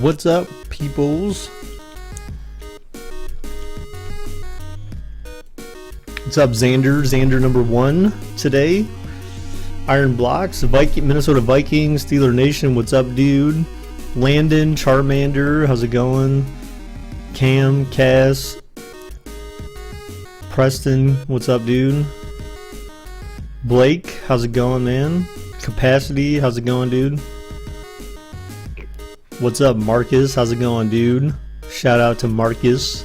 What's up, peoples? What's up, Xander? Xander number 1 today. Iron Blocks, Minnesota Vikings, Steeler Nation. What's up, dude? Landon, Charmander, how's it going? Cam, Cass, Preston, what's up, dude? Blake, how's it going, man? Capacity, how's it going, dude? What's up, Marcus? How's it going, dude? Shout out to Marcus.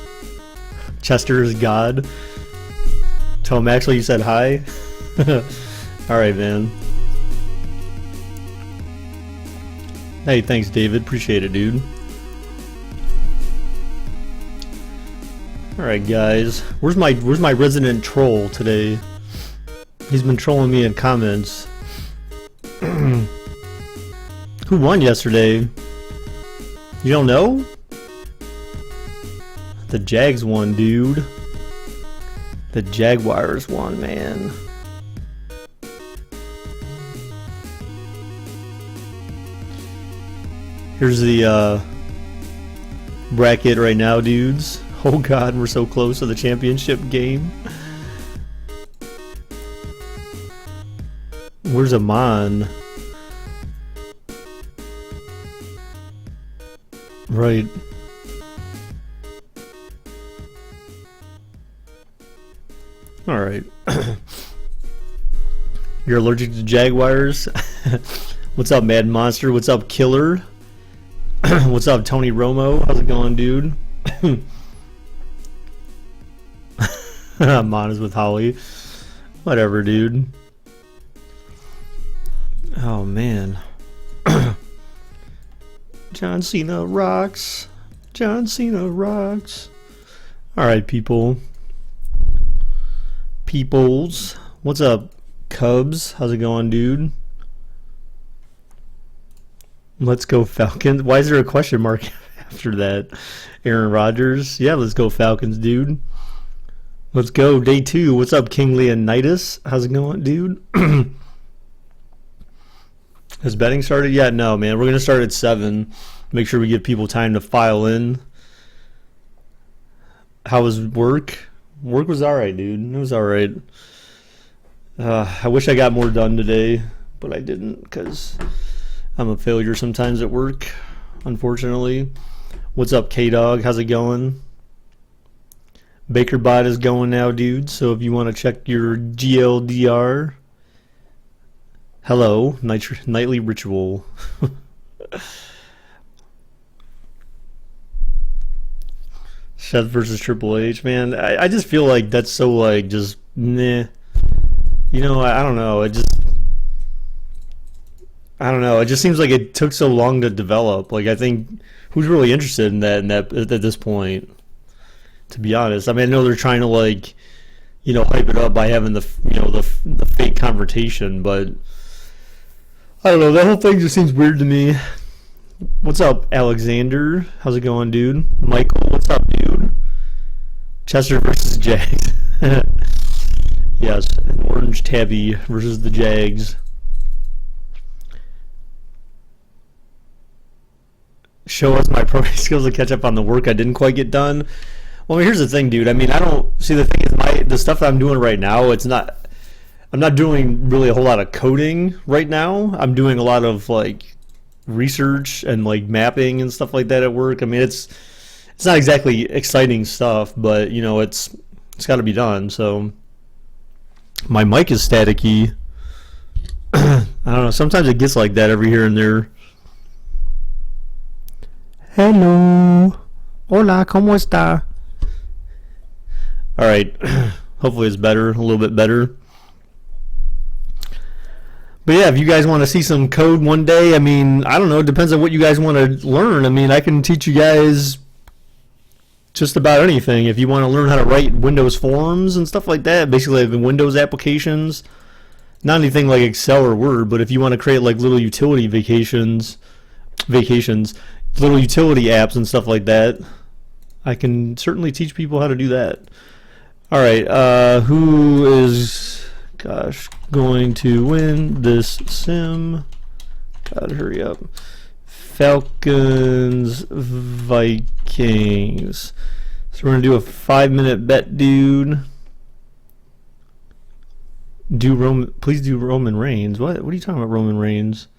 Chester is God. Tell him actually you said hi. Alright, man. Hey, thanks, David. Appreciate it, dude. Alright, guys. Where's my resident troll today? He's been trolling me in comments. Who won yesterday? You don't know? The Jags won, dude. The Jaguars won, man. Here's the bracket right now, dudes. Oh god, we're so close to the championship game. Where's Amon? Right. Alright. You're allergic to Jaguars? What's up, Mad Monster? What's up, Killer? What's up, Tony Romo? How's it going, dude? Mon is with Holly. Whatever, dude. Oh, man. John Cena rocks. John Cena rocks. Alright, people. Peoples. What's up, Cubs? How's it going, dude? Let's go Falcons. Why is there a question mark after that? Aaron Rodgers. Yeah, let's go Falcons, dude. Let's go. Day 2. What's up, King Leonidas? How's it going, dude? Has betting started yet? No, man. We're going to start at 7. Make sure we give people time to file in. How was work? Work was alright, dude. It was alright. I wish I got more done today, but I didn't because I'm a failure sometimes at work, unfortunately. What's up, K-Dog? How's it going? BakerBot is going now, dude, so if you want to check your GLDR, hello, nightly ritual. Seth versus Triple H, man. I just feel like that's so, like, just meh. You know, I don't know. I don't know. It just seems like it took so long to develop. Like, I think who's really interested in that at this point? To be honest, I mean, I know they're trying to, like, you know, hype it up by having the fake confrontation, but I don't know. That whole thing just seems weird to me. What's up, Alexander? How's it going, dude? Michael, what's up, dude? Chester versus Jags. Yes, Orange Tabby versus the Jags. Show us my pro skills to catch up on the work I didn't quite get done. Well, I mean, here's the thing, dude. I mean, I don't see the thing is the stuff that I'm doing right now. I'm not doing really a whole lot of coding right now. I'm doing a lot of like research and like mapping and stuff like that at work. I mean, it's not exactly exciting stuff, but you know, it's got to be done. So my mic is staticky. I don't know. Sometimes it gets like that every here and there. Hello. Hola, ¿cómo está? All right. Hopefully it's better, a little bit better. But yeah, if you guys want to see some code one day, I mean, I don't know. It depends on what you guys want to learn. I mean, I can teach you guys just about anything. If you want to learn how to write Windows forms and stuff like that, basically like the Windows applications, not anything like Excel or Word, but if you want to create like little utility vacations, little utility apps and stuff like that, I can certainly teach people how to do that. All right, who is, going to win this sim? God, hurry up. Falcons, Vikings. So we're gonna do a 5-minute bet, dude. Please do Roman Reigns. What are you talking about, Roman Reigns?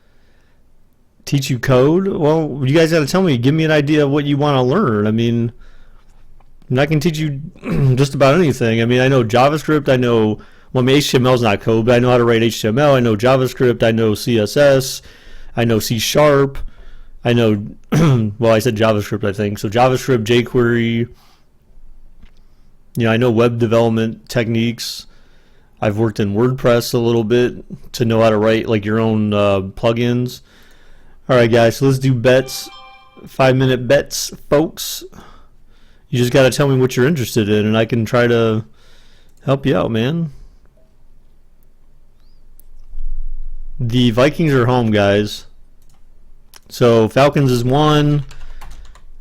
Teach you code? Well, you guys got to tell me. Give me an idea of what you want to learn. I mean, I can teach you just about anything. I mean, I know JavaScript. I know, well, I mean, HTML is not code, but I know how to write HTML. I know JavaScript. I know CSS. I know C#. I know, well, I said JavaScript, I think. So JavaScript, jQuery. You know, I know web development techniques. I've worked in WordPress a little bit to know how to write like your own plugins. All right, guys, so let's do bets. 5-minute bets, folks. You just got to tell me what you're interested in, and I can try to help you out, man. The Vikings are home, guys. So Falcons is 1,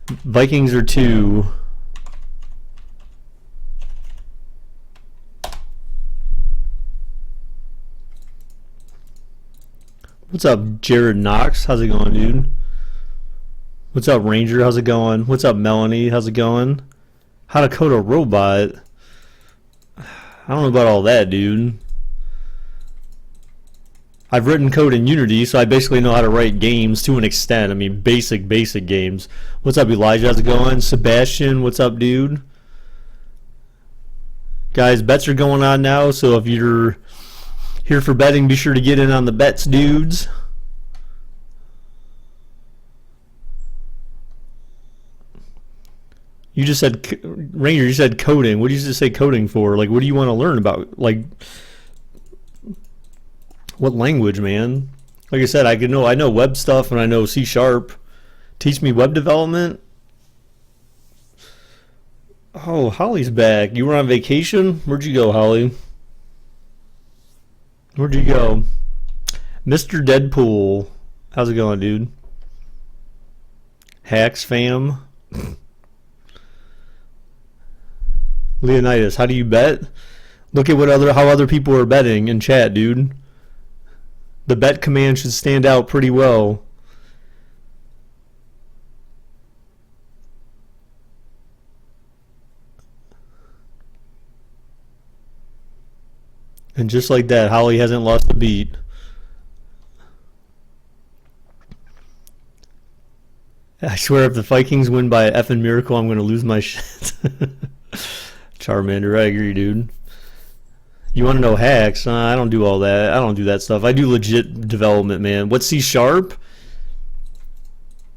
Vikings are 2. What's up, Jared Knox? How's it going, dude? What's up, Ranger? How's it going? What's up, Melanie? How's it going? How to code a robot? I don't know about all that, dude. I've written code in Unity, so I basically know how to write games to an extent. I mean, basic games. What's up, Elijah? How's it going? Sebastian, what's up, dude? Guys, bets are going on now, so if you're here for betting, be sure to get in on the bets, dudes. You just said, Ranger, you said coding. What do you just say coding for? Like, what do you want to learn about? Like, what language, man? Like I said, I know web stuff and I know C#. Teach me web development. Oh, Holly's back. You were on vacation? Where'd you go, Holly? Where'd you go? Mr. Deadpool. How's it going, dude? Hacks fam. Leonidas, how do you bet? Look at how other people are betting in chat, dude. The bet command should stand out pretty well. And just like that, Holly hasn't lost a beat. I swear if the Vikings win by an effing miracle, I'm going to lose my shit. Charmander, I agree, dude. You want to know hacks? I don't do all that. I don't do that stuff. I do legit development, man. What's C#?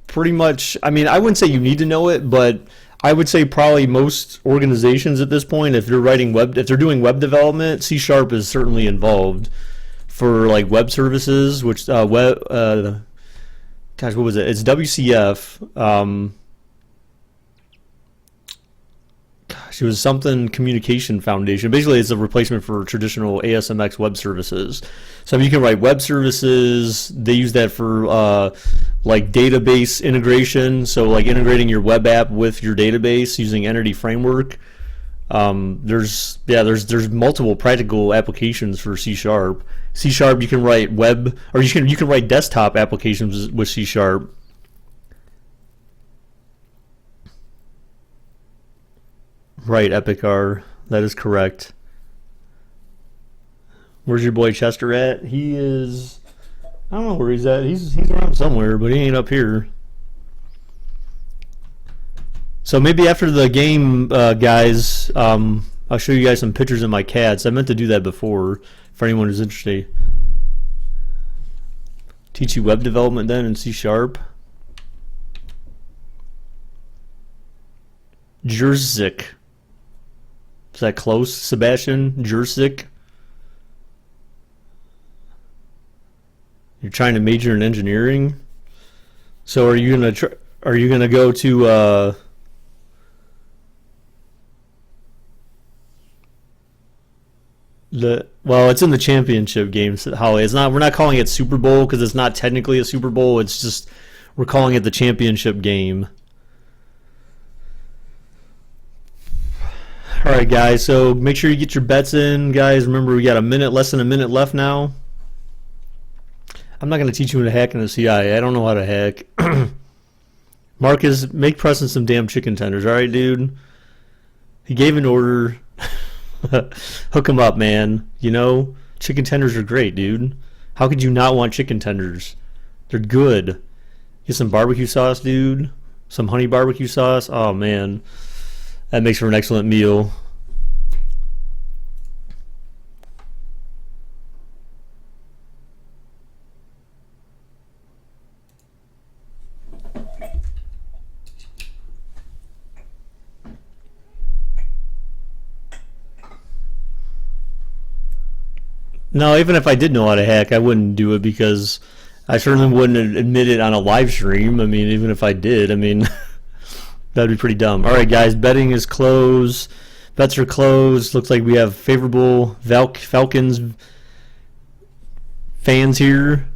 Pretty much, I mean, I wouldn't say you need to know it, but I would say probably most organizations at this point, if they're doing web development, C# is certainly involved for like web services, which gosh, what was it? It's WCF. Gosh, it was something Communication Foundation. Basically, it's a replacement for traditional ASMX web services. So you can write web services. They use that for like database integration, so like integrating your web app with your database using Entity Framework. There's multiple practical applications for C#. C# you can write web, or you can write desktop applications with C#. Right, Epicar, that is correct. Where's your boy Chester at? He is, I don't know where he's at. He's around somewhere, but he ain't up here. So maybe after the game, guys, I'll show you guys some pictures of my cats. I meant to do that before, for anyone who's interested. Teach you web development then in C#. Jerzik. Is that close, Sebastian? Jerzik? You're trying to major in engineering? So are you gonna go to well, it's in the championship games, Holly. It's not. We're not calling it Super Bowl because it's not technically a Super Bowl. It's just we're calling it the championship game. All right, guys. So make sure you get your bets in, guys. Remember, we got less than a minute left now. I'm not gonna teach you how to hack in the CIA. I don't know how to hack. Marcus, make Preston some damn chicken tenders, all right, dude. He gave an order. Hook him up, man. You know, chicken tenders are great, dude. How could you not want chicken tenders? They're good. Get some barbecue sauce, dude. Some honey barbecue sauce. Oh, man. That makes for an excellent meal. No, even if I did know how to hack, I wouldn't do it because I certainly wouldn't admit it on a live stream. I mean, even if I did, I mean, that'd be pretty dumb. All right, guys, betting is closed. Bets are closed. Looks like we have favorable Falcons fans here.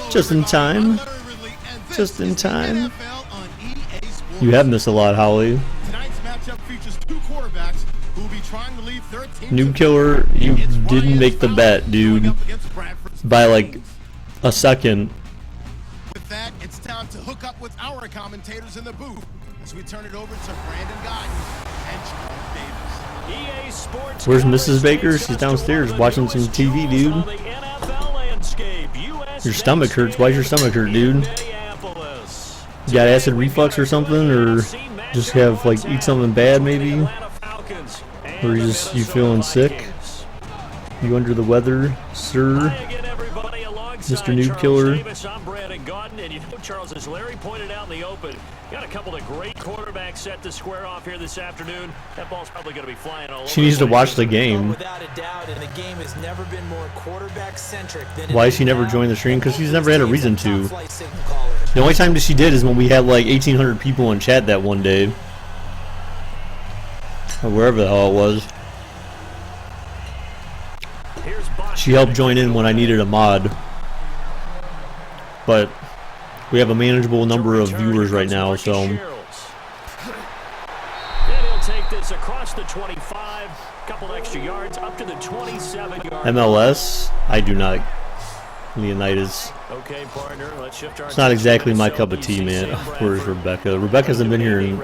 Just in time. Just in time. You have missed a lot, Holly. Tonight's matchup features two quarterbacks who will be trying to lead their team. Noob Killer, you didn't make the bet, dude. By like a second. With that, it's time to hook up with our commentators in the booth as we turn it over to Brandon Guyton and Charles Davis. EA Sports. Where's Mrs. Baker? She's downstairs watching some TV, dude. Your stomach hurts. Why's your stomach hurt, dude? You got acid reflux or something, or just have like eat something bad maybe, or you feeling sick? You under the weather, sir? Mr. Noob Killer. I'm Brandon Gautin, and you know, Charles, as Larry pointed out in the open, got a couple of great quarterbacks set to square off here this afternoon. That ball's probably going to be flying all over. She needs to watch the game. Without a doubt, and the game has never been more quarterback-centric than Why she never joined the stream? Because she's never had a reason to. The only time that she did is when we had like 1,800 people in chat that one day. Or wherever the hell it was. She helped join in when I needed a mod. But we have a manageable number of viewers right now, so. And he'll take this across the 25, couple extra yards, up to the 27-yard. MLS, I do not. Leonidas. Okay, partner, let's shift our. It's not exactly my cup of tea, man. Where's Rebecca? Rebecca hasn't been here in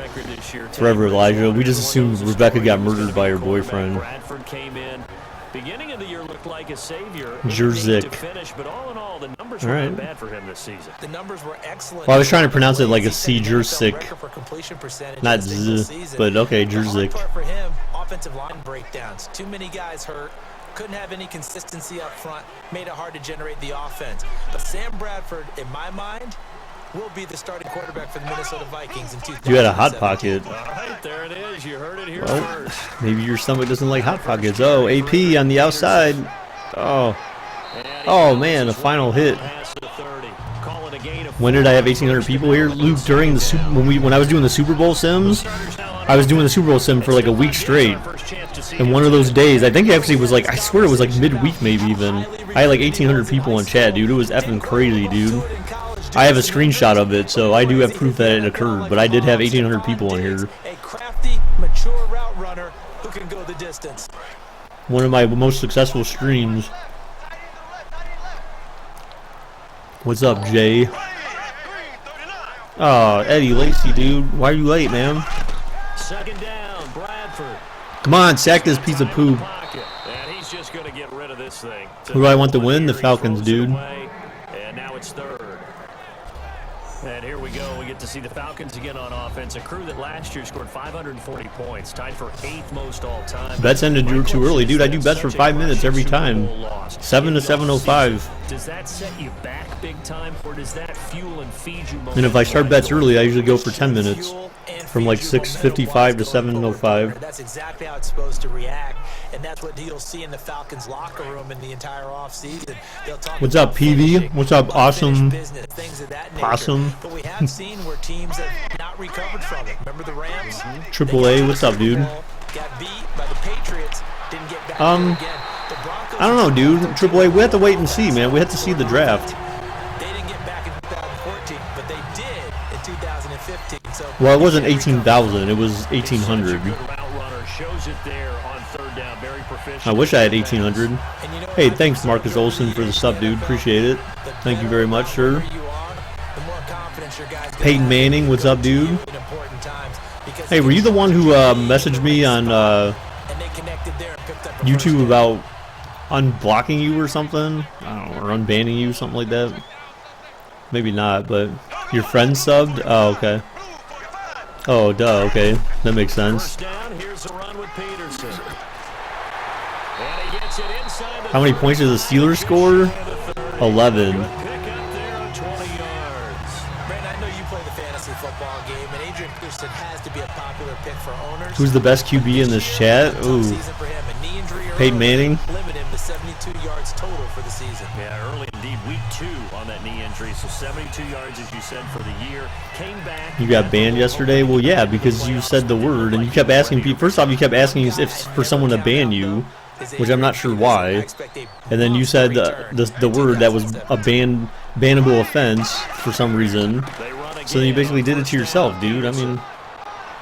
forever, Elijah. We just assumed Rebecca got murdered by her boyfriend. Bradford came in. Beginning of the year looked like a savior. Jerzik. But all in all, the numbers were not bad for him this season. The numbers were excellent. Well, I was trying to pronounce it like a C, Jerzik. Not Z, but okay, Jerzik. For him, offensive line breakdowns. Too many guys hurt. Couldn't have any consistency up front. Made it hard to generate the offense. But Sam Bradford, in my mind, will be the starting quarterback for the Minnesota Vikings in 2017. You had a hot pocket. All right, there it is. You heard it here Well, first. maybe your stomach doesn't like hot pockets. Oh, AP on the outside. Oh. Oh man, a final hit. When did I have 1,800 people here? Luke, during the when I was doing the Super Bowl sims, I was doing the Super Bowl sim for like a week straight. And one of those days, I think it actually was like, I swear it was like midweek maybe even. I had like 1,800 people in chat, dude. It was effing crazy, dude. I have a screenshot of it, so I do have proof that it occurred. But I did have 1,800 people in here. A crafty, mature route runner who can go the distance. One of my most successful streams. What's up, Jay? Oh, Eddie Lacy, dude. Why are you late, man? Second down, Bradford. Come on, sack this piece of poop. And he's just going to get rid of this thing. Who do I want to win? The Falcons, dude. And now it's third. And here we go. We get to see the Falcons again on offense. A crew that last year scored 540 points, tied for 8th most all time. Bets ended too early, dude. I do bets for 5 minutes every time. 7 to 7:05. Does that set you back big time, or does that fuel and feed you? And if I start bets early, I usually go for 10 minutes. From like 6:55 to 7:05. That's exactly how it's supposed to react, and that's what you'll see in the Falcons locker room in the entire offseason. What's up, PV? What's up, awesome? Awesome. But we have seen where teams have not recovered from it. Remember the Rams? Triple A, what's up, dude? Got beat by the Patriots. Didn't get back again. The Broncos, I don't know, dude. Triple A, we have to wait and see, man. We have to see the draft. They didn't get back in 2014, but they did in 2015. So Well, it wasn't 18,000. It was 1,800. shows it there on third down. Very proficient. I wish I had 1,800. Hey, thanks Marcus Olson for the sub, dude. Appreciate it. Thank you very much, sir. Peyton Manning, what's up, dude? Hey, were you the one who messaged me on YouTube about unblocking you or something? I don't know, or unbanning you, something like that? Maybe not, but your friend subbed? Oh, okay. Oh, duh, okay. That makes sense. How many points did the Steelers score? 11. Who's the best QB in this chat? Ooh. Peyton Manning. Yeah, early indeed, week 2 on that knee injury, so 72 yards, as you said, for the year. Came back. You got banned yesterday? Well, yeah, because you said the word, and you kept asking people. First off, you kept asking if for someone to ban you, which I'm not sure why. And then you said the word that was a bannable offense for some reason. So then you basically did it to yourself, dude. I mean,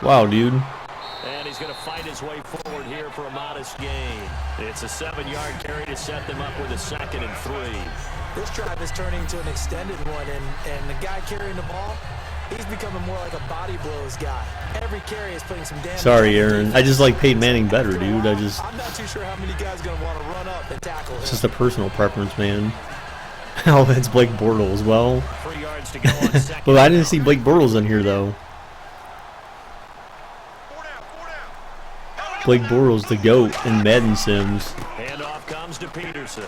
wow, dude. And he's going to fight his way forward here for a modest gain. It's a 7-yard carry to set them up with a 2nd and 3. This drive is turning to an extended one, and the guy carrying the ball, he's becoming more like a body blows guy. Every carry is putting some damage. Sorry, Aaron. I just like Peyton Manning better, dude. I'm not too sure how many guys are going to want to run up and tackle him. It's just a personal preference, man. Oh, that's Blake Bortles. Well, 3 yards to go on 2nd. well, I didn't see Blake Bortles in here though. Blake Bortles, the GOAT in Madden Sims. Handoff comes to Peterson.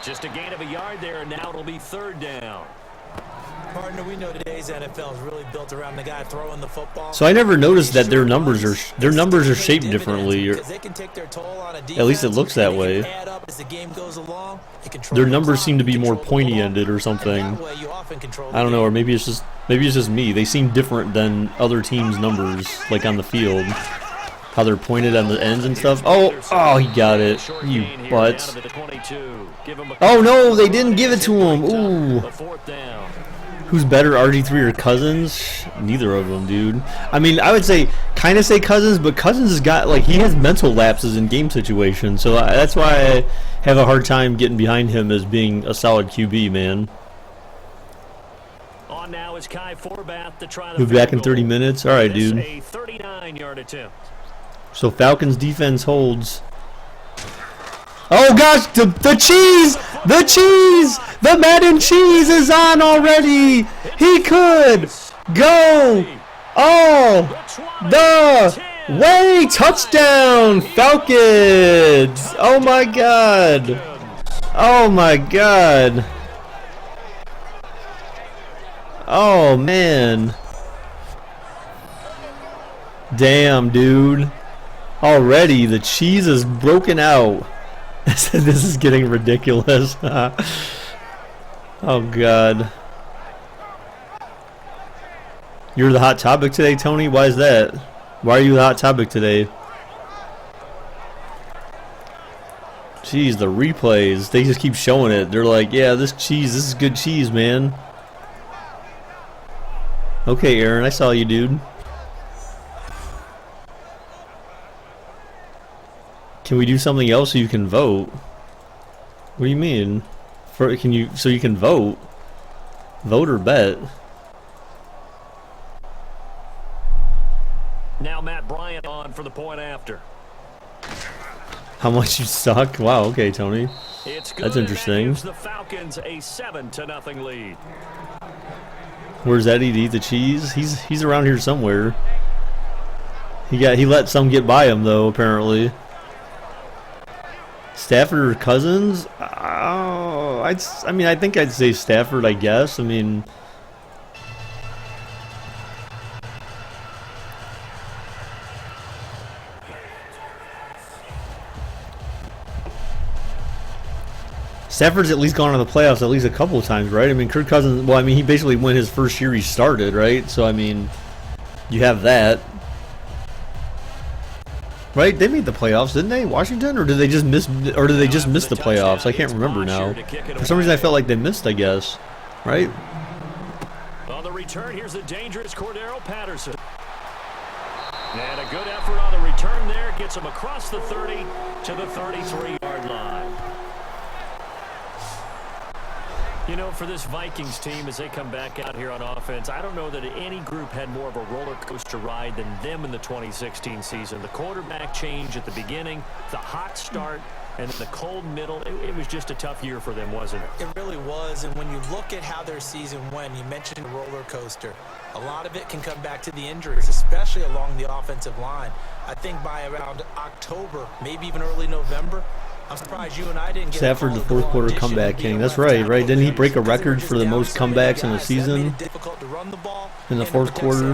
Just a gain of a yard there, and now it'll be 3rd down. Partner, we know today's NFL is really built around the guy throwing the football. So I never noticed that their numbers are shaped differently, or at least it looks that way. Their numbers seem to be more pointy-ended or something. I don't know, or maybe it's just me. They seem different than other teams' numbers, like on the field. How they're pointed on the ends and stuff. Oh, he got it. You butts. Oh no, they didn't give it to him. Ooh. Who's better, RG3 or Cousins? Neither of them, dude. I mean, I would kind of say Cousins, but Cousins has got, like, he has mental lapses in game situations, so that's why I have a hard time getting behind him as being a solid QB, man. On now is Kai Forbath to try the Move back in 30 minutes. All right, dude. A 39-yard attempt. So Falcons defense holds. Oh gosh, the cheese! The cheese! The Madden cheese is on already! He could go all the way! Touchdown! Falcons! Oh my god! Oh my god! Oh man! Damn, dude. Already the cheese is broken out. This is getting ridiculous. Oh god. You're the hot topic today, Tony? Why is that? Why are you the hot topic today? Jeez, the replays, they just keep showing it. They're like, yeah, this is good cheese, man. Okay, Aaron, I saw you, dude. Can we do something else so you can vote? What do you mean? So you can vote? Vote or bet? Now Matt Bryant on for the point after. How much you suck? Wow, okay, Tony. It's good. That's interesting. That gives the Falcons a 7-0 lead. Where's Eddie to eat the cheese? He's around here somewhere. He let some get by him though, apparently. Stafford or Cousins? Oh, I mean, I think I'd say Stafford, I guess. I mean, Stafford's at least gone to the playoffs at least a couple of times, right? I mean, Kirk Cousins, well, I mean, he basically won his first year he started, right? So, I mean, you have that. Right? They made the playoffs, didn't they? Washington, or did they just miss? Or did they just miss the playoffs? I can't remember now. For some reason, I felt like they missed. I guess. Right? On the return, here's the dangerous Cordero Patterson. And a good effort on the return there. Gets him across the 30 to the 33-yard line. You know, for this Vikings team, as they come back out here on offense, I don't know that any group had more of a roller coaster ride than them in the 2016 season. The quarterback change at the beginning, the hot start, and then the cold middle. It was just a tough year for them, wasn't it? It really was, and when you look at how their season went, you mentioned the roller coaster. A lot of it can come back to the injuries, especially along the offensive line. I think by around October, maybe even early November, I'm surprised you and I didn't get Stafford, the fourth quarter comeback king. That's right? Didn't he break a record for the most comebacks in a season in the fourth quarter?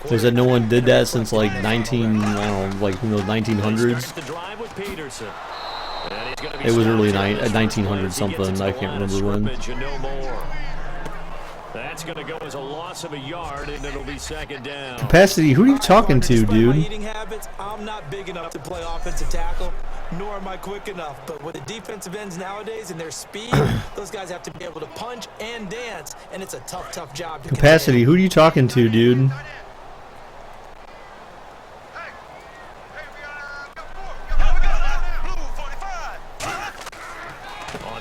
They said no one did that since like 1900s. It was early 1900 something. I can't remember when. That's going to go as a loss of a yard, and it'll be second down. Capacity, who are you talking to, dude? Eating habits, I'm not big enough to play offensive tackle, nor am I quick enough. But with the defensive ends nowadays and their speed, those guys have to be able to punch and dance, and it's a tough, tough job. Capacity, who are you talking to, dude?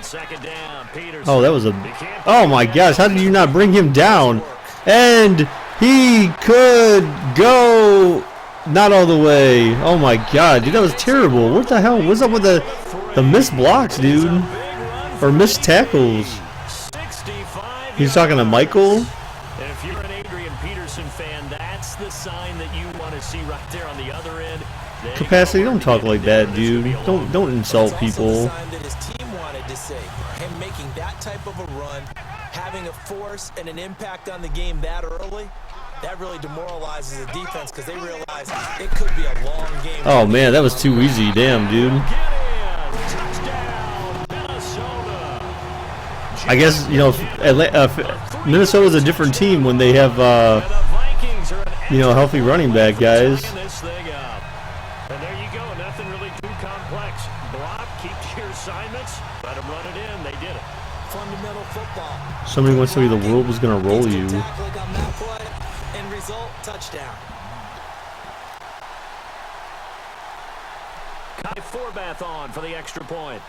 Second down, Peterson. Oh, that was a... Oh, my gosh. How did you not bring him down? And he could go not all the way. Oh, my God. Dude, that was terrible. What the hell? What's up with the missed blocks, dude? Or missed tackles? He's talking to Michael? If you're an Adrian Peterson fan, that's the sign that you want to see right there on the other end. Capacity, don't talk like that, dude. Don't insult people. Him making that type of a run, having a force and an impact on the game that early, that really demoralizes the defense because they realize it could be a long game. Oh, man, that was too easy. Damn, dude. I guess, you know, Minnesota's a different team when they have, you know, healthy running back guys. And there you go. Nothing really too complex. Block, keep to your assignments, let them run it in. They did it. Fundamental football. Somebody wants to tell you the world was going to roll you. End result, touchdown. Kai Forbath on for the extra point.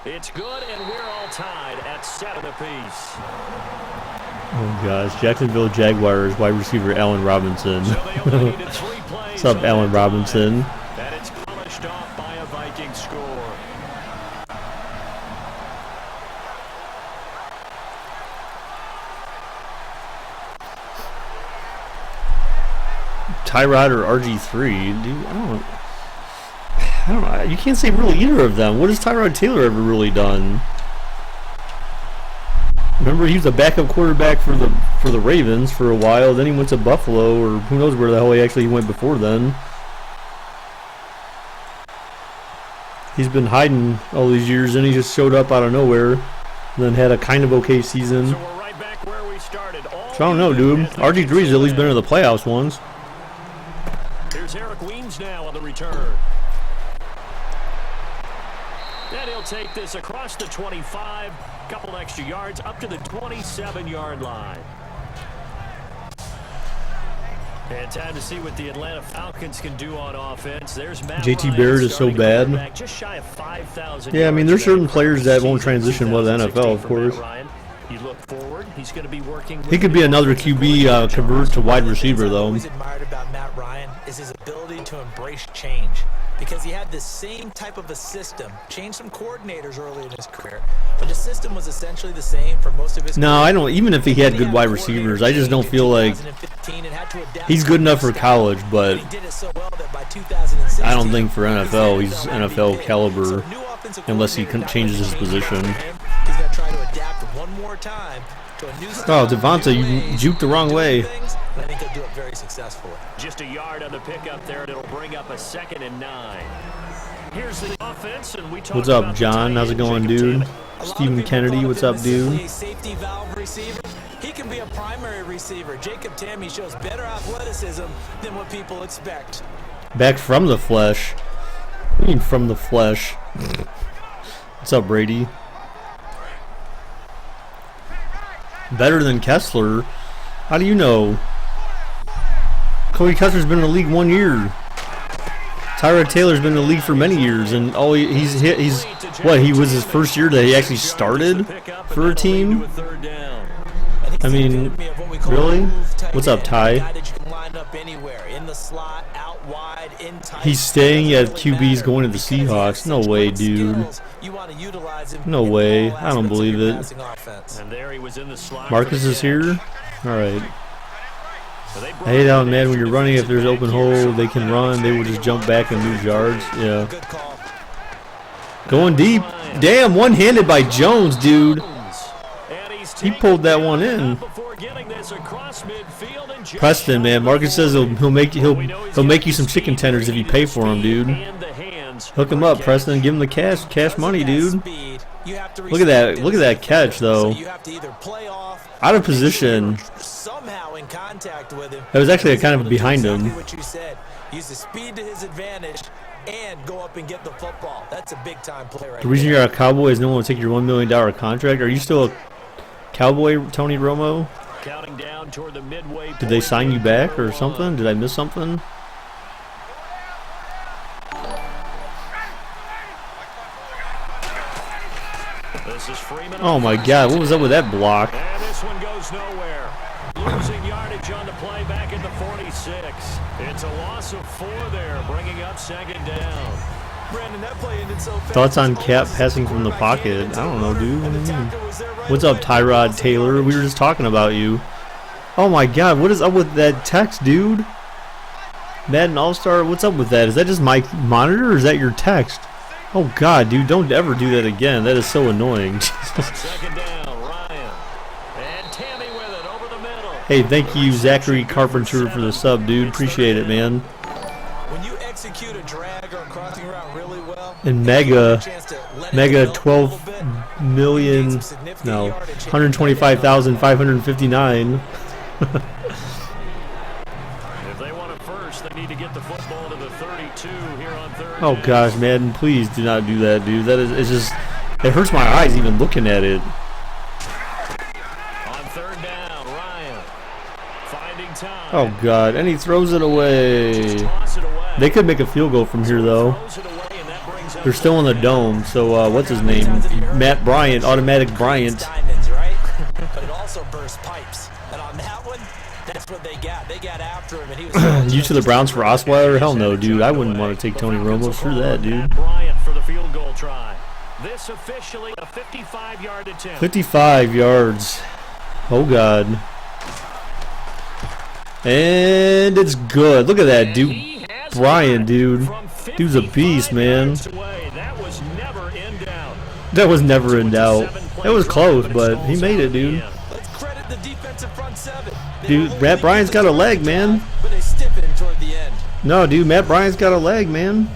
It's good, and we're all tied at 7 apiece. Oh, gosh. Jacksonville Jaguars wide receiver Allen Robinson. What's up, Allen Robinson? And it's polished off by a Viking score. Tyrod or RG3? Dude, I don't know. You can't say really either of them. What has Tyrod Taylor ever really done? Remember, he was a backup quarterback for the Ravens for a while. Then he went to Buffalo, or who knows where the hell he actually went before then. He's been hiding all these years, and he just showed up out of nowhere, and then had a kind of okay season. So we're right back where we started. So I don't know, dude. RG3's at least been to the playoffs once. Here's Eric Weems now on the return. And he'll take this across the 25, couple extra yards, up to the 27-yard line. And time to see what the Atlanta Falcons can do on offense. There's Matt JT Barrett is so bad. Just shy of 5,000. Yeah, I mean, there's certain players that won't transition well to the NFL, of course. You look forward, he's going to be working. He could be another QB convert to wide receiver, though. What I've always admired about Matt Ryan is his ability to embrace change. Because he had the same type of a system, changed some coordinators early in his career, but the system was essentially the same for most of his career. No, I don't. Even if he had good wide receivers, I just don't feel like he's good enough for college, but I don't think for NFL he's NFL caliber unless he changes his position. He's going to try to adapt one more time to a new style. Oh, Devonta, you juked the wrong way. I think he'll do it very successfully. Just a yard on the pickup there, and it'll bring up a 2nd and 9. Here's the offense, and we talk What's up, about John? How's it going, dude? Stephen Kennedy, what's up, dude? A safety valve receiver. He can be a primary receiver. Jacob Tammy shows better athleticism than what people expect. Back from the flesh. What do you mean from the flesh? What's up, Brady? Better than Kessler. How do you know? Cody Kessler's been in the league 1 year. Tyrod Taylor's been in the league for many years, and he's what, he was his first year that he actually started for a team? I mean, really? What's up, Ty? He's staying at QB's going to the Seahawks. No way, dude. No way. I don't believe it. Marcus is here? Alright. I hate how, man, when you're running, if there's open hole, they can run. They will just jump back and lose yards. Yeah. Going deep. Damn, one-handed by Jones, dude. He pulled that one in. Preston, man, Marcus says he'll make you some chicken tenders if you pay for them, dude. Hook him up, Preston. Give him the cash money, dude. Look at that catch, though. Out of position. It was actually kind of behind him. Use the speed to his advantage and go up and get the football. That's a big time play right The reason you're a Cowboy is no one will take your $1 million contract. Are you still a Cowboy, Tony Romo? Counting down toward the midway. Did they sign you back or something? Did I miss something? Oh my God! What was up with that block? And this one goes nowhere. Losing yardage on the play back at the 46. It's a loss of 4 there, bringing up second down. Brandon, that play ended so fast. Thoughts on Cap passing from the pocket? I don't know, dude. What's up, Tyrod Taylor? We were just talking about you. Oh my God, what is up with that text, dude? Madden All-Star, what's up with that? Is that just my monitor or is that your text? Oh God, dude, don't ever do that again. That is so annoying. Second down, Ryan. And Tammy with it over the middle. Hey, thank you, Zachary Carpenter, for the sub, dude. Appreciate it, man. When you execute a drag or a crossing route really well, And Mega 12 million, no, 125,559. If they want it first, they need to get the football to the 32 here on third. Oh gosh, Madden, please do not do that, dude. That is, it's just, it hurts my eyes even looking at it. On third down, Ryan finding time. Oh God, and he throws it away. They could make a field goal from here though. They're still in the dome, so what's his name? Matt Bryant, Automatic Bryant. But it also burst pipes. And on that one, that's what they got. They got after him, and he was You to the Browns for Osweiler? Hell no, dude. I wouldn't want to take Tony Romo for that, dude. Bryant for the field goal try. This officially a 55-yard attempt. 55 yards. Oh God. And it's good. Look at that, dude. Bryant, dude. Dude's a beast, man. That was never in doubt. That was never in doubt. It was close, but he made it, dude. Let's credit the defensive front seven. Dude, Matt Bryant's got a leg, man. But they stiffened toward the end. No, dude, Matt Bryant's got a leg, man.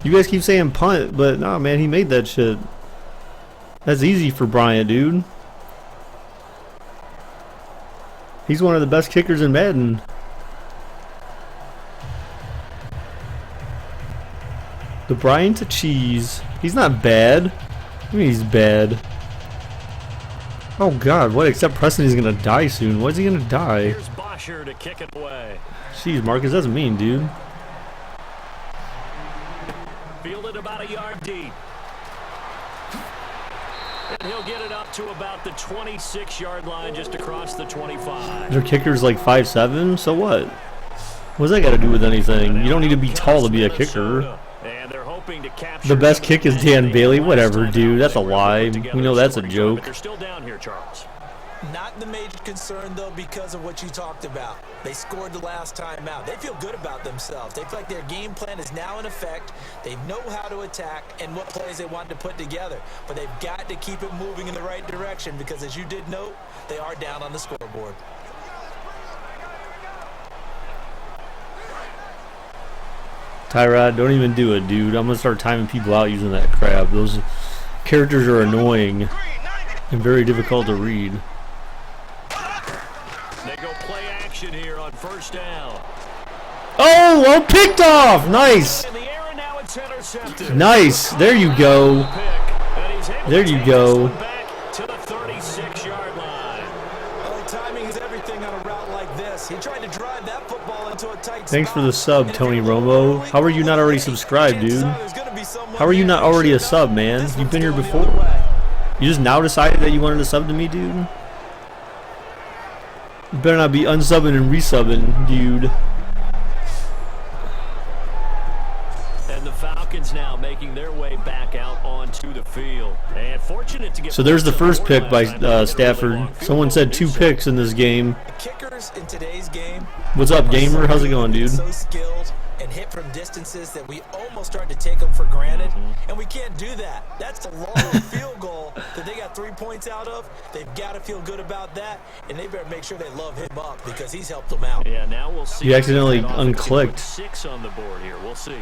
You guys keep saying punt, but no, man, he made that shit. That's easy for Bryant, dude. He's one of the best kickers in Madden. The Bryant to cheese. He's not bad. I mean, he's bad. Oh God, what? Except Preston is gonna die soon. Why's he gonna die? Here's Bosher to kick it away. Jeez, Marcus, that's mean, dude. Fielded about a yard deep. And he'll get it up to about the 26-yard line, just across the 25. Their kicker's like 5'7", so what? What's that got to do with anything? You don't need to be tall to be a kicker. And they're hoping to capture The best kick is Dan Bailey. Whatever, dude. That's a lie. We know that's a joke. But they're still down here, Charles. Not the major concern, though, because of what you talked about. They scored the last time out. They feel good about themselves. They feel like their game plan is now in effect. They know how to attack and what plays they want to put together. But they've got to keep it moving in the right direction because, as you did note, they are down on the scoreboard. Tyrod, don't even do it, dude. I'm going to start timing people out using that crap. Those characters are annoying and very difficult to read. They go play action here on first down. Oh, well, picked off. Nice. In the air, and now it's intercepted. Nice. There you go. There you go. Back to the 36-yard line. Well, timing is everything on a route He tried to drive that football into a tight Thanks for spot. the sub, And if Tony he Romo. really How are you not already plays, subscribed, dude? there's gonna be someone How are you there not to make already sure a sub, that man? this You've been here one's going the before. other way. You just now decided that you wanted to sub to me, dude? You better not be unsubbing and resubbing, dude. And the Falcons now making their way back out onto the field. And fortunate to get. So there's the first pick by Stafford. Really long Someone said 2 picks in this game. Kickers in today's game. What's up, gamer? How's it going, dude? So skilled and hit from distances that we almost start to take them for granted, and we can't do that. That's a long field goal that they got 3 points out of. They've got to feel good about that, and they better make sure they love him up because he's helped them out. Yeah, now we'll see. You accidentally That offense unclicked. put 6 on the board here. We'll see.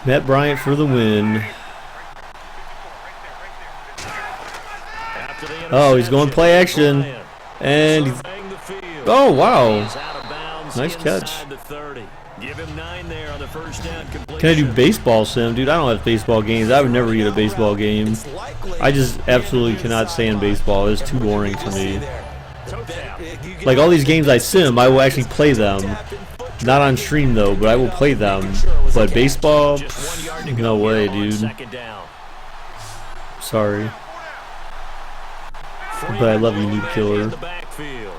Matt Bryant for the win. After the Oh, he's going play action. Bryant And he's, surveying the field. oh, wow. He's out of bounds Nice catch. inside the 30. Give him 9 there on the first down completion. Can I do baseball sim? Dude, I don't have baseball games. I would never get a baseball game. It's likely I just absolutely cannot stand baseball. It's too boring to me. Toe tap. Like all these games I sim, I will actually play them. Not on stream though, but I will play them. But baseball, Just 1 yard to no go way, here on dude. second down. Sorry. But I love you, Noob Killer. In the backfield.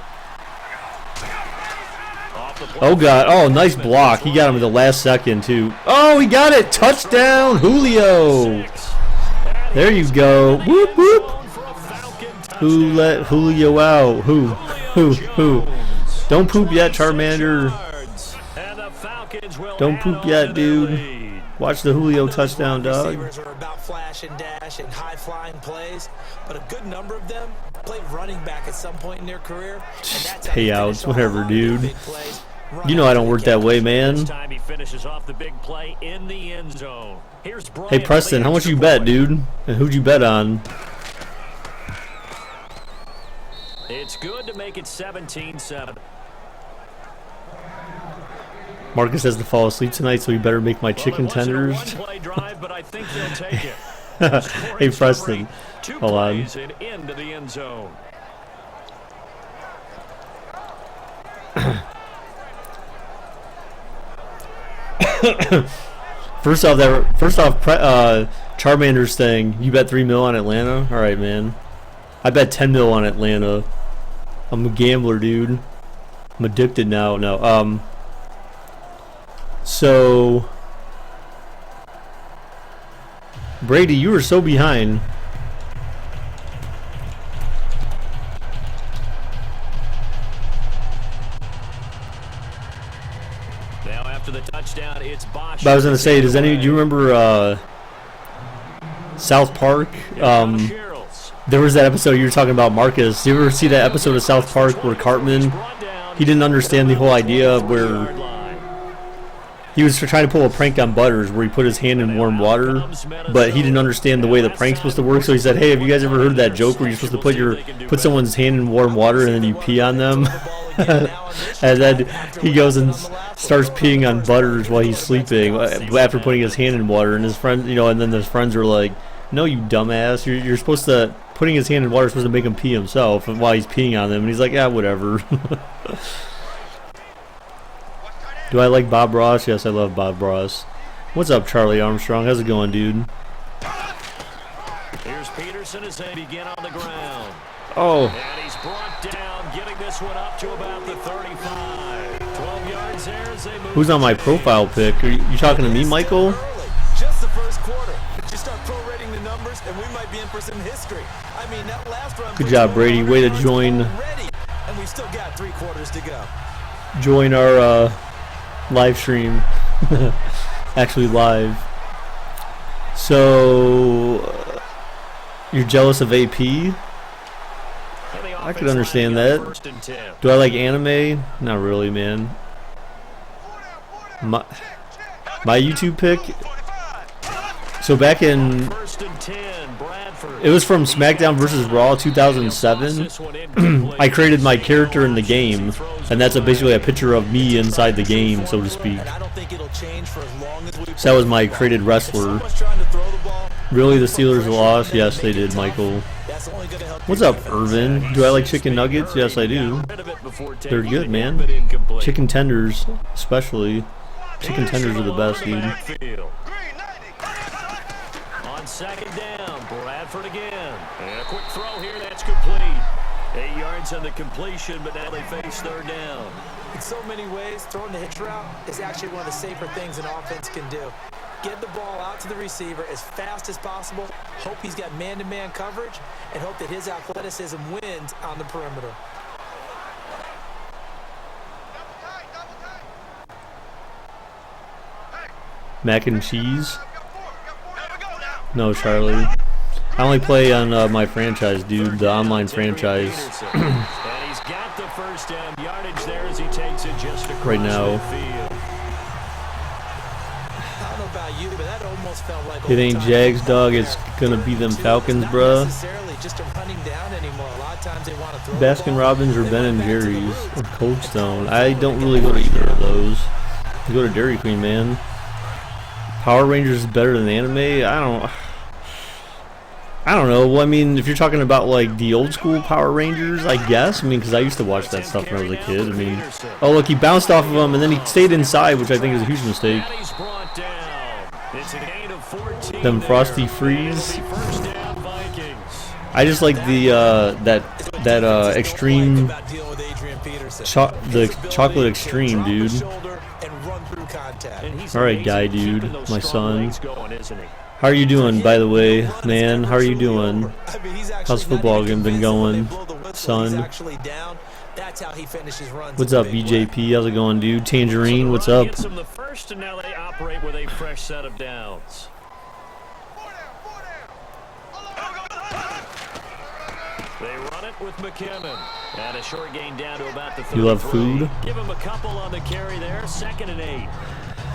Off the play. Oh god, oh nice block. He got him at the last second too. Oh, he got it! Touchdown, Julio! 6. There you go. Whoop whoop. Going for a Falcon Who touchdown. let Julio out? Who? Who? Jones. Don't poop yet, 26 Charmander. yards. And the Falcons will Don't add poop on yet, to their dude. lead. Watch the Julio touchdown, dog. Receivers are about flash and dash and high-flying plays, but a good number of them played running back at some point in their career. And that's how they Payouts, finish off a whatever, lot of their dude. big plays. You know I don't work that way, This man. time he finishes off the big play in the end zone. Here's Bryant. Hey Preston, how much you bet, dude? And who'd you bet on? It's good to make it 17-7. Marcus has to fall asleep tonight, so he better make my chicken tenders. One-play drive, but I think they'll take it. Hey Preston, Two hold on. plays and into the end zone. First off, Charmander's thing. You bet 3 mil on Atlanta? All right, man. I bet 10 mil on Atlanta. I'm a gambler, dude. I'm addicted now. No. So Brady, you were so behind. Now after the touchdown, it's Bosch. But I was gonna say, do you remember South Park? There was that episode you were talking about, Marcus. Do you ever see that episode of South Park where Cartman, he didn't understand the whole idea of where he was trying to pull a prank on Butters where he put his hand in warm water, but he didn't understand the way the prank's supposed to work. So he said, "Hey, have you guys ever heard that joke where you're supposed to put someone's hand in warm water and then you pee on them?" And then he goes and starts peeing on Butters while he's sleeping after putting his hand in water, and his friend, and then his friends are like, "No, you dumbass! You're supposed to putting his hand in water is supposed to make him pee himself, and while he's peeing on them." And he's like, "Yeah, whatever." Do I like Bob Ross? Yes, I love Bob Ross. What's up, Charlie Armstrong? How's it going, dude? Here's Peterson as they begin on the ground. Oh, And he's brought down, getting this one up to about the 35. 12 yards there as they move. who's on my profile pic? Are you talking to me, Michael? Early, just the first quarter. Just start prorating the numbers, and we might be in for some history. I mean, that last run. Good job, Brady. Way to join. Already, and we've still got 3 quarters to go. Join our live stream. Actually live. So you're jealous of AP? I could understand that. Do I like anime? Not really, man. My YouTube pick. So back in, it was from SmackDown vs. Raw 2007. I created my character in the game, and that's basically a picture of me inside the game, so to speak. So that was my created wrestler. Really, the Steelers lost? Yes, they did, Michael. That's only going to help. What's up, Irvin? Do I like chicken nuggets? Yes, I do. They're good, man. Chicken tenders, especially. Chicken tenders are the best, dude. On second down, Bradford again. And a quick throw here, that's complete. 8 yards on the completion, but now they face third down. In so many ways, throwing the hitch route is actually one of the safer things an offense can do. Get the ball out to the receiver as fast as possible, hope he's got man-to-man coverage, and hope that his athleticism wins on the perimeter. Mac and cheese? No, Charlie. I only play on my franchise, dude, the online franchise. And he's got the first down yardage there as he takes it just across right now. midfield. I don't know about you, but that almost felt like It ain't Jags, dog. It's gonna be them Falcons, bruh. Just a running down anymore. A lot of times they want to throw Baskin Robbins or Ben and Jerry's or Cold Stone. I don't really go to either of those. I go to Dairy Queen, man. Power Rangers is better than anime. I don't know. Well, I mean, if you're talking about like the old school Power Rangers, I guess. I mean, because I used to watch that stuff when I was a kid. I mean, oh look, he bounced off of him and then he stayed inside, which I think is a huge mistake. Them Frosty Freeze. I just like the that extreme the chocolate extreme, dude. All right, guy, dude, my son. How are you doing, by the way, man? How are you doing? How's football been going, son? What's up, BJP? How's it going, dude? Tangerine, what's up? And now they operate with a fresh set of downs. They run it with McKinnon. And a short gain down to about the 33. You love food? Give him a couple on the carry there. 2nd and 8.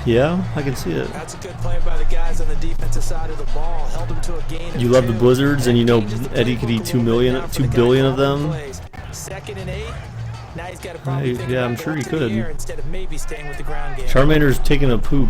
Yeah, I can see it. That's a good play by the guys on the defensive side of the ball. Held him to a gain. You love the Blizzards, and you know Eddie could eat 2 billion of them. 2nd and 8. Now he's got to probably think Yeah, I'm sure he could. instead of maybe staying with the ground game. Charmander's taking a poop.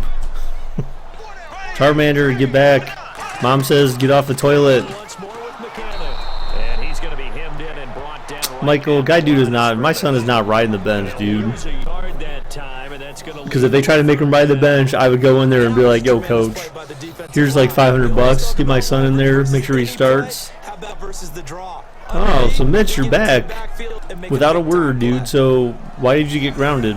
Charmander, get back. Mom says get off the toilet. Once more with McKinnon. And he's going to be hemmed in and brought down right Michael, guy dude is not. My son is not riding the bench, dude. Lose a yard that time, and that's gonna Because if they try to make him ride the bench, I would go in there and be like, "Yo, coach, here's like $500. Get my son in there. Make sure he starts." How about versus the draw? Oh, so Mitch, you're back without a word, dude. So why did you get grounded?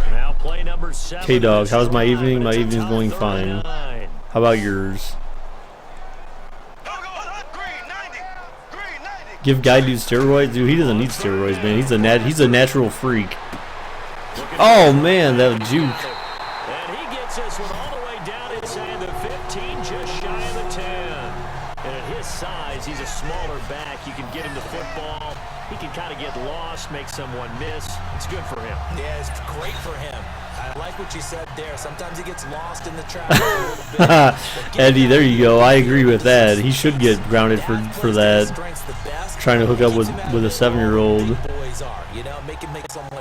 Now play number 7. K-Dog, how's my evening? My evening's going fine. How about yours? Give guy dude steroids? Dude, he doesn't need steroids, man. He's a natural freak. Oh, man, that juke. And he gets this one all the way down inside the 15, just shy of the 10. And at his size, he's a smaller back. You can get him the football. He can kind of get lost, make someone miss. It's good for him. Yeah, it's great for him. I like what you said there. Sometimes he gets lost in the traffic a little bit. Eddie, there you go. I agree with that. He should get grounded for that. Trying to hook up with a 7-year-old.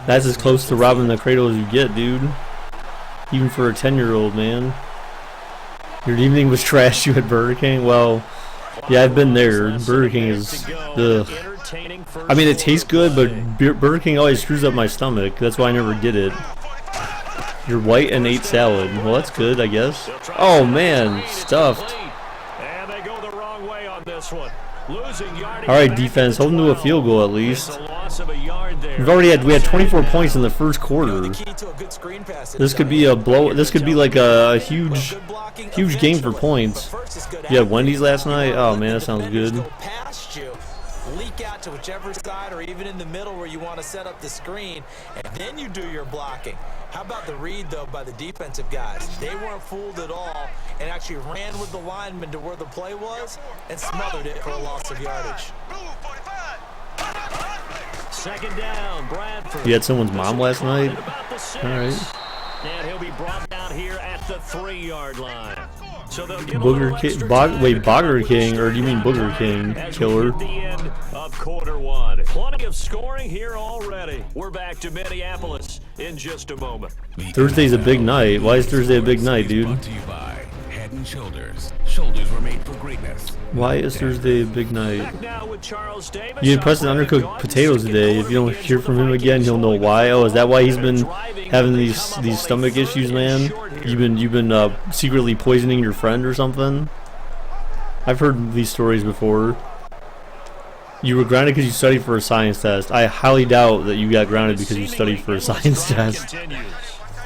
That's as close to robbing the cradle as you get, dude. Even for a 10-year-old, man. Your evening was trash. You had Burger King? Well, yeah, I've been there. Burger King is ugh. I mean, it tastes good, but Burger King always screws up my stomach. That's why I never get it. You're white and ate salad. Well, that's good, I guess. Oh, man. Stuffed. And they go the wrong way on this one. All right, defense. Hold them to a field goal at least. We had 24 points in the first quarter. This could be a blow. This could be like a huge game for points. You had Wendy's last night. Oh man, that sounds good. Leak out to whichever side or even in the middle where you want to set up the screen, and then you do your blocking. How about the read, though, by the defensive guys? They weren't fooled at all and actually ran with the lineman to where the play was and smothered it for a loss of yardage. 2nd down, Bradford. You had someone's mom last night? All right. And he'll be brought down here at the 3-yard line. So Booger King, wait, Bogger King, or do you mean Booger King, killer? At the end of quarter 1. Plenty of scoring here already. We're back to Minneapolis in just a moment. Thursday's a big night. Why is Thursday a big night, dude? Brought to you by and shoulders. Shoulders were made for greatness. Why is Thursday a big night? Back now with Charles Davis. You had Preston undercooked potatoes today. If you don't hear from him again, you'll know why. Oh, is that why he's been having these stomach issues, man? You've been secretly poisoning your friend or something? I've heard these stories before. You were grounded because you studied for a science test. I highly doubt that you got grounded because you studied for a science test.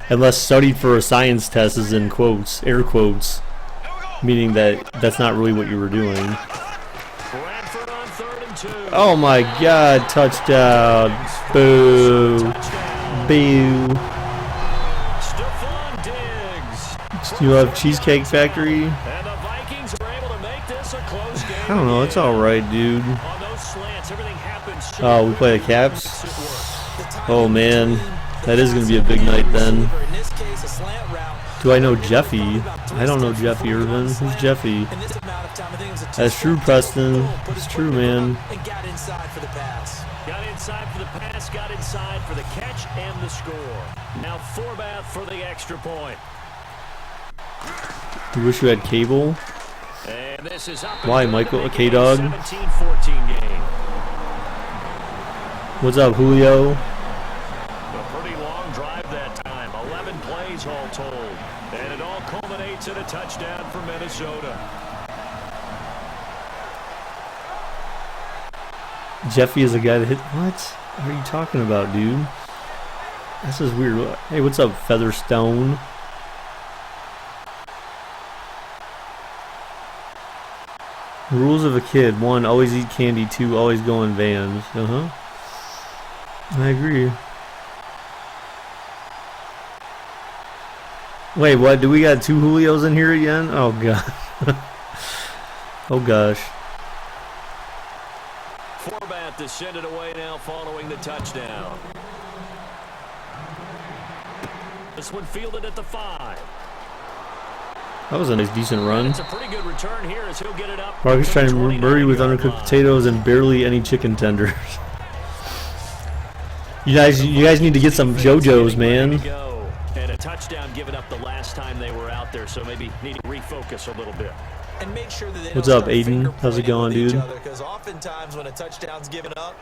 Unless studied for a science test is in quotes, air quotes, meaning that that's not really what you were doing. Oh my God, touchdown. Boo. Boo. You have Cheesecake Factory? I don't know, it's alright, dude. Oh, we play the Caps? Oh man, that is going to be a big night then. Do I know Jeffy? I don't know Jeffy Irvin. Who's Jeffy? That's true, Preston. It's true, man. Got inside for the pass. Got inside for the pass, got inside for the catch and the score. Now Forbath for the extra point. You wish you had cable? And this is up. Why, Michael? A K-Dog? 17-14 game. What's up, Julio? A pretty long drive that time. 11 plays all told. And it all culminates in a touchdown for Minnesota. Jeffy is a guy that hit. What are you talking about, dude? This is weird. Hey, what's up, Featherstone? Rules of a kid: 1, always eat candy. 2, always go in vans. I agree. Wait, what? Do we got 2 Julios in here again? Oh god. Oh gosh. Forbath to send it away now following the touchdown. This one fielded at the 5. That was a nice, decent run. It's a pretty good return here as he'll get it up. Marcus trying to murray with undercooked potatoes and barely any chicken tenders. You guys need to get some JoJo's, man. And a touchdown given up the last time they were out there, so maybe need to refocus a little bit. And make sure that they What's up, Aiden? How's it going, dude? Because oftentimes when a touchdown's given up,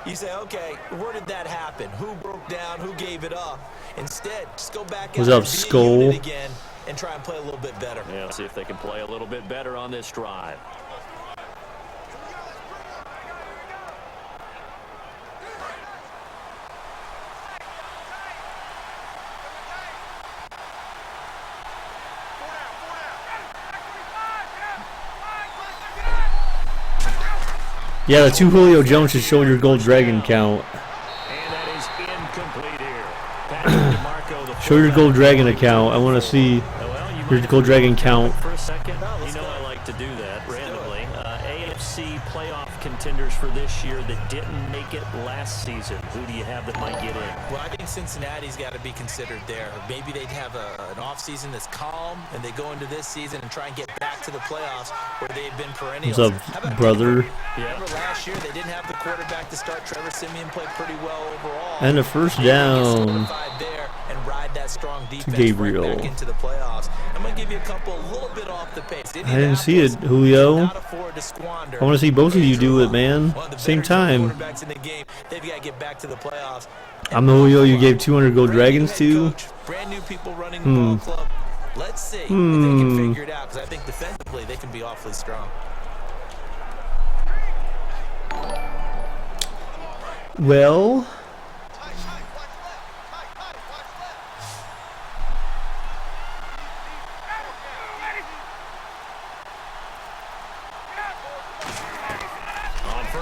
you say, okay, where did that happen? Who broke down? Who gave it up? Instead, just go back What's up, Skull? again and try and play a little bit better. Yeah, let's see if they can play a little bit better on this drive. Yeah, the 2 Julio Jones should show your gold dragon count. And that is incomplete here. Show your gold dragon account. I want to see your gold dragon count. For a second, you know I like to do that randomly. AFC playoff contenders for this year that didn't make it last season. Who do you have that might get in? Well, I think Cincinnati's got to be considered there. Maybe they'd have an offseason that's calm, and they go into this season and try and get back to the playoffs where they've been perennials. What's up, brother? Remember last year they didn't have the quarterback to start. Trevor Siemian played pretty well overall. And a first down. There and ride that strong defense Gabriel. right back into the playoffs. I'm going to give you a couple a little bit off the pace. I didn't see it, Julio. I want to see both of you do it, man. Same time. They've got to get back to the playoffs. I'm the Julio you gave 200 gold dragons to. Brand new people running the ball club. Let's see if they can figure it out, because I think defensively they can be awfully strong. Well,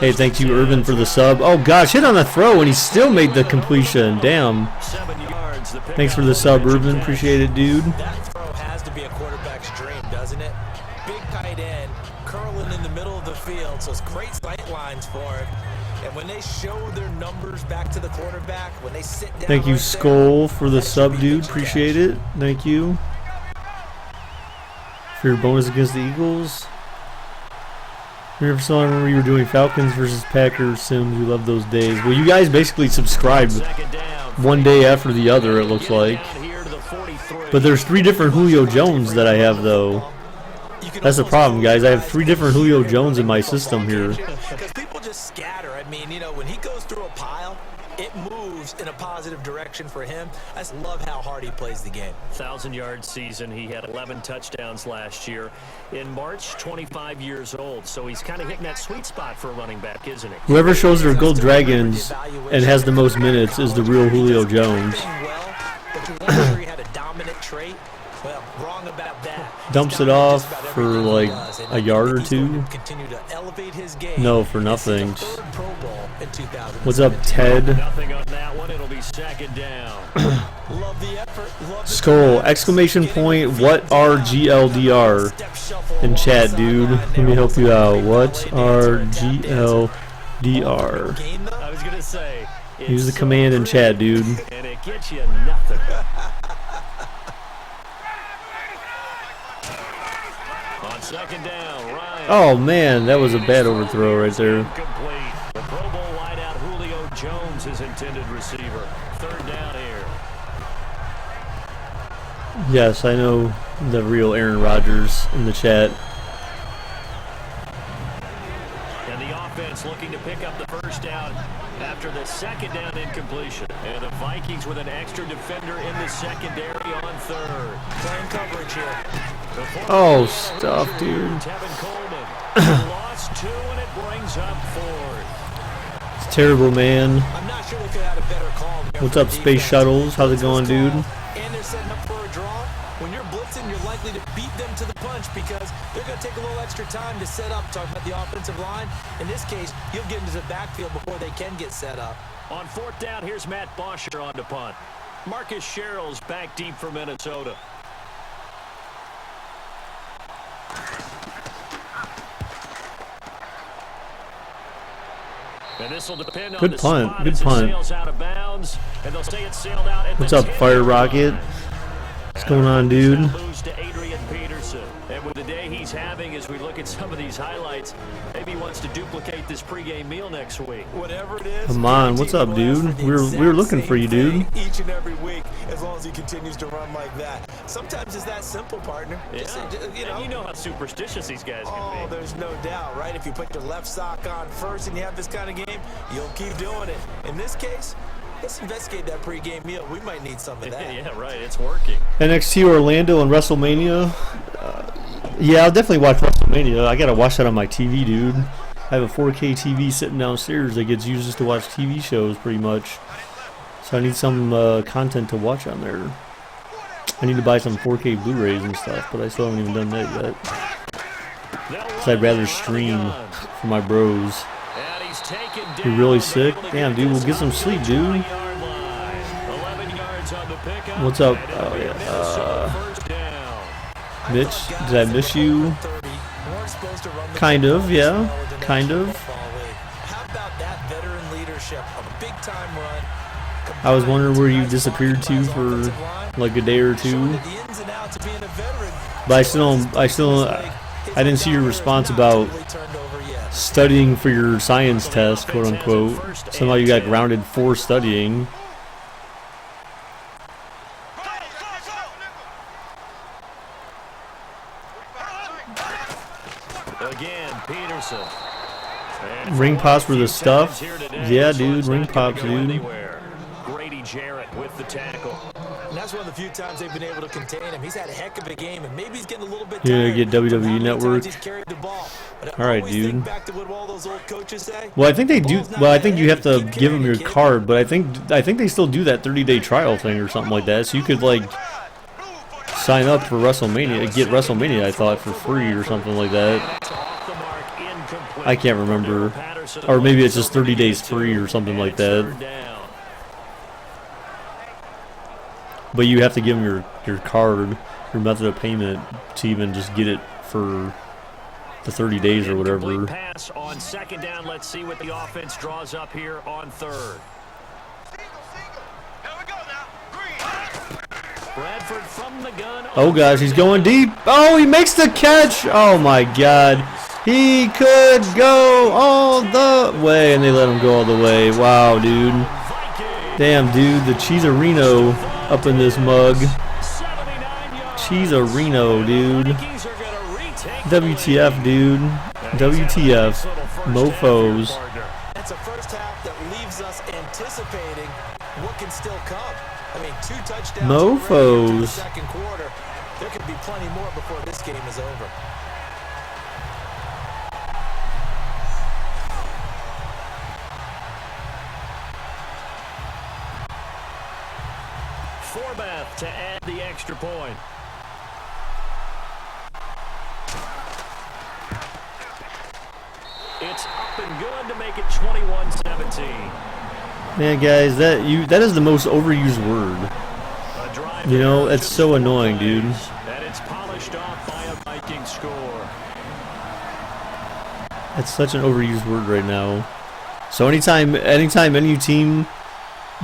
hey, thank you, Irvin, for the sub. Oh gosh, hit on the throw and he still made the completion. Damn. Thanks for the sub, Irvin. Appreciate it, dude. That throw has to be a quarterback's dream, doesn't it? Big tight end, curling in the middle of the field, so it's great sight lines for him. And when they show their numbers back to the quarterback, when they sit down. Thank you, Skull, for the sub, dude. Appreciate it. Thank you. For your bonus against the Eagles. I remember you were doing Falcons versus Packers Sims. We love those days. Well, you guys basically subscribed one day after the other, it looks like. But there's 3 different Julio Jones that I have, though. That's the problem, guys. I have 3 different Julio Jones in my system here. Because people just scatter. I mean, you know, when he goes through a pile, it moves in a positive direction for him. I just love how hard he plays the game. 1,000-yard season. He had 11 touchdowns last year. In March, 25 years old. So he's kind of hitting that sweet spot for a running back, isn't he? Whoever shows their gold dragons and has the most minutes is the real Julio Jones. But you wonder he had a dominant trait. Well, wrong about that. Dumps it off for like a yard or 2. No, for nothing. What's up, Ted? Nothing on that one. It'll be second down. Love the effort. Skull, exclamation point, what are GLDR? In chat, dude. Let me help you out. What are GLDR? I was going to say. Use the command in chat, dude. And it gets you nothing. On second down, Ryan. Oh, man, that was a bad overthrow right there. Complete. The Pro Bowl wideout Julio Jones, his intended receiver. Third down here. Yes, I know the real Aaron Rodgers in the chat. And the offense looking to pick up the first down after the second down incompletion. And the Vikings with an extra defender in the secondary on third. Playing coverage here. Oh, stuff, dude. Tevin Coleman lost 2 and it brings up 4th. It's terrible, man. I'm not sure they could have had a better call. What's up, Space Shuttles? How's it going, dude? And they're setting up for a draw. When you're blitzing, you're likely to beat them to the punch because they're going to take a little extra time to set up. Talking about the offensive line. In this case, you'll get into the backfield before they can get set up. On 4th down, here's Matt Bosher on to punt. Marcus Sherrill's back deep for Minnesota. And this will depend on Good punt. Good punt. What's up, Fire Rocket? What's going on, dude? And with the day he's having, as we look at some of these highlights, maybe he wants to duplicate this pregame meal next week. Whatever it is. Come on, what's up, dude? We were looking for you, dude. Each and every week, as long as he continues to run like that. Sometimes it's that simple, partner. Yeah. And you know how superstitious these guys can be. There's no doubt, right? If you put your left sock on first and you have this kind of game, you'll keep doing it. In this case, let's investigate that pregame meal. We might need some of that. Yeah, right. It's working. NXT Orlando and WrestleMania. Yeah, I'll definitely watch WrestleMania. I gotta watch that on my TV, dude. I have a 4K TV sitting downstairs that gets used just to watch TV shows, pretty much. So I need some content to watch on there. I need to buy some 4K Blu-rays and stuff, but I still haven't even done that yet. So I'd rather stream for my bros. You're really sick? Damn, dude, we'll get some sleep, dude. What's up? Oh, yeah. Mitch, did I miss you? Kind of, yeah. Kind of. I was wondering where you disappeared to for like a day or 2. But I didn't see your response about studying for your science test, quote unquote. Somehow you got grounded for studying. Again, Peterson. Ring pops were the stuff. Yeah, dude, ring pops, dude. Grady Jarrett with the tackle. And that's one of the few times they've been able to contain him. He's had a heck of a game, and maybe he's getting a little bit tired. Yeah, get WWE Network. All right, dude. Well, I think they do. Well, I think you have to give them your card, but I think they still do that 30-day trial thing or something like that. So you could like sign up for WrestleMania, get WrestleMania, I thought, for free or something like that. I can't remember. Or maybe it's just 30 days free or something like that. But you have to give them your card, your method of payment, to even just get it for the 30 days or whatever. Pass on second down. Let's see what the offense draws up here on third. Bradford from the gun. Oh gosh, he's going deep. Oh, he makes the catch. Oh my God. He could go all the way, and they let him go all the way. Wow, dude. Damn, dude, the Cheeserino up in this mug. Cheeserino, dude. WTF, dude. WTF. Mofos. It's a first half that leaves us anticipating what can still come. I mean, 2 touchdowns already into the Mofos. second quarter. There could be plenty more before this game is over. Forbath to add the extra point. It's up and good to make it 21-17. Man, guys, that is the most overused word. A drive You know, there it's to so the annoying, dude. And it's polished off by a Viking score. It's such an overused word right now. So anytime any team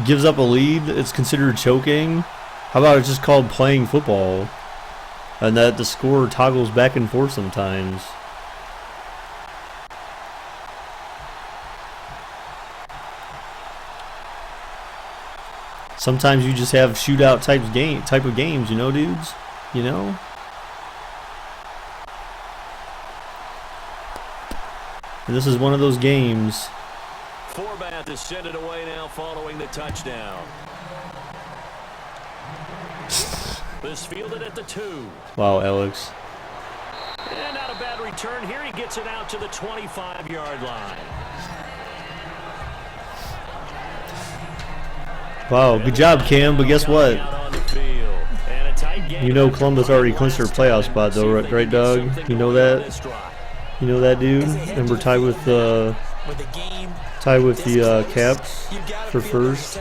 gives up a lead, it's considered choking. How about it's just called playing football? And that the score toggles back and forth sometimes. Sometimes you just have shootout type of games, you know, dudes? You know? And this is one of those games. Forbath is sent it away now following the touchdown. This fielded at the 2. Wow, Alex. And not a bad return here. He gets it out to the 25-yard line. Wow, good job, Cam, but guess what? You know Columbus already clinched their playoff spot, though, right, dog? You know that? You know that, dude? And we're tied with the Caps for first.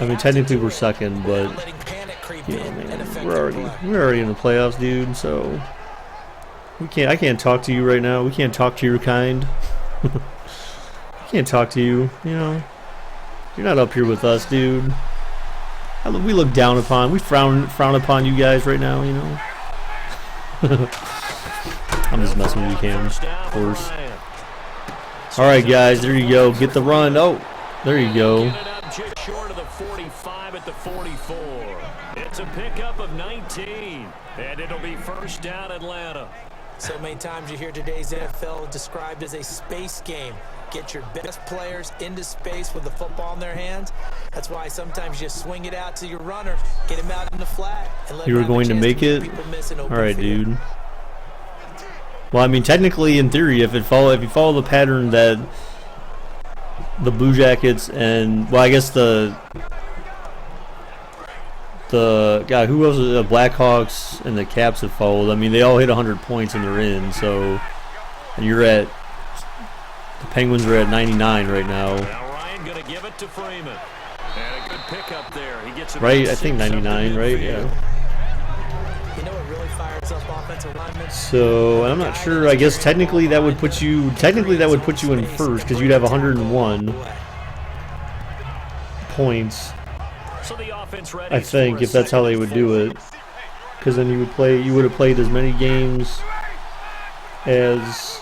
I mean, technically we're second, but you know, man, we're already in the playoffs, dude. So I can't talk to you right now. We can't talk to your kind. Can't talk to you. You know, you're not up here with us, dude. We look down upon. We frown upon you guys right now. You know. I'm just messing with you, Cam. Of course. All right, guys. There you go. Get the run. Oh, there you go. Just short of the 45 at the 44. It's a pickup of 19, and it'll be first down Atlanta. So many times you hear today's NFL described as a space game. Get your best players into space with the football in their hands. That's why sometimes you swing it out to your runner, get him out in the flat, and let You were going to make it? All right, dude. Well, I mean, technically, in theory, if you follow the pattern that the Blue Jackets and, well, I guess the guy who else, the Blackhawks and the Caps have followed. I mean, they all hit 100 points and they're in. So, and the Penguins are at 99 right now. Now Ryan going to give it to Freeman, and a good pickup there. He gets it right, I think 99, right? Yeah. You know what really fires up offensive linemen? So, and I'm not sure. I guess technically that would put you in first because you'd have 101 points. So the offense ready, I think, if that's how they would do it, because then you would have played as many games as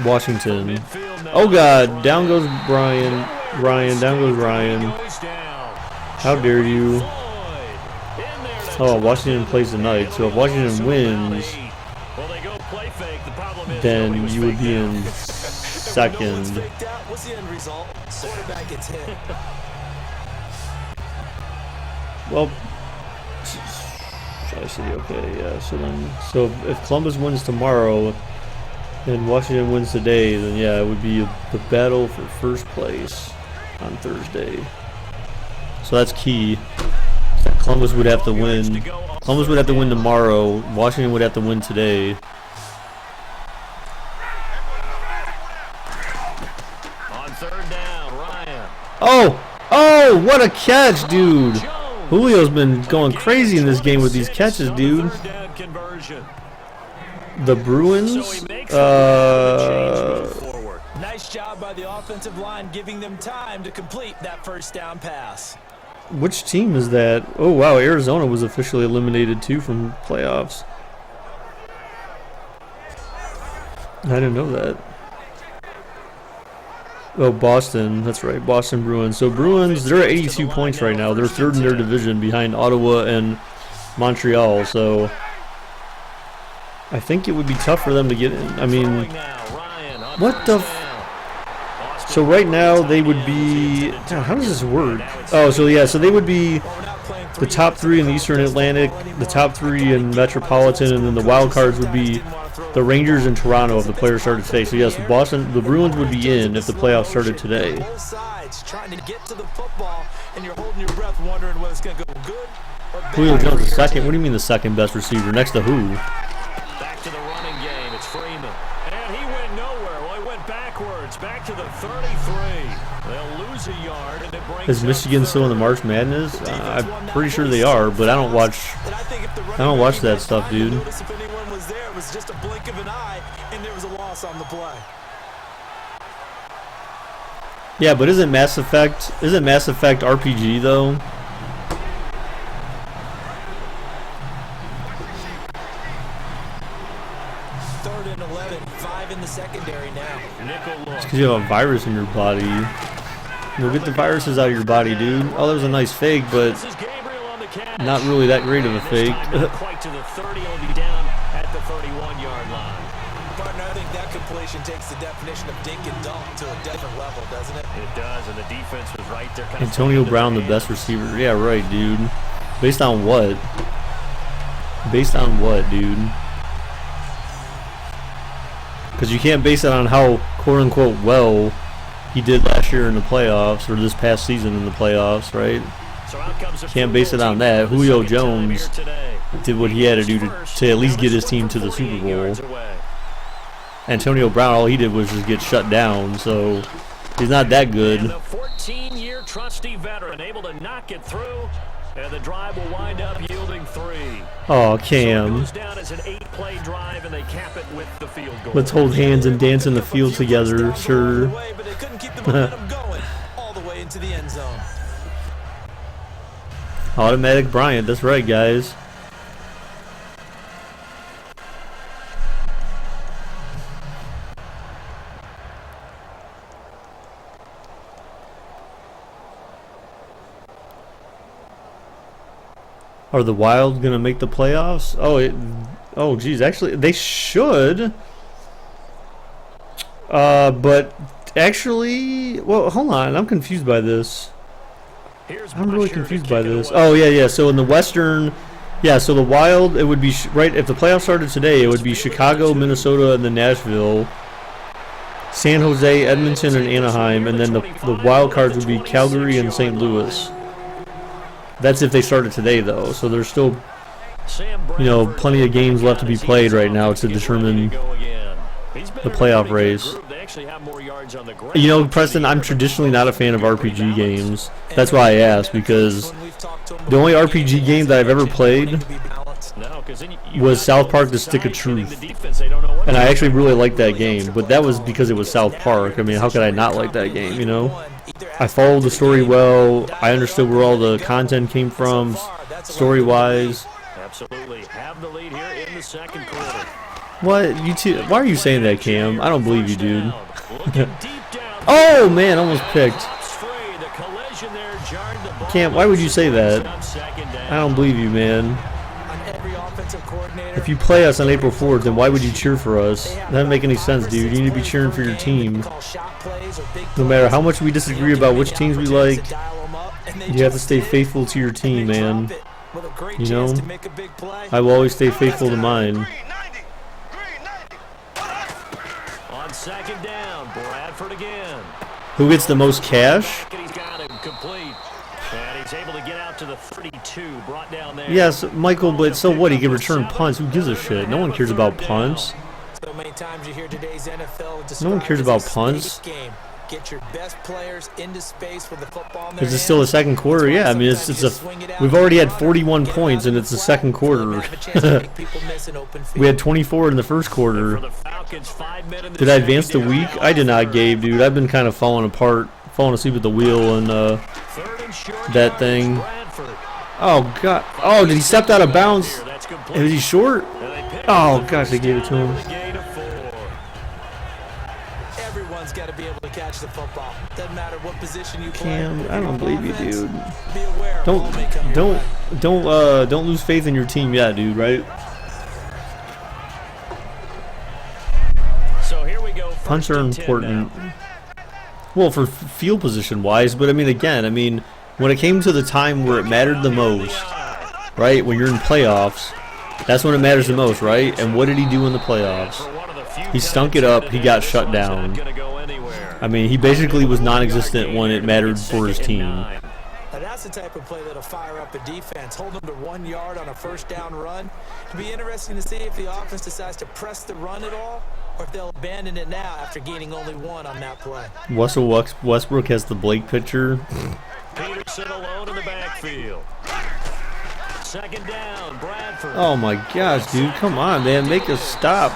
Washington. Oh God, down goes Ryan, down goes Ryan. How dare you? Oh, Washington plays tonight, so if Washington wins, then you would be in second. What's the end result? Quarterback gets hit. Well, I see. Okay, yeah. So if Columbus wins tomorrow and Washington wins today, then yeah, it would be the battle for first place on Thursday. So that's key. Columbus would have to win. Columbus would have to win tomorrow. Washington would have to win today. On third down, Ryan. Oh, what a catch, dude. Julio's been going crazy in this game with these catches, dude. The Bruins? Nice job by the offensive line giving them time to complete that first down pass. Which team is that? Oh, wow, Arizona was officially eliminated, too, from playoffs. I didn't know that. Oh, Boston. That's right. Boston Bruins. So Bruins, they're at 82 points right now. They're third in their division behind Ottawa and Montreal. So I think it would be tough for them to get in. I mean, what the? So right now they would be. How does this work? Oh, so yeah, so they would be the top 3 in the Eastern Atlantic, the top 3 in Metropolitan, and then the wild cards would be the Rangers and Toronto if the players started today. So yes, Boston, the Bruins would be in if the playoffs started today. Both sides trying to get to the football, and you're holding your breath, wondering whether it's going to go good or bad. Julio Jones, the second. What do you mean the second best receiver? Next to who? Back to the running game. It's Freeman. And he went nowhere. Well, he went backwards. Back to the 33. They'll lose a yard, and it brings Is Michigan still in the March Madness? I'm pretty sure they are, but I don't watch that stuff, dude. If anyone was there, it was just a blink of an eye, and there was a loss on the play. Yeah, but isn't Mass Effect RPG though? Third and 11, 5 in the secondary now. It's because you have a virus in your body. We'll get the viruses out of your body, dude. Oh, that was a nice fake, but not really that great of a fake. Quite to the 30, will be down at the 31-yard line. Partner, I think that completion takes the definition of dink and dunk to a different level, doesn't it? It does, and the defense was right there. Antonio Brown, the best receiver. Yeah, right, dude. Based on what? Based on what, dude? Because you can't base it on how quote-unquote well he did last year in the playoffs or this past season in the playoffs, right? Can't base it on that. Julio Jones did what he had to do to at least get his team to the Super Bowl. Antonio Brown, all he did was just get shut down, so he's not that good. And the 14-year trusty veteran able to knock it through, and the drive will wind up yielding 3. Oh, Cam. So it goes down as an 8-play drive, and they cap it with the field goal. Let's hold hands and dance in the field together, sure. But they couldn't keep the momentum going all the way into the end zone. Automatic Bryant, that's right, guys. Are the Wild gonna make the playoffs? Oh, geez, actually, they should. But actually, well, hold on, I'm confused by this. I'm really confused by this. Oh, yeah. So in the Western, yeah. So the Wild, it would be right if the playoffs started today. It would be Chicago, Minnesota, and then Nashville, San Jose, Edmonton, and Anaheim, and then the wild cards would be Calgary and St. Louis. That's if they started today, though. So there's still, plenty of games left to be played right now to determine the playoff race. Preston, I'm traditionally not a fan of RPG games. That's why I asked, because the only RPG game that I've ever played was South Park: The Stick of Truth. And I actually really liked that game, but that was because it was South Park. I mean, how could I not like that game, I followed the story well. I understood where all the content came from, story-wise. Absolutely. Have the lead here in the second quarter. What? Why are you saying that, Cam? I don't believe you, dude. Oh, man, almost picked. Cam, why would you say that? I don't believe you, man. If you play us on April 4th, then why would you cheer for us? That doesn't make any sense, dude. You need to be cheering for your team. No matter how much we disagree about which teams we like, you have to stay faithful to your team, man. I will always stay faithful to mine. On second down, Bradford again. Who gets the most cash? He's got him complete. And he's able to get out to the 32, brought down there. Yes, Michael, but so what? He can return punts. Who gives a shit? No one cares about punts. So many times you hear today's NFL. No one cares about punts. Get your best players into space with the football. Is it still the second quarter? Yeah, I mean we've already had 41 points and it's the second quarter. We had 24 in the first quarter. Did I advance the week? I did not, Gabe, dude. I've been kind of falling asleep at the wheel and that thing. Oh god. Oh, did he step out of bounds? Is he short? Oh gosh, they gave it to him. Got to be able to catch the football. Doesn't matter what position you play. Cam, I don't believe you, dude. Be aware. Don't lose faith in your team yet, dude. Right? punts are important. Well, for field position wise, but I mean, again, when it came to the time where it mattered the most, right? When you're in playoffs, that's when it matters the most, right? And what did he do in the playoffs? He stunk it up. He got shut down. I mean, he basically was non-existent when it mattered for his team. Now that's the type of play that'll fire up a defense. Hold them to 1 yard on a first down run. It'll be interesting to see if the offense decides to press the run at all, or if they'll abandon it now after gaining only 1 on that play. Russell Westbrook has the Blake picture. Peterson alone in the backfield. Second down, Bradford. Oh my gosh, dude. Come on, man. Make a stop.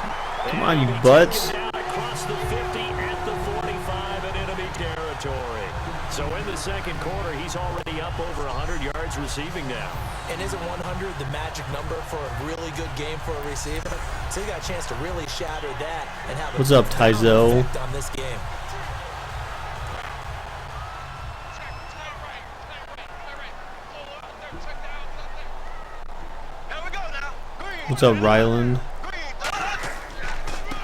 Come on, you butts. Across the 50 at the 45 in enemy territory. So in the second quarter, he's already up over 100 yards receiving now. And isn't 100 the magic number for a really good game for a receiver? So he got a chance to really shatter that and have What's up, Tyzel? on this game. What's up, Ryland?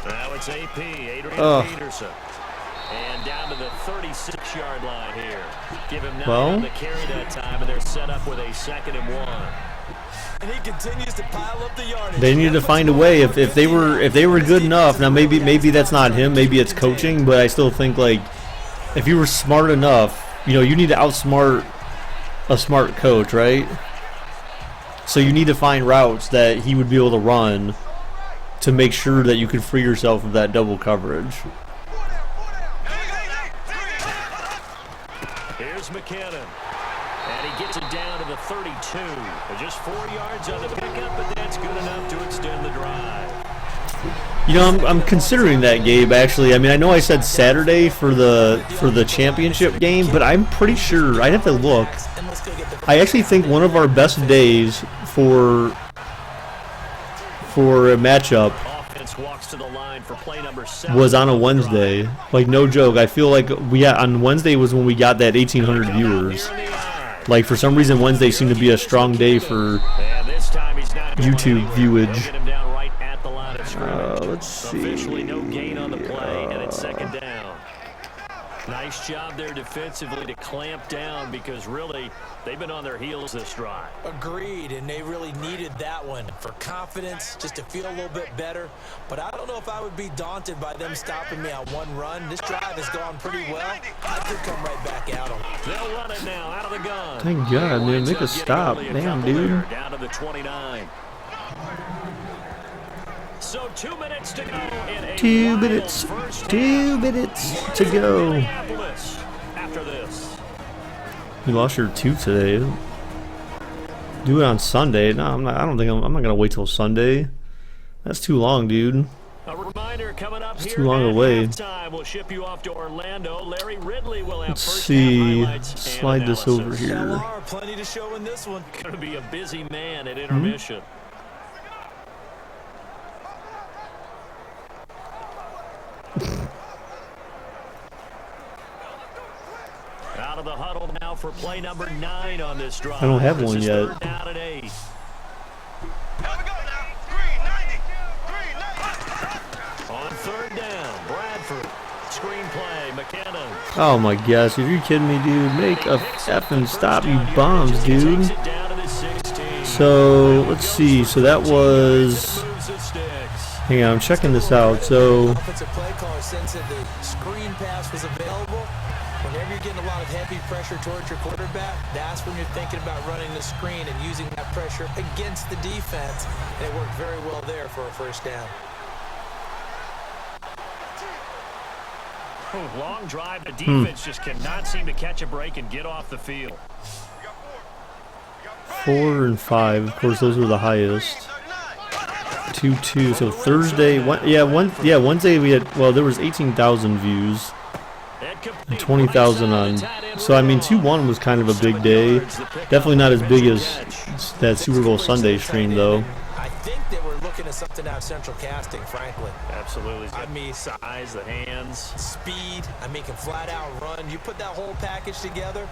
Now it's AP, Adrian Peterson. And down to the 36-yard line here. Give him 9 to carry that time, and they're set up with a 2nd and 1. And he continues to pile up the yardage. They needed to find a way. If they were good enough, now maybe that's not him, maybe it's coaching, but I still think, like, if you were smart enough, you need to outsmart a smart coach, right? So you need to find routes that he would be able to run to make sure that you could free yourself of that double coverage. Here's McKinnon. And he gets it down to the 32. Just 4 yards on the pickup, but that's good enough to extend the drive. I'm considering that, Gabe, actually. I know I said Saturday for the championship game, but I'm pretty sure, I'd have to look. I actually think one of our best days for a matchup was on a Wednesday. Like, no joke. I feel like on Wednesday was when we got that 1,800 viewers. Like, for some reason, Wednesday seemed to be a strong day for YouTube viewage. Let's see. Officially no gain on the play, and it's 2nd down. Nice job there defensively to clamp down, because really they've been on their heels this drive. Agreed, and they really needed that one for confidence, just to feel a little bit better. But I don't know if I would be daunted by them stopping me on one run. This drive has gone pretty well. I could come right back at them. They'll run it now out of the gun. Thank God, man. Make a stop. Damn, dude. Down to the 29. So 2 minutes to go in a 2 minutes. 2 minutes to go. After this. You lost your tooth today. Do it on Sunday. No, I'm not. I don't think I'm not gonna wait till Sunday. That's too long, dude. A reminder coming up. It's too long away. We'll ship you off to Orlando. Larry Ridley will have Let's see. Slide this over here. Plenty to show in this one. Going to be a busy man at intermission. Out of the huddle now for play number 9 on this drive. I don't have one yet. Down at 8. On 3rd down, Bradford. Screenplay, McKinnon. Oh my gosh, are you kidding me, dude? Make a effing stop, you bombs, dude. So, let's see. So that was... Hang on, I'm checking this out. So... Offensive play caller said the screen pass was available. Whenever you're getting a lot of heavy pressure towards your quarterback, that's when you're thinking about running the screen and using that pressure against the defense. And it worked very well there for a 1st down. Long drive. The defense just cannot seem to catch a break and get off the field. 4 and 5. Of course, those were the highest. 2-2. So Thursday, Wednesday we had, well, there was 18,000 views and 20,000 on. So I mean, 2-1 was kind of a big day. Definitely not as big as that Super Bowl Sunday stream, though. I think they were looking at something out of Central Casting, frankly. Absolutely. Size, the hands, speed. Can flat out run. You put that whole package together,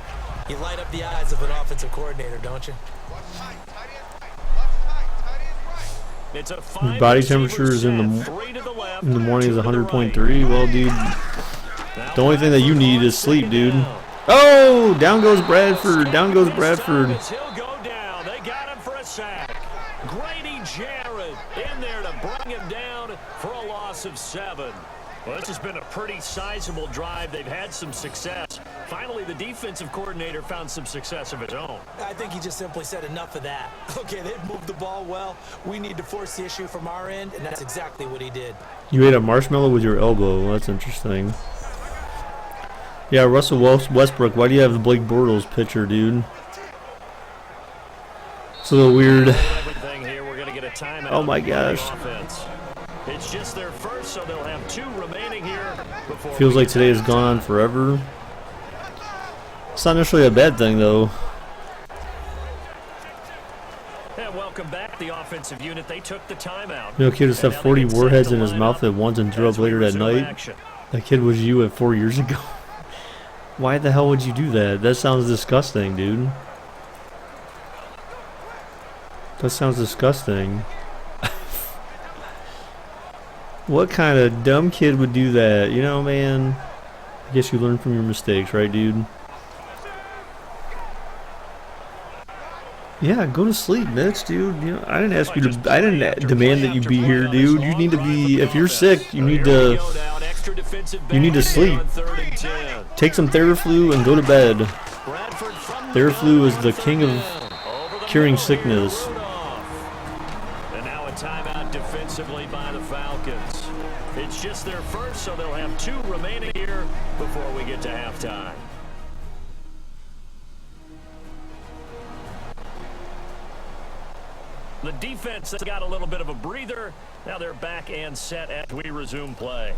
you light up the eyes of an offensive coordinator, don't you? It's a His body temperature is in the morning is 100.3. Well, dude, the only thing that you need is sleep, dude. Oh, down goes Bradford. Down goes Bradford. He'll go down. They got him for a sack. Grady Jarrett in there to bring him down for a loss of 7. Well, this has been a pretty sizable drive. They've had some success. Finally, the defensive coordinator found some success of his own. I think he just simply said enough of that. Okay, they've moved the ball well. We need to force the issue from our end, and that's exactly what he did. You ate a marshmallow with your elbow. That's interesting. Yeah, Russell Westbrook, why do you have the Blake Bortles picture, dude? It's a little weird. Oh my gosh. It's just their first, so they'll have 2 remaining here. Feels like today has gone on forever. It's not necessarily a bad thing, though. And welcome back, the offensive unit. They took the timeout. You know, kid just stuffed 40 warheads in his mouth at once and threw up later that night. That kid was you at 4 years ago. Why the hell would you do that? That sounds disgusting, dude. That sounds disgusting. What kind of dumb kid would do that? You know, man. I guess you learn from your mistakes, right, dude? Yeah, go to sleep, Mitch, dude. You know, I didn't ask you to. I didn't demand that you be here, dude. You need to be. If you're sick, you need to. You need to sleep. Take some Theraflu and go to bed. Theraflu is the king of curing sickness. And now a timeout defensively by the Falcons. It's just their first, so they'll have 2 remaining here before we get to halftime. The defense has got a little bit of a breather. Now they're back and set as we resume play.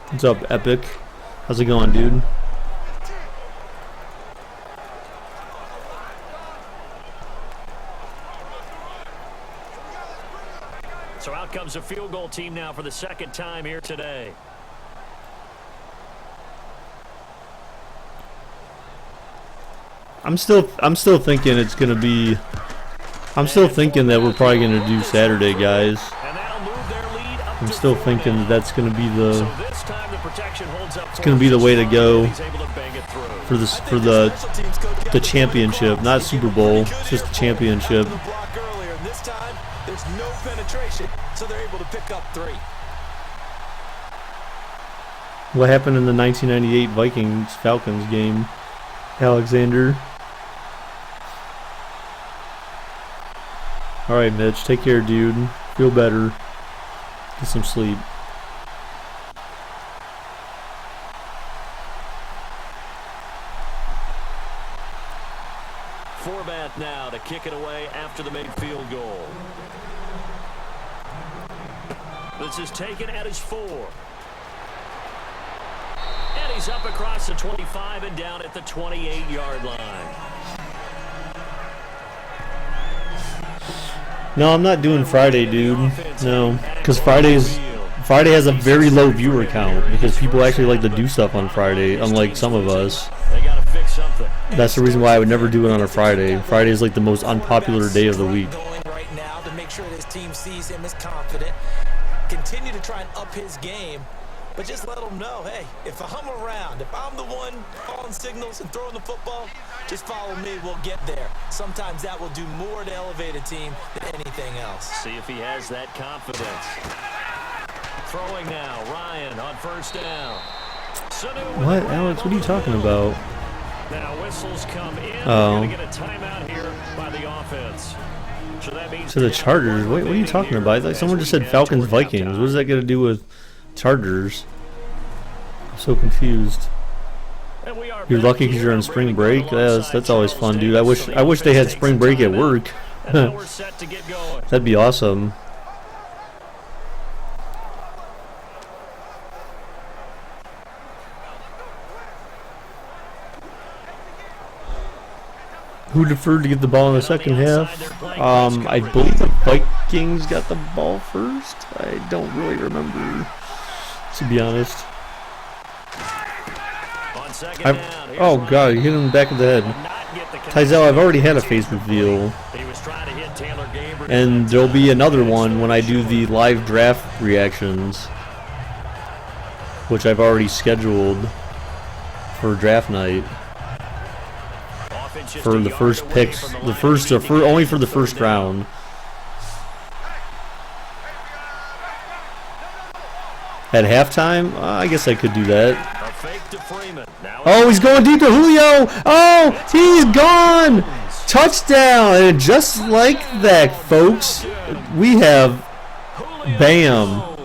What's up, Epic? How's it going, dude? So out comes a field goal team now for the second time here today. I'm still thinking it's gonna be. I'm still thinking that we're probably gonna do Saturday, guys. I'm still thinking that's gonna be the. It's gonna be the way to go for this the championship, not Super Bowl, just the championship. There's no penetration, so they're able to pick up 3. What happened in the 1998 Vikings-Falcons game, Alexander? All right, Mitch, take care, dude. Feel better. Get some sleep. Forbat now to kick it away after the made field goal. This is taken at his 4. And he's up across the 25 and down at the 28-yard line. No, I'm not doing Friday, dude. No, because Friday has a very low viewer count because people actually like to do stuff on Friday, unlike some of us. That's the reason why I would never do it on a Friday. Friday is like the most unpopular day of the week. Right now to make sure his team sees him as confident. Continue to try and up his game, but just let him know, hey, if I'm around, if I'm the one calling signals and throwing the football, just follow me, we'll get there. Sometimes that will do more to elevate a team than anything else. See if he has that confidence. Throwing now, Ryan on first down. What, Alex? What are you talking about? Now whistles come in. We're going to get a timeout here by the offense. So that means to the Chargers. Wait, what are you talking about? Like someone just said Falcons Vikings. What does that got to do with Chargers? I'm so confused. You're lucky because you're on spring break. That's always fun, dude. I wish they had spring break at work. That'd be awesome. Who deferred to get the ball in the second half? I believe the Vikings got the ball first. I don't really remember, to be honest. Oh, God, he hit him in the back of the head. Tizell, I've already had a face reveal. And there'll be another one when I do the live draft reactions, which I've already scheduled for draft night. For the first picks, only for the first round. At halftime, I guess I could do that. Oh, he's going deep to Julio. Oh, he's gone. Touchdown. And just like that, folks, we have, bam,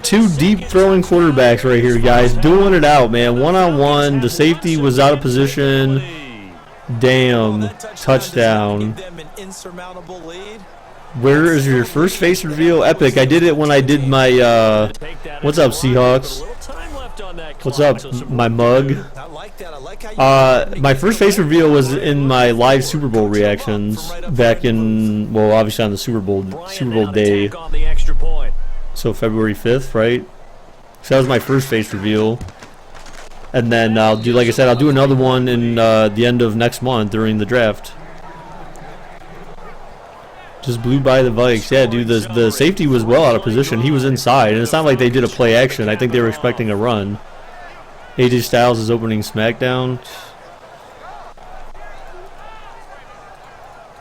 two deep throwing quarterbacks right here, guys. Dueling it out, man. One-on-one. The safety was out of position. Damn. Touchdown. Where is your first face reveal? Epic. I did it when I did my, what's up, Seahawks? What's up, my mug? My first face reveal was in my live Super Bowl reactions back in, well, obviously on the Super Bowl day. So February 5th, right? So that was my first face reveal. And then I'll do, like I said, I'll do another one in the end of next month during the draft. Just blew by the Vikes. Yeah, dude, the safety was well out of position. He was inside, and it's not like they did a play action. I think they were expecting a run. AJ Styles is opening SmackDown.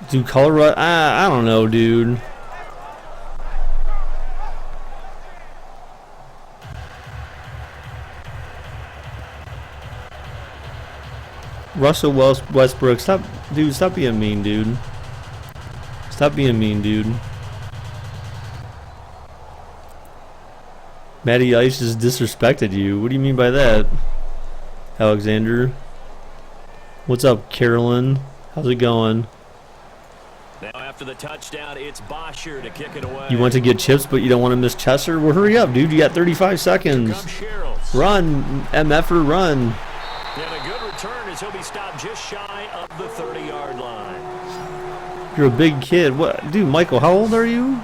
Dude, Colorado, I don't know, dude. Russell Westbrook, stop being mean, dude. Stop being mean, dude. Matty Ice just disrespected you. What do you mean by that, Alexander? What's up, Carolyn? How's it going? Now after the touchdown, it's Bosher to kick it away. You want to get chips, but you don't want to miss Chesser? Well, hurry up, dude. You got 35 seconds. Run, MF'er, run. And a good return as he'll be stopped just shy of the 30-yard line. You're a big kid. What, dude? Michael, how old are you?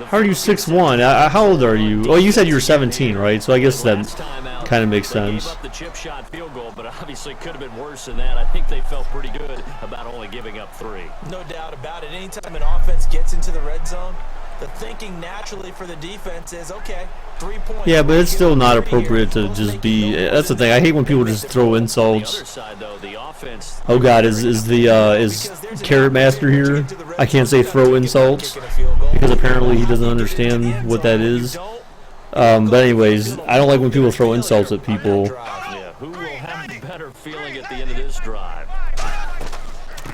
How are you 6'1"? How old are you? Oh, you said you were 17, right? So I guess that kind of makes sense. They gave up the chip shot field goal, but obviously could have been worse than that. I think they felt pretty good about only giving up 3. No doubt about it. Anytime an offense gets into the red zone, the thinking naturally for the defense is, okay, 3 points. Yeah, but it's still not appropriate to just be. That's the thing. I hate when people just throw insults. Oh God, is Carrot Master here? I can't say throw insults because apparently he doesn't understand what that is. But anyways, I don't like when people throw insults at people. Who will have the better feeling at the end of this drive?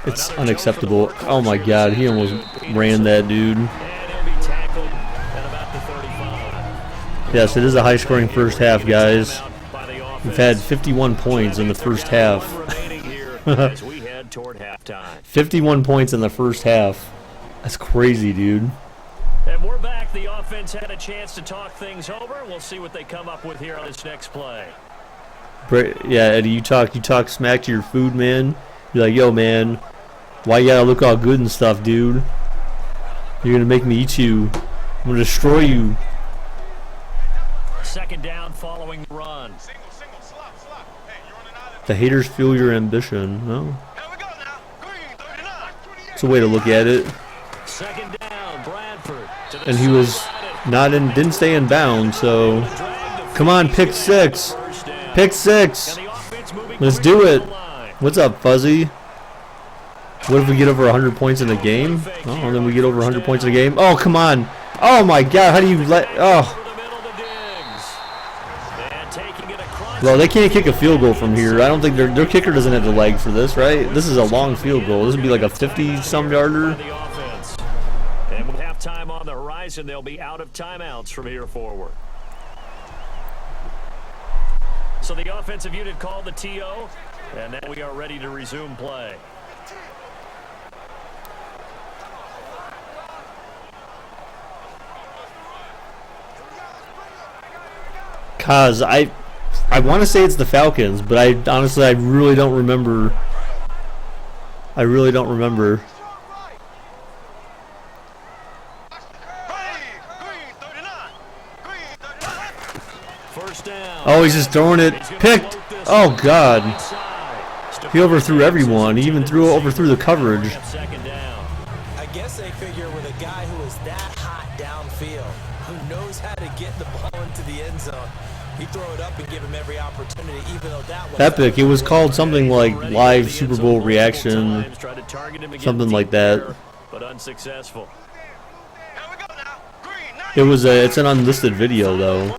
It's unacceptable. Oh my God, he almost ran that dude. Yes, it is a high-scoring first half, guys. We've had 51 points in the first half. 51 points in the first half. That's crazy, dude. And we're back. The offense had a chance to talk things over. We'll see what they come up with here on this next play. Yeah, Eddie, you talk smack to your food, man. You're like, yo, man, why you gotta look all good and stuff, dude? You're gonna make me eat you. I'm gonna destroy you. Second down following the run. The haters feel your ambition. No? It's a way to look at it. Second down, Bradford. And he was didn't stay in bounds, so come on, pick 6. Pick 6. Let's do it. What's up, Fuzzy? What if we get over 100 points in the game? Oh, and then we get over 100 points in the game. Oh, come on. Oh my God, how do you let Well, they can't kick a field goal from here. I don't think their kicker doesn't have the leg for this, right? This is a long field goal. This would be like a 50-some yarder. And with halftime on the horizon, they'll be out of timeouts from here forward. So the offensive unit called the TO, and now we are ready to resume play. Cause I want to say it's the Falcons, but I really don't remember. I really don't remember. First down. Oh, he's just throwing it. Picked. Oh, God. He overthrew everyone. He even overthrew the coverage. Second down. I guess they figure with a guy who is that hot downfield, who knows how to get the ball into the end zone, you throw it up and give him every opportunity, even though that was Epic. It was called something like live Super Bowl reaction, something like that. But unsuccessful. It was it's an unlisted video though.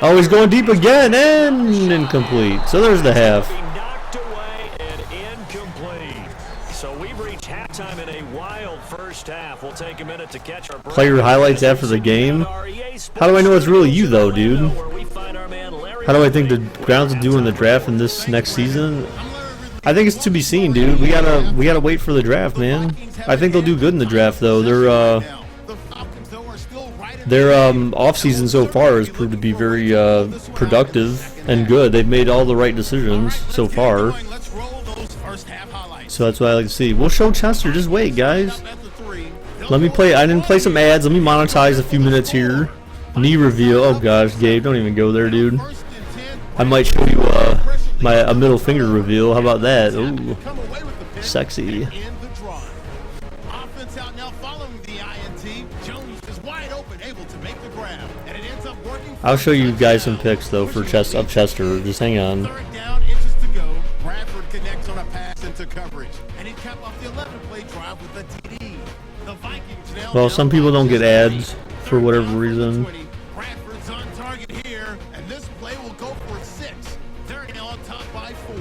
Oh, he's going deep again and incomplete. So there's the half. Knocked away and incomplete. So we've reached halftime in a wild first half. We'll take a minute to catch our player highlights after the game. How do I know it's really you though, dude? How do I think the Browns will do in the draft in this next season? I think it's to be seen, dude. We gotta wait for the draft, man. I think they'll do good in the draft though. Their offseason so far has proved to be very productive and good. They've made all the right decisions so far. So that's what I like to see. We'll show Chester. Just wait, guys. Let me play. I didn't play some ads. Let me monetize a few minutes here. Knee reveal. Oh gosh, Gabe, don't even go there, dude. I might show you a middle finger reveal. How about that? Ooh, sexy. I'll show you guys some picks though for Chester. Just hang on. Third down, inches to go. Bradford connects on a pass into coverage, and he capped off the 11-play drive with a TD. The Vikings now. Well, some people don't get ads for whatever reason. Bradford's on target here, and this play will go for 6. They're now on top by 4.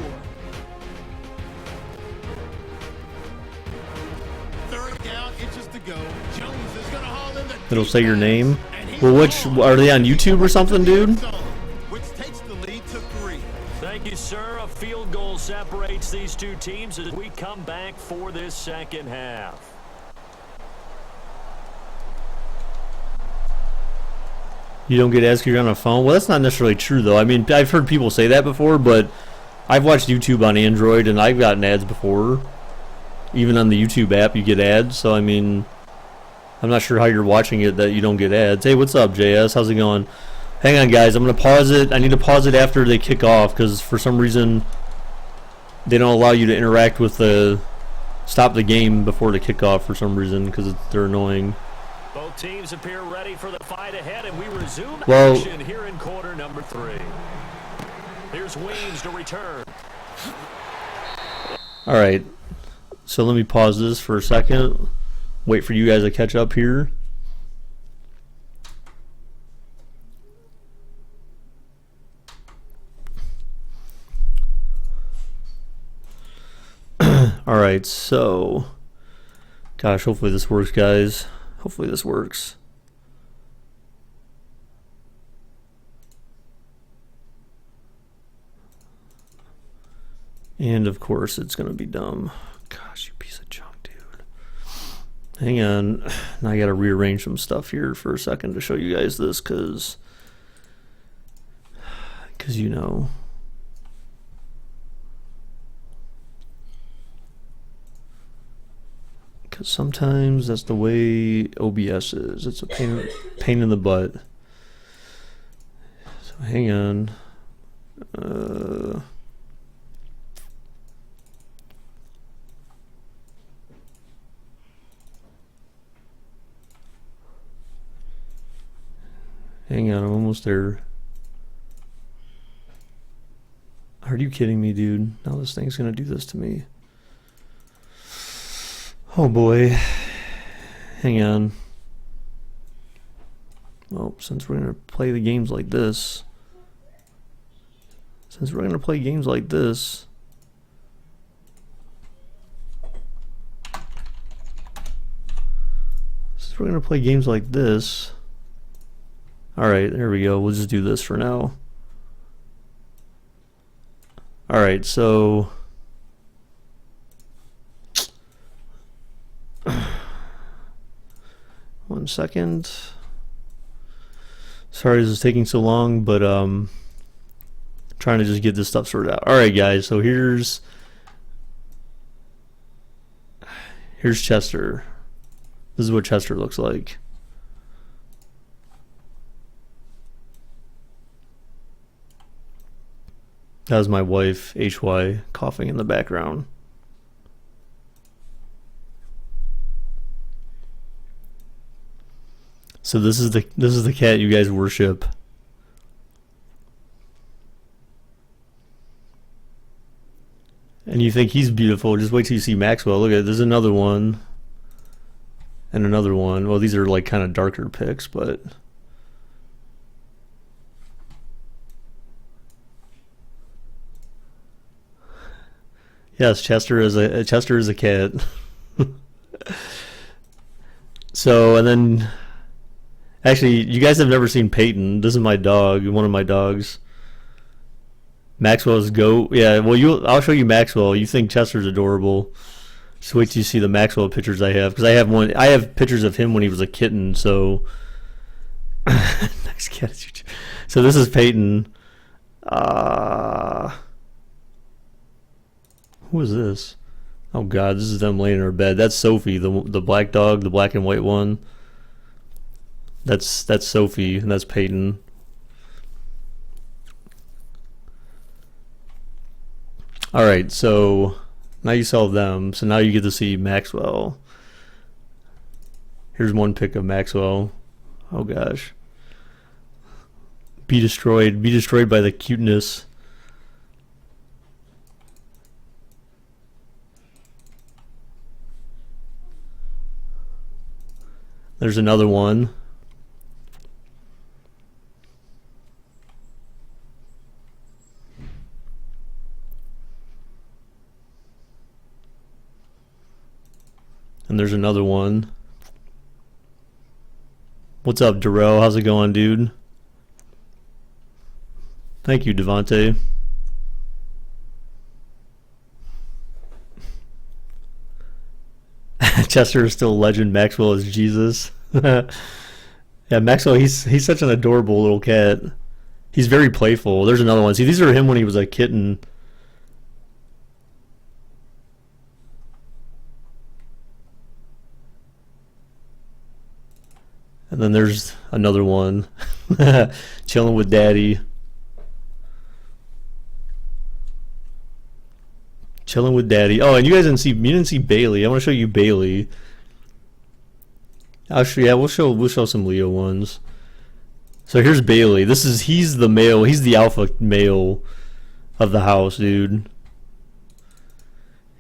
Third down, inches to go. Jones is going to haul in the. It'll say your name. Well, which are they on YouTube or something, dude? Which takes the lead to 3. Thank you, sir. A field goal separates these two teams as we come back for this second half. You don't get ads because you're on a phone? Well, that's not necessarily true, though. I mean, I've heard people say that before, but I've watched YouTube on Android, and I've gotten ads before. Even on the YouTube app, you get ads. So, I mean, I'm not sure how you're watching it that you don't get ads. Hey, what's up, JS? How's it going? Hang on, guys. I'm going to pause it. I need to pause it after they kick off because for some reason they don't allow you to interact with stop the game before the kickoff for some reason because they're annoying. Both teams appear ready for the fight ahead, and we resume action here in quarter number 3. Here's Weems to return. All right. So let me pause this for a second. Wait for you guys to catch up here. All right, so gosh, hopefully this works, guys. Hopefully this works. And of course it's gonna be dumb. Gosh, you piece of junk, dude. Hang on. Now I gotta rearrange some stuff here for a second to show you guys this because you know. Because sometimes that's the way OBS is. It's a pain in the butt. So hang on. Hang on, I'm almost there. Are you kidding me, dude? Now this thing's gonna do this to me. Oh boy. Hang on. Well, since we're gonna play the games like this. Since we're gonna play games like this. Since we're gonna play games like this. Alright, there we go. We'll just do this for now. Alright, so 1 second. Sorry this is taking so long, but trying to just get this stuff sorted out. Alright guys, so here's Chester. This is what Chester looks like. That was my wife, HY, coughing in the background. So this is the cat you guys worship. And you think he's beautiful. Just wait till you see Maxwell. Look at it. There's another one. And another one. Well, these are like kind of darker pics, but... Yes, Chester is a cat. So, and then... Actually, you guys have never seen Peyton. This is my dog, one of my dogs. Maxwell's goat. Yeah, well, I'll show you Maxwell. You think Chester's adorable. Just wait till you see the Maxwell pictures I have, because I have pictures of him when he was a kitten. So, next cat. So this is Peyton. Who is this? Oh God, this is them laying in her bed. That's Sophie, the black dog, the black and white one. That's Sophie, and that's Peyton. All right, so now you saw them. So now you get to see Maxwell. Here's one pic of Maxwell. Oh gosh. Be destroyed by the cuteness. There's another one. And there's another one. What's up, Darrell? How's it going, dude? Thank you, Devontae. Chester is still a legend. Maxwell is Jesus. Yeah, Maxwell, he's such an adorable little cat. He's very playful. There's another one. See, these are him when he was a kitten. And then there's another one. Chilling with daddy. Chilling with daddy. Oh, and you guys didn't see Bailey. I want to show you Bailey. Actually, yeah, we'll show some Leo ones. So here's Bailey. He's the male. He's the alpha male of the house, dude.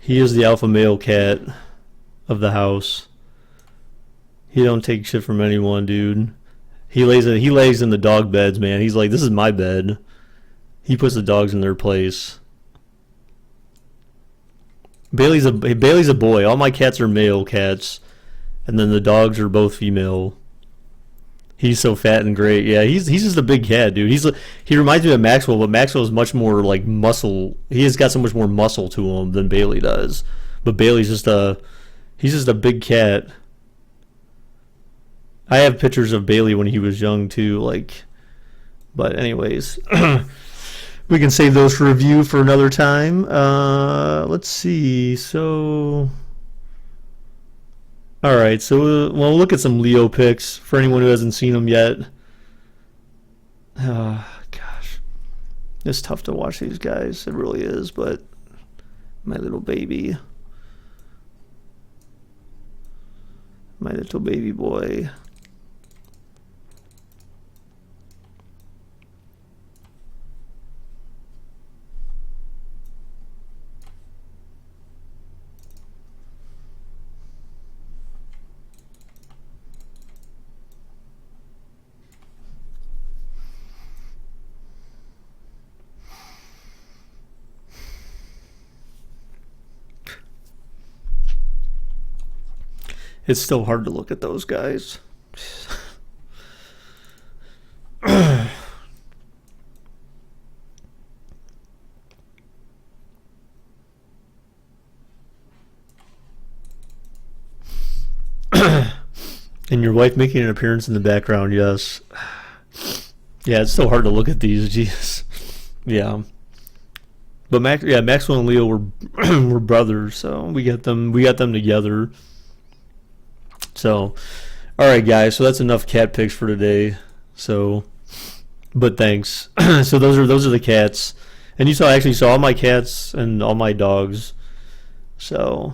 He is the alpha male cat of the house. He don't take shit from anyone, dude. He lays in the dog beds, man. He's like, this is my bed. He puts the dogs in their place. Bailey's a boy. All my cats are male cats, and then the dogs are both female. He's so fat and great. Yeah, he's just a big cat, dude. He reminds me of Maxwell, but Maxwell is much more like muscle. He has got so much more muscle to him than Bailey does. But Bailey's just a big cat. I have pictures of Bailey when he was young too, like. But anyways, we can save those for review for another time. Let's see. So, all right. So we'll look at some Leo pics for anyone who hasn't seen them yet. Gosh, it's tough to watch these guys. It really is. But my little baby, my little baby boy. It's still hard to look at those guys. And your wife making an appearance in the background, yes. Yeah, it's so hard to look at these, jeez. Yeah. But Maxwell and Leo were brothers, so we got them together. So, all right, guys. So that's enough cat pics for today. So, but thanks. So those are the cats. And you actually saw all my cats and all my dogs. So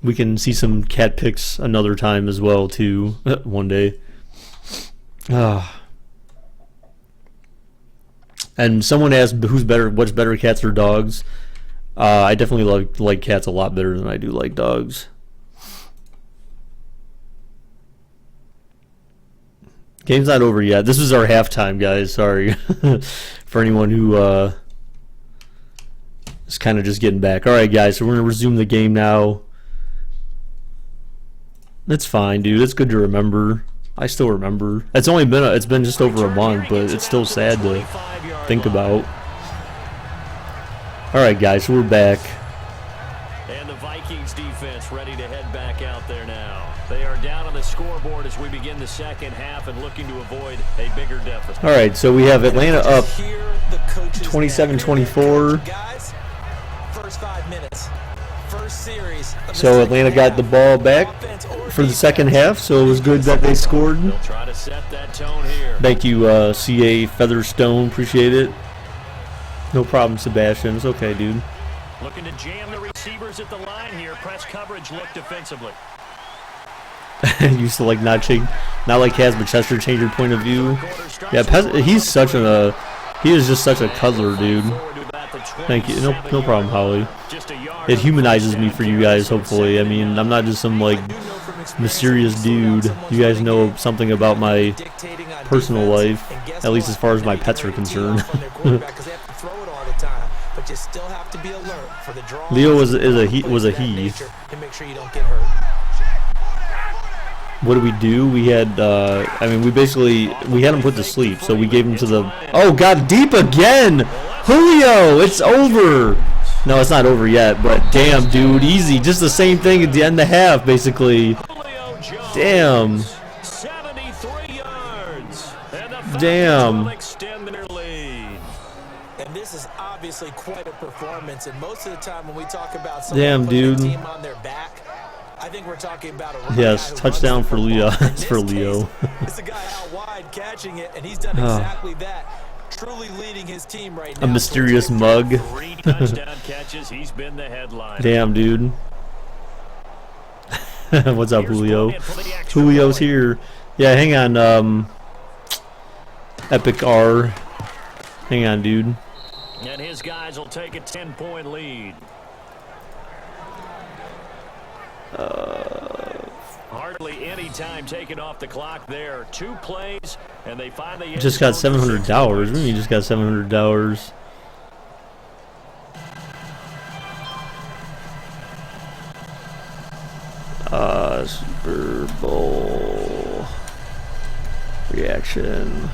we can see some cat pics another time as well too, one day. And someone asked what's better, cats or dogs? I definitely like cats a lot better than I do like dogs. Game's not over yet. This is our halftime, guys. Sorry for anyone who is kind of just getting back. All right, guys. So we're gonna resume the game now. It's fine, dude. It's good to remember. I still remember. It's been just over a month, but it's still sad to think about. All right, guys. So we're back. And the Vikings defense ready to head back out there now. They are down on the scoreboard as we begin the second half and looking to avoid a bigger deficit. All right, so we have Atlanta up 27-24. Guys, first 5 minutes. First series. So Atlanta got the ball back for the second half, so it was good that they scored. They'll try to set that tone here. Thank you, CA Featherstone. Appreciate it. No problem, Sebastian. It's okay, dude. Looking to jam the receivers at the line here. Press coverage look defensively. Used to like not like Kaz, but Chester change your point of view. Yeah, he is just such a cuddler, dude. Thank you. No problem, Holly. It humanizes me for you guys, hopefully. I mean, I'm not just some like mysterious dude. You guys know something about my personal life, at least as far as my pets are concerned. Leo was a he. What did we do? We had, we had him put to sleep, so we gave him to the... Oh, God, deep again! Julio, it's over! No, it's not over yet, but damn, dude, easy. Just the same thing at the end of the half, basically. Damn. 73 yards. Damn. Extend their lead. And this is obviously quite a performance, and most of the time when we talk about damn, dude. Team on their back, I think we're talking about a yes, touchdown for Leo. It's for Leo. It's a guy out wide catching it, and he's done exactly that. Truly leading his team right now. A mysterious mug. 3 touchdown catches. He's been the headline. Damn, dude. What's up, Julio? Julio's here. Yeah, hang on. Epic R. Hang on, dude. And his guys will take a 10-point lead. Hardly any time taken off the clock there. 2 plays, and they finally just got $700. What do you mean you just got $700? Super Bowl reaction.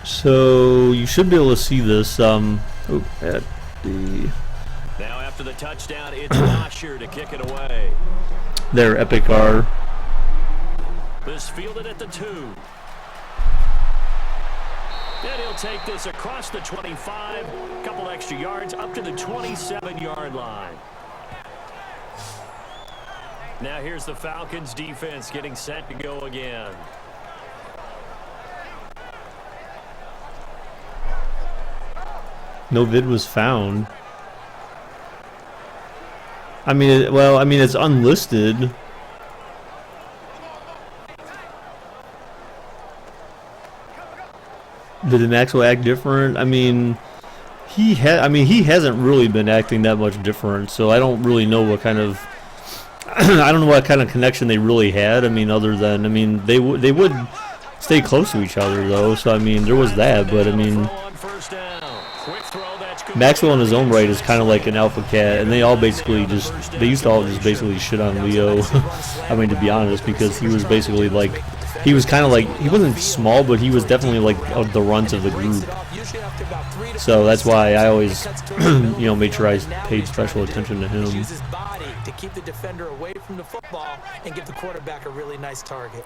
So you should be able to see this at the... Now after the touchdown, it's Washer to kick it away. There, Epic R. This fielded at the 2. And he'll take this across the 25, a couple extra yards up to the 27-yard line. Now here's the Falcons defense getting set to go again. No vid was found. I mean, it's unlisted. Did an actual act different? I mean, he hasn't really been acting that much different. So I don't really know what kind of I don't know what kind of connection they really had. I mean, other than they would stay close to each other though. So I mean, there was that, but I mean. Maxwell in his own right is kind of like an alpha cat, and they used to all just basically shit on Leo. I mean, to be honest, because he was basically like, he was kind of like, he wasn't small, but he was definitely like of the runt of the group. So that's why I always, made sure I paid special attention to him. Use his body to keep the defender away from the football and give the quarterback a really nice target.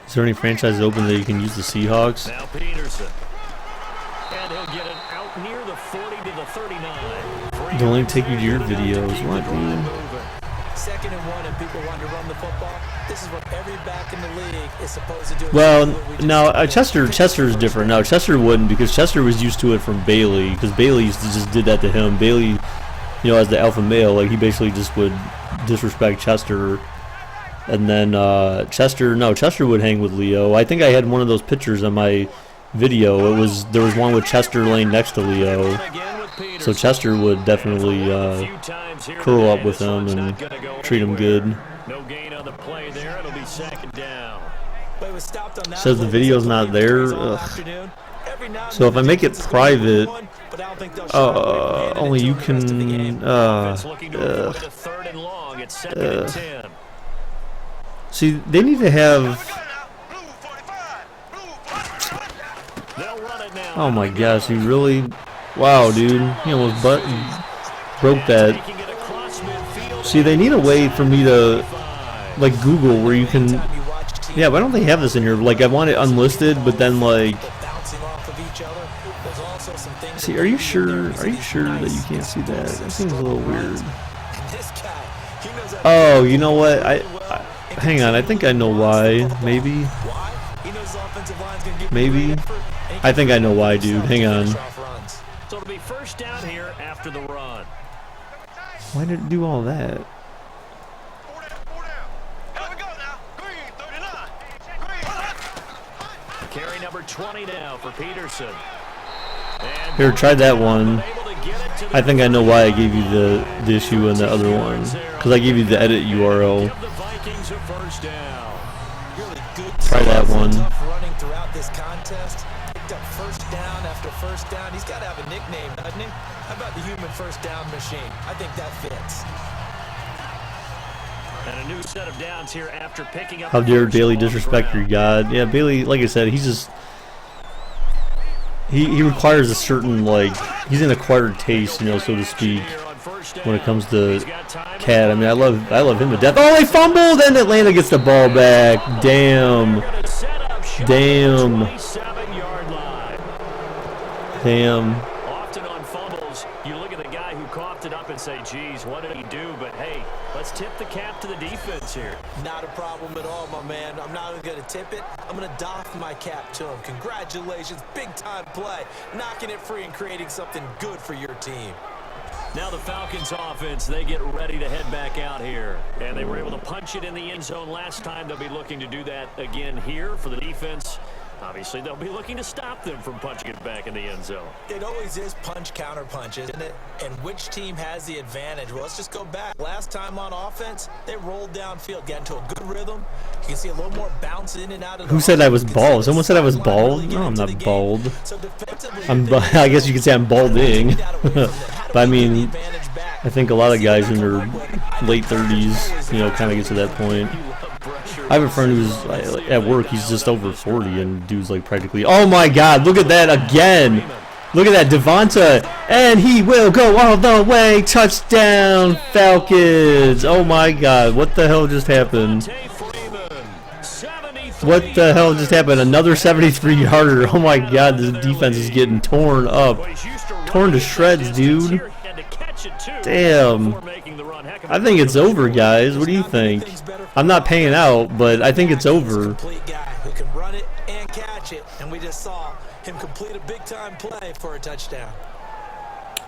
Is there any franchises open that you can use the Seahawks? Now Peterson. And he'll get it out near the 40 to the 39. Don't let him take you to your videos. What, dude? 2nd and 1 and people want to run the football, this is what every back in the league is supposed to do. Well, now Chester is different. Now Chester wouldn't, because Chester was used to it from Bailey, because Bailey just did that to him. Bailey, as the alpha male, like he basically just would disrespect Chester, and then Chester would hang with Leo. I think I had one of those pictures on my video. There was one with Chester laying next to Leo, so Chester would definitely curl up with him and treat him good. No gain on the play there. It'll be 2nd down. Says the video's not there. So if I make it private, only you can. See, they need to have. Oh my gosh, he really. Wow, dude, he almost broke that. See, they need a way for me to, like, Google where you can. Yeah, why don't they have this in here? Like, I want it unlisted, but then like. See, are you sure that you can't see that? That seems a little weird. Oh, you know what? Hang on. I think I know why. Maybe. I think I know why, dude. Hang on. So it'll be 1st down here after the run. Why did it do all that? Carry number 20 now for Peterson. Here, try that one. I think I know why I gave you the issue in the other one, because I gave you the edit URL. Try that one. Running throughout this contest, picked up 1st down after 1st down. He's got to have a nickname, doesn't he? How about the human 1st down machine? I think that fits. And a new set of downs here after picking up. How dare Bailey disrespect your God? Yeah, Bailey, like I said, he's just. He requires a certain, like, he's an acquired taste, so to speak, when it comes to Cat. I mean, I love him to death. Oh, they fumbled, and Atlanta gets the ball back. Damn. Often on fumbles, you look at the guy who coughed it up and say, geez, what did he do? But hey, let's tip the cap to the defense here. Not a problem at all, my man. I'm not even going to tip it. I'm going to doff my cap to him. Congratulations. Big-time play. Knocking it free and creating something good for your team. Now the Falcons offense, they get ready to head back out here. And they were able to punch it in the end zone last time. They'll be looking to do that again here for the defense. Obviously, they'll be looking to stop them from punching it back in the end zone. It always is punch, counter punch, isn't it? And which team has the advantage? Well, let's just go back. Last time on offense, they rolled downfield, got into a good rhythm. You can see a little more bounce in and out of the. Who said I was bald? Someone said I was bald? No, I'm not bald. I guess you could say I'm balding. But I mean, I think a lot of guys in their late 30s, kind of get to that point. I have a friend who's at work. He's just over 40, and dude's like practically. Oh my God! Look at that again! Look at that, Devonta, and he will go all the way. Touchdown, Falcons! Oh my God! What the hell just happened? What the hell just happened? Another 73-yarder. Oh my God! This defense is getting torn up, torn to shreds, dude. Damn. I think it's over, guys. What do you think? I'm not paying out, but I think it's over. Complete guy who can run it and catch it, and we just saw him complete a big-time play for a touchdown.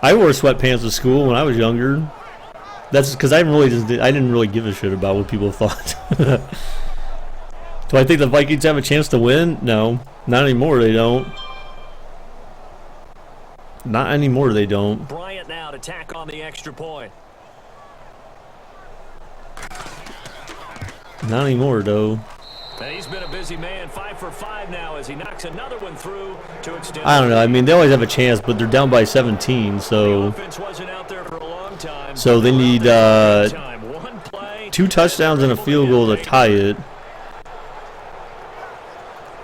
I wore sweatpants to school when I was younger. That's because I didn't really give a shit about what people thought. Do I think the Vikings have a chance to win? No, not anymore. They don't. Not anymore. They don't. Bryant now to tack on the extra point. Not anymore, though. And he's been a busy man, 5 for 5 now as he knocks another one through to extend. I don't know. I mean, they always have a chance, but they're down by 17, so. The offense wasn't out there for a long time. So they need 2 touchdowns and a field goal to tie it.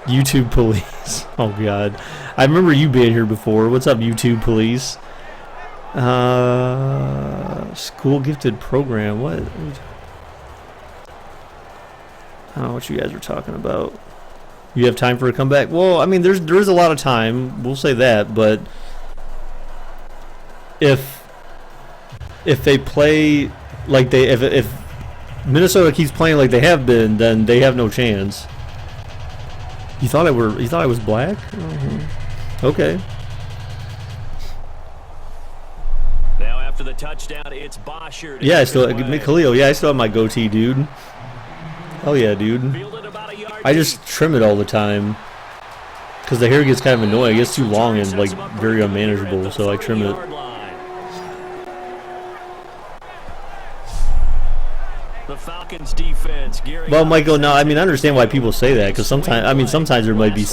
YouTube police. Oh God, I remember you being here before. What's up, YouTube police? School gifted program. What? I don't know what you guys are talking about. You have time for a comeback? Well, I mean, there is a lot of time. We'll say that, but if they play like if Minnesota keeps playing like they have been, then they have no chance. You thought I was black? Okay. Now after the touchdown, it's Bosher. Yeah, I still Khalil. Yeah, I still have my goatee, dude. Oh yeah, dude. I just trim it all the time because the hair gets kind of annoying. It gets too long and like very unmanageable, so I trim it. The Falcons defense. Well, Michael, no, I mean I understand why people say that because sometimes there might be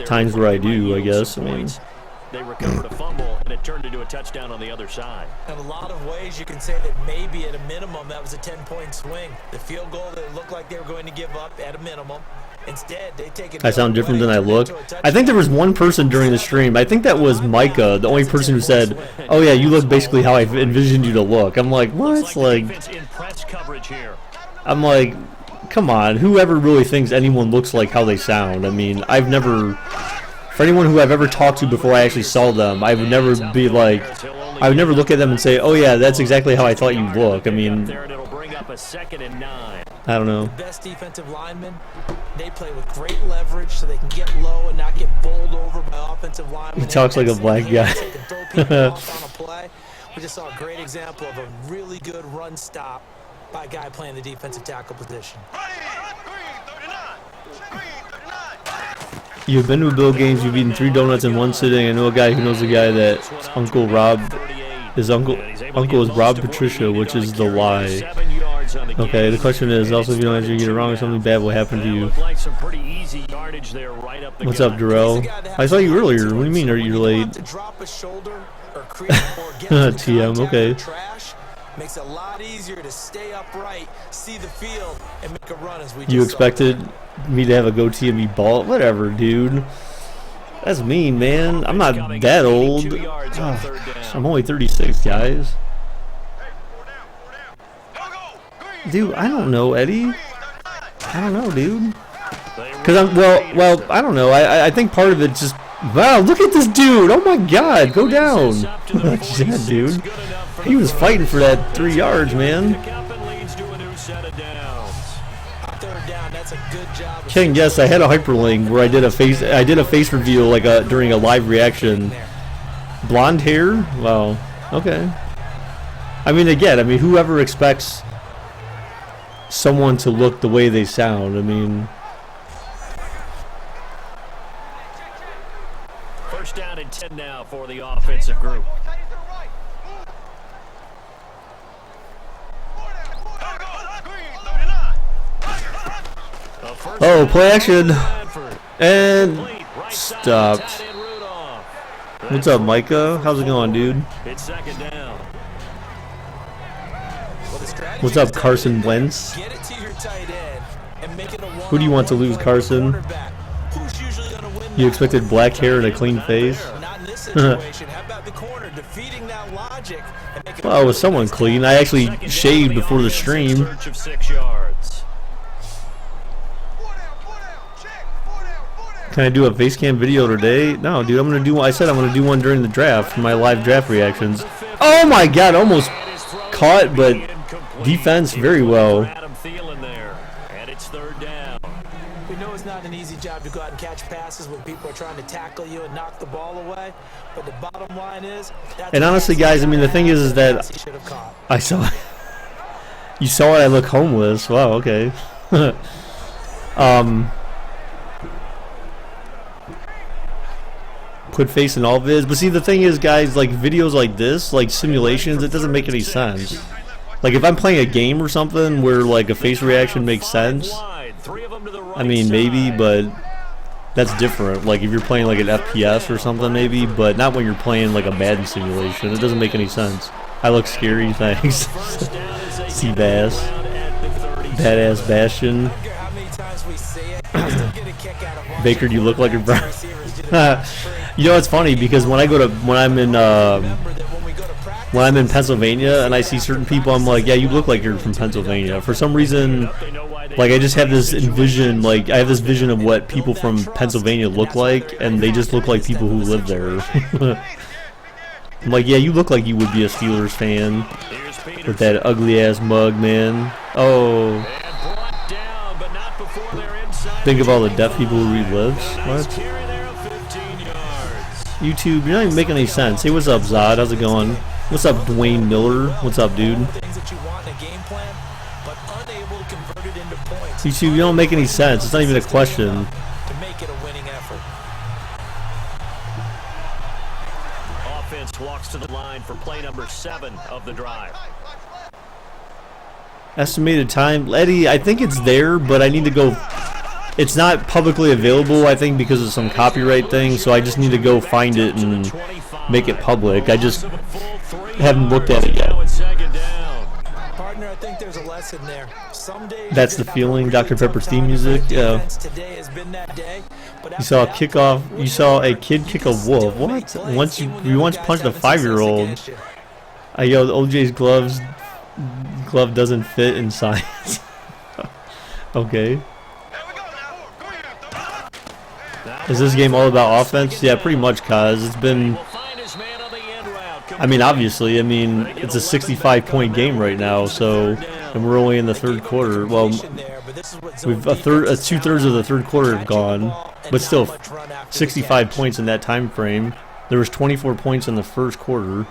times where I do. I guess. I mean. They recovered a fumble, and it turned into a touchdown on the other side. In a lot of ways, you can say that maybe at a minimum that was a 10-point swing. The field goal that looked like they were going to give up at a minimum. Instead, they take it. I sound different than I look. I think there was one person during the stream. I think that was Micah, the only person who said, "Oh yeah, you look basically how I envisioned you to look." I'm like, what? I'm like, come on. Whoever really thinks anyone looks like how they sound? I mean, I've never. For anyone who I've ever talked to before I actually saw them, I would never be like, I would never look at them and say, "Oh yeah, that's exactly how I thought you look." I mean, I don't know. The best defensive linemen, they play with great leverage so they can get low and not get bowled over by offensive linemen. He talks like a black guy. We just saw a great example of a really good run stop by a guy playing the defensive tackle position. You've been to Bill games, you've eaten 3 donuts in one sitting. I know a guy who knows a guy that Uncle Rob, his uncle is Rob Patricia, which is the lie. Okay, the question is also if you don't actually get it wrong or something bad will happen to you. What's up, Darrell? I saw you earlier. What do you mean are you late? TM, okay. Makes it a lot easier to stay upright, see the field, and make a run as we You expected me to have a goatee and be bald? Whatever, dude. That's mean, man. I'm not that old. Oh, I'm only 36, guys. Dude, I don't know, Eddie. I don't know, dude. Cause I'm well. I don't know. I think part of it's just. Wow, look at this dude. Oh my God, go down. Yeah, dude. He was fighting for that 3 yards, man. King, yes, I had a hyperlink where I did a face reveal like during a live reaction. Blonde hair? Wow. Okay. I mean, again, whoever expects someone to look the way they sound, I mean. First down and 10 now for the offensive group. Oh, play action. And stopped. What's up, Micah? How's it going, dude? It's second down. What's up, Carson Wentz? Who do you want to lose, Carson? You expected black hair and a clean face? Well, was someone clean? I actually shaved before the stream. Can I do a face cam video today? No, dude, I'm gonna do one. I said I'm gonna do one during the draft for my live draft reactions. Oh my God, almost caught, but defense very well. And it's third down. We know it's not an easy job to go out and catch passes when people are trying to tackle you and knock the ball away, but the bottom line is. And honestly, guys, the thing is that I saw. You saw it. I look homeless. Wow. Okay. Put face in all vids, but see the thing is, guys, like videos like this, like simulations, it doesn't make any sense. Like if I'm playing a game or something where like a face reaction makes sense, I mean maybe, but that's different. Like if you're playing like an FPS or something maybe, but not when you're playing like a Madden simulation. It doesn't make any sense. I look scary, thanks. Seabass, badass Bastion. Baker, do you look like a brown? You know, it's funny because when I'm in Pennsylvania and I see certain people, I'm like, yeah, you look like you're from Pennsylvania. For some reason, like I just have this vision of what people from Pennsylvania look like, and they just look like people who live there. I'm like, yeah, you look like you would be a Steelers fan. with that ugly ass mug, man. Oh. Think of all the deaf people who read lips. What? YouTube, you're not even making any sense. Hey, what's up, Zod? How's it going? What's up, Dwayne Miller? What's up, dude? YouTube, you don't make any sense. It's not even a question. Offense walks to the line for play number 7 of the drive. Estimated time, Eddie. I think it's there, but I need to go. It's not publicly available, I think, because of some copyright thing. So I just need to go find it and make it public. I just haven't looked at it yet. Partner, I think there's a lesson there. Some days That's the feeling. Dr. Pepper's theme music. Yeah. You saw a kickoff. You saw a kid kick a wolf. What? You once punched a 5-year-old. Yo, OJ's glove doesn't fit in science. Okay. Is this game all about offense? Yeah, pretty much, cause it's been. I mean, obviously, it's a 65-point game right now, so, and we're only in the third quarter. Well, we've 2/3 of the third quarter have gone, but still, 65 points in that time frame. There was 24 points in the first quarter.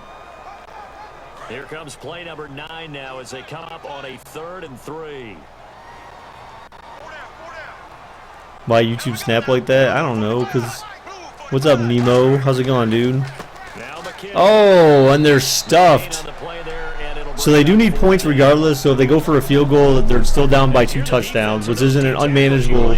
Here comes play number 9 now as they come up on a 3rd and 3. Why YouTube snap like that? I don't know, because... What's up, Nemo? How's it going, dude? Oh, and they're stuffed. So they do need points regardless, so if they go for a field goal, they're still down by 2 touchdowns, which isn't an unmanageable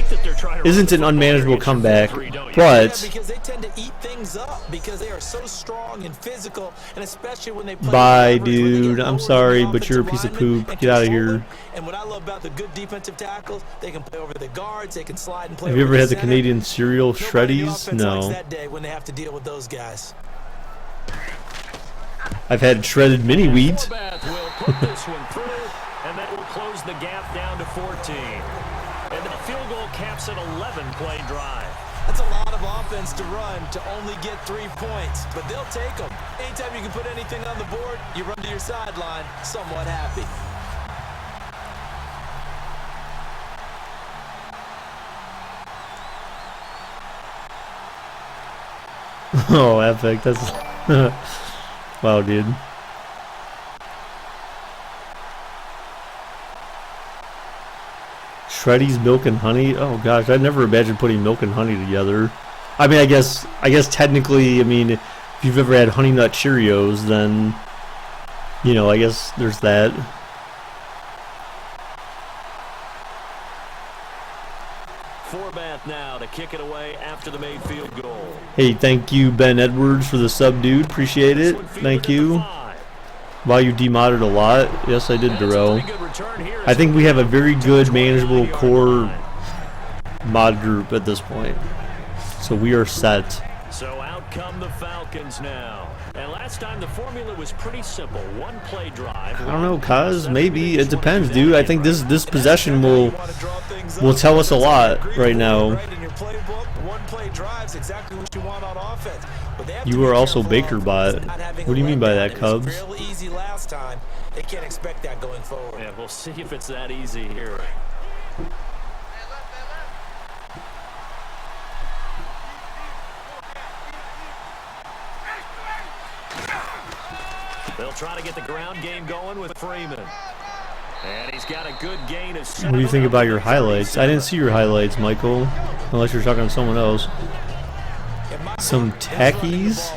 comeback, but... Because they tend to eat things up because they are so strong and physical, and especially when they play. Bye, dude. I'm sorry, but you're a piece of poop. Get out of here. And what I love about the good defensive tackles, they can play over the guards, they can slide and play. Have you ever had the Canadian cereal Shreddies? No. That day when they have to deal with those guys. I've had shredded mini wheat. Will put this one through, and that will close the gap down to 14. And the field goal caps an 11-play drive. That's a lot of offense to run to only get 3 points, but they'll take them. Anytime you can put anything on the board, you run to your sideline somewhat happy. Oh, epic. That's... Wow, dude. Shreddies, milk and honey. Oh gosh, I'd never imagined putting milk and honey together. I mean, I guess technically, if you've ever had Honey Nut Cheerios, then I guess there's that. Forbath now to kick it away after the made field goal. Hey, thank you, Ben Edwards, for the sub, dude. Appreciate it. Thank you. Wow, you demodded a lot. Yes, I did, Darrell. I think we have a very good, manageable core mod group at this point. So we are set. So out come the Falcons now. And last time the formula was pretty simple. 1-play drive. I don't know, cuz maybe it depends, dude. I think this possession will tell us a lot right now. You are also Baker bot. What do you mean by that, Cubs? They can't expect that going forward. Yeah, we'll see if it's that easy here. They'll try to get the ground game going with Freeman. And he's got a good gain of 7. What do you think about your highlights? I didn't see your highlights, Michael. Unless you're talking to someone else. Some tackies?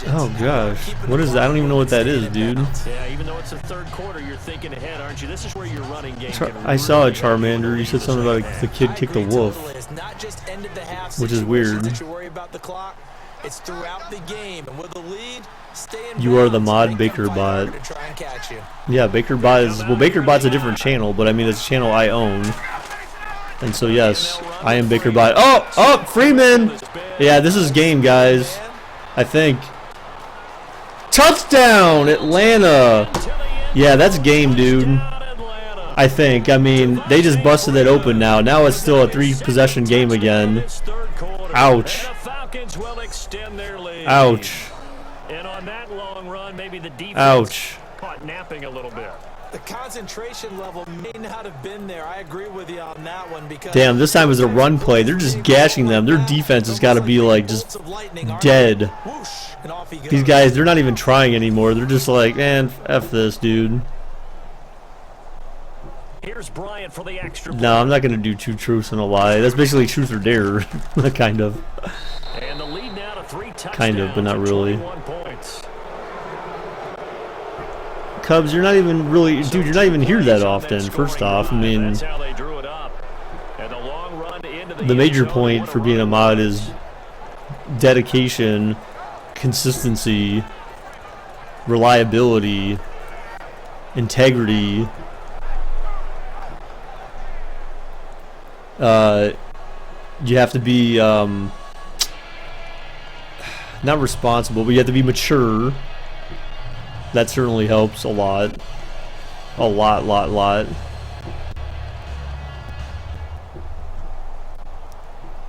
Oh gosh. What is that? I don't even know what that is, dude. Yeah, even though it's the third quarter, you're thinking ahead, aren't you? This is where your running game I saw a Charmander. You said something about the kid kicked a wolf. Which is weird. It's throughout the game, and with the lead, you are the mod Baker bot. Yeah, Baker bot is Baker bot's a different channel, but it's a channel I own. And so yes, I am Baker bot. Oh, Freeman. Yeah, this is game, guys. I think. Touchdown, Atlanta. Yeah, that's game, dude. I think. They just busted it open now. Now it's still a 3-possession game again. Ouch. Ouch. And on that long run, maybe the defense Ouch. caught napping a little bit. The concentration level may not have been there. I agree with you on that one because Damn, this time it was a run play. They're just gashing them. Their defense has got to be like just dead. These guys, they're not even trying anymore. They're just like, man, F this, dude. Here's Bryant for the extra point. No, I'm not going to do two truths and a lie. That's basically truth or dare. Kind of. And the lead now to 3 touchdowns. Kind of, but not really. 21 points. Cubs, you're not even really, dude, you're not even here that often, first off. I mean, That's how they drew it up. And the long run into the major point for being a mod is dedication, consistency, reliability, integrity. You have to be not responsible, but you have to be mature. That certainly helps a lot. A lot.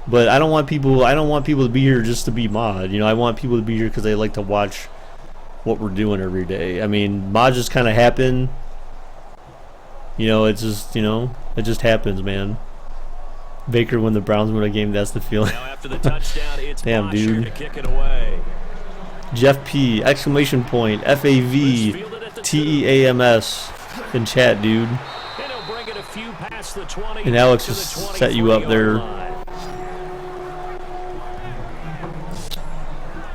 But I don't want people to be here just to be mod. You know, I want people to be here because they like to watch what we're doing every day. I mean, mods just kind of happen. You know, it's just, you know, it just happens, man. Baker when the Browns win a game, that's the feeling. Now after the touchdown, it's Damn, Bosher dude. to kick it away. Jeff P, exclamation point, FAV, TEAMS in chat, dude. And he'll bring it a few past the 20 And Alex to the just set you up there. 23-yard line.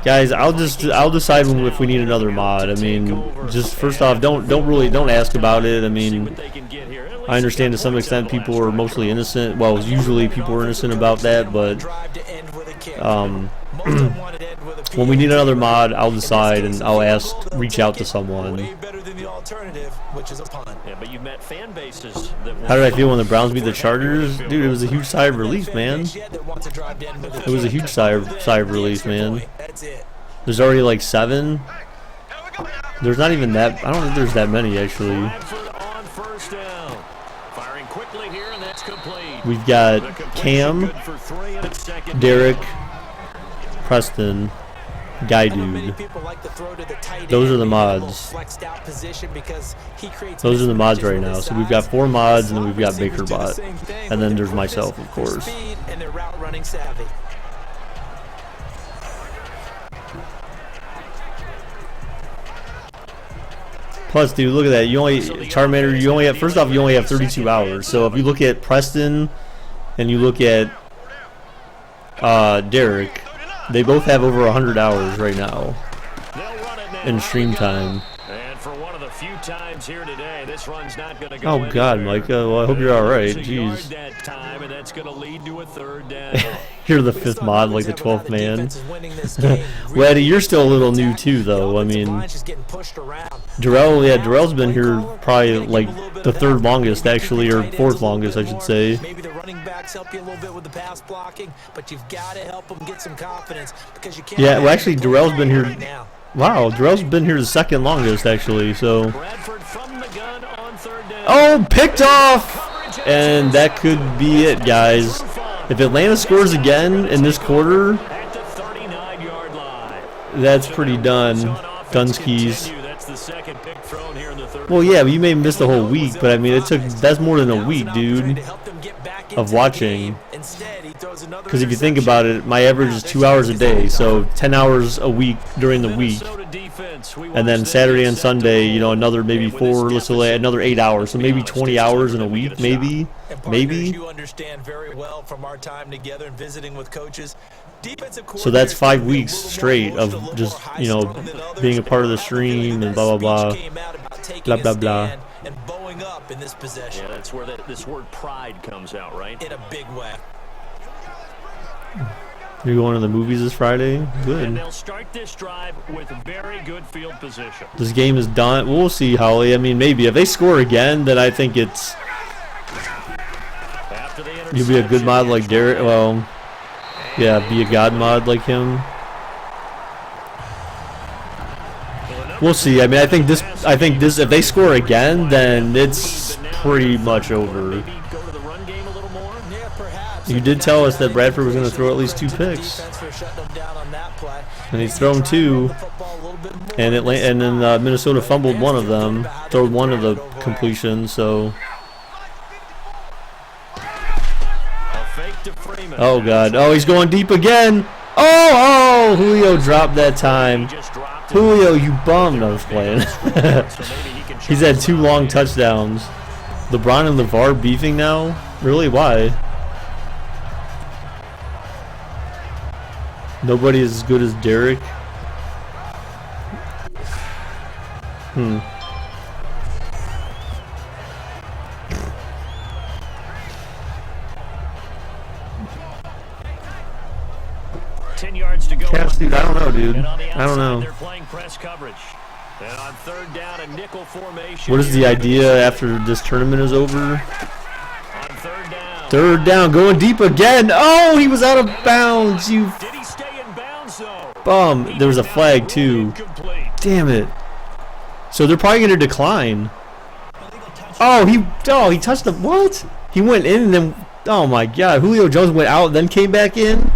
Guys, I'll decide if we need another mod. I mean, just first off, don't ask about it. I See mean, what they can get here. At least I understand to some they extent got the people last are drive. mostly innocent. Well, usually people are innocent about that, but when we need another mod, I'll decide and I'll reach out to someone. better than the alternative, which is a punt. Yeah, but you met fan bases that How did I feel when the Browns beat the Chargers? Dude, it was a huge sigh of relief, man. It was a huge sigh of relief, man. That's it. There's already like 7. There's not even that. I don't think there's that many, actually. Bradford on first down. Firing quickly here, and that's complete. We've got The completion Cam, good for 3 and a second Derek, down. Preston, Guy Dude. Those are the mods. Those are the mods right now. So we've got 4 mods, and then we've got BakerBot. And then there's myself, of course. And they're route running savvy. Plus, dude, look at that. You only Charmander. You only have, first off, you only have 32 hours. So if you look at Preston, and you look at Derek, they both have over 100 hours right now in stream time. And for one of the few times here today, this run's not going to go Oh God, anywhere. Micah. Well, I hope you're all right. It's a yard Jeez, that time, and that's going to lead to a 3rd down. you're the 5th mod, like the 12th man. Well, Eddie, you're still a little new too, though. I mean, Darrell's been here probably like the 3rd longest, actually, or 4th longest, I should say. Maybe the running backs help you a little bit with the pass blocking, but you've got to help them get some confidence because you can't. Yeah, well, actually, Darrell's been here. Right now. Wow, Darrell's been here the 2nd longest, actually. So, Bradford from the gun on 3rd down. oh, picked off, and that could be it, guys. If Atlanta scores again in this quarter, At the 39-yard line. that's pretty done. On offense Dunskies. continue. That's the 2nd pick thrown here in the 3rd. Well, yeah, but you may have missed the whole week, but I mean, that's more than a week, dude, of watching. Because if you think about it, my average is 2 hours a day, so 10 hours a week during the week, and then Saturday and Sunday, you know, another maybe 4, let's say another 8 hours, so maybe 20 hours in a week, maybe. You understand very well from our time together and visiting with coaches. So that's 5 weeks straight of just, you know, being a part of the stream and blah, blah, blah, blah, blah, blah. And bowing up in this possession. Yeah, that's where this word pride comes out, right? In a big way. You're going to the movies this Friday? And Good. they'll start this drive with very good field position. This game is done. We'll see, Holly. I mean, maybe. If they score again, then I think it's... After the You'll be a good mod like Derek. Well, yeah, be a god mod like him. We'll see. I mean, I think this. If they score again, then it's pretty much over. Maybe go to the run game a little more. Yeah, perhaps. You did tell us that Bradford was going to throw at least 2 picks, and he's thrown 2, and then Minnesota fumbled one of them, threw one of the completions. So, oh God, oh he's going deep again. Oh, Julio dropped that time. Julio, you bum. No, I was playing. He's had 2 long touchdowns. LeBron and LeVar beefing now? Really? Why? Nobody is as good as Derek. 10 yards to go. Cats, dude, I don't know, dude. I don't know. They're playing press coverage. And on 3rd down, a nickel formation. What is the idea after this tournament is over? On 3rd down. 3rd down, going deep again. Oh, he was out of bounds. You Did he stay in bounds though? bum. There was a flag too. Damn it. So they're probably going to decline. Oh, he touched the what? He went in and then. Oh my God, Julio Jones went out, then came back in.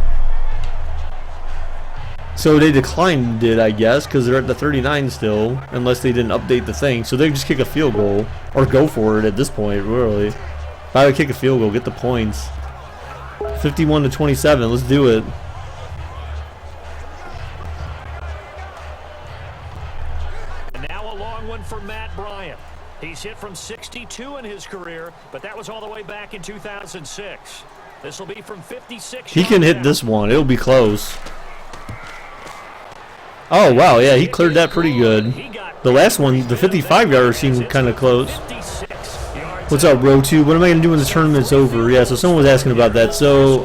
So they declined it, I guess, because they're at the 39 still, unless they didn't update the thing. So they just kick a field goal, or go for it at this point, really. If I would kick a field goal, get the points. 51-27, let's do it. And now a long one for Matt Bryant. He's hit from 62 in his career, but that was all the way back in 2006. This will be from 56. He can hit this one. It'll be close. Oh, wow, yeah, he cleared that pretty good. The last one, the 55-yarder, seemed kind of close. What's up, Row 2? What am I going to do when the tournament's over? Yeah, so someone was asking about that. So,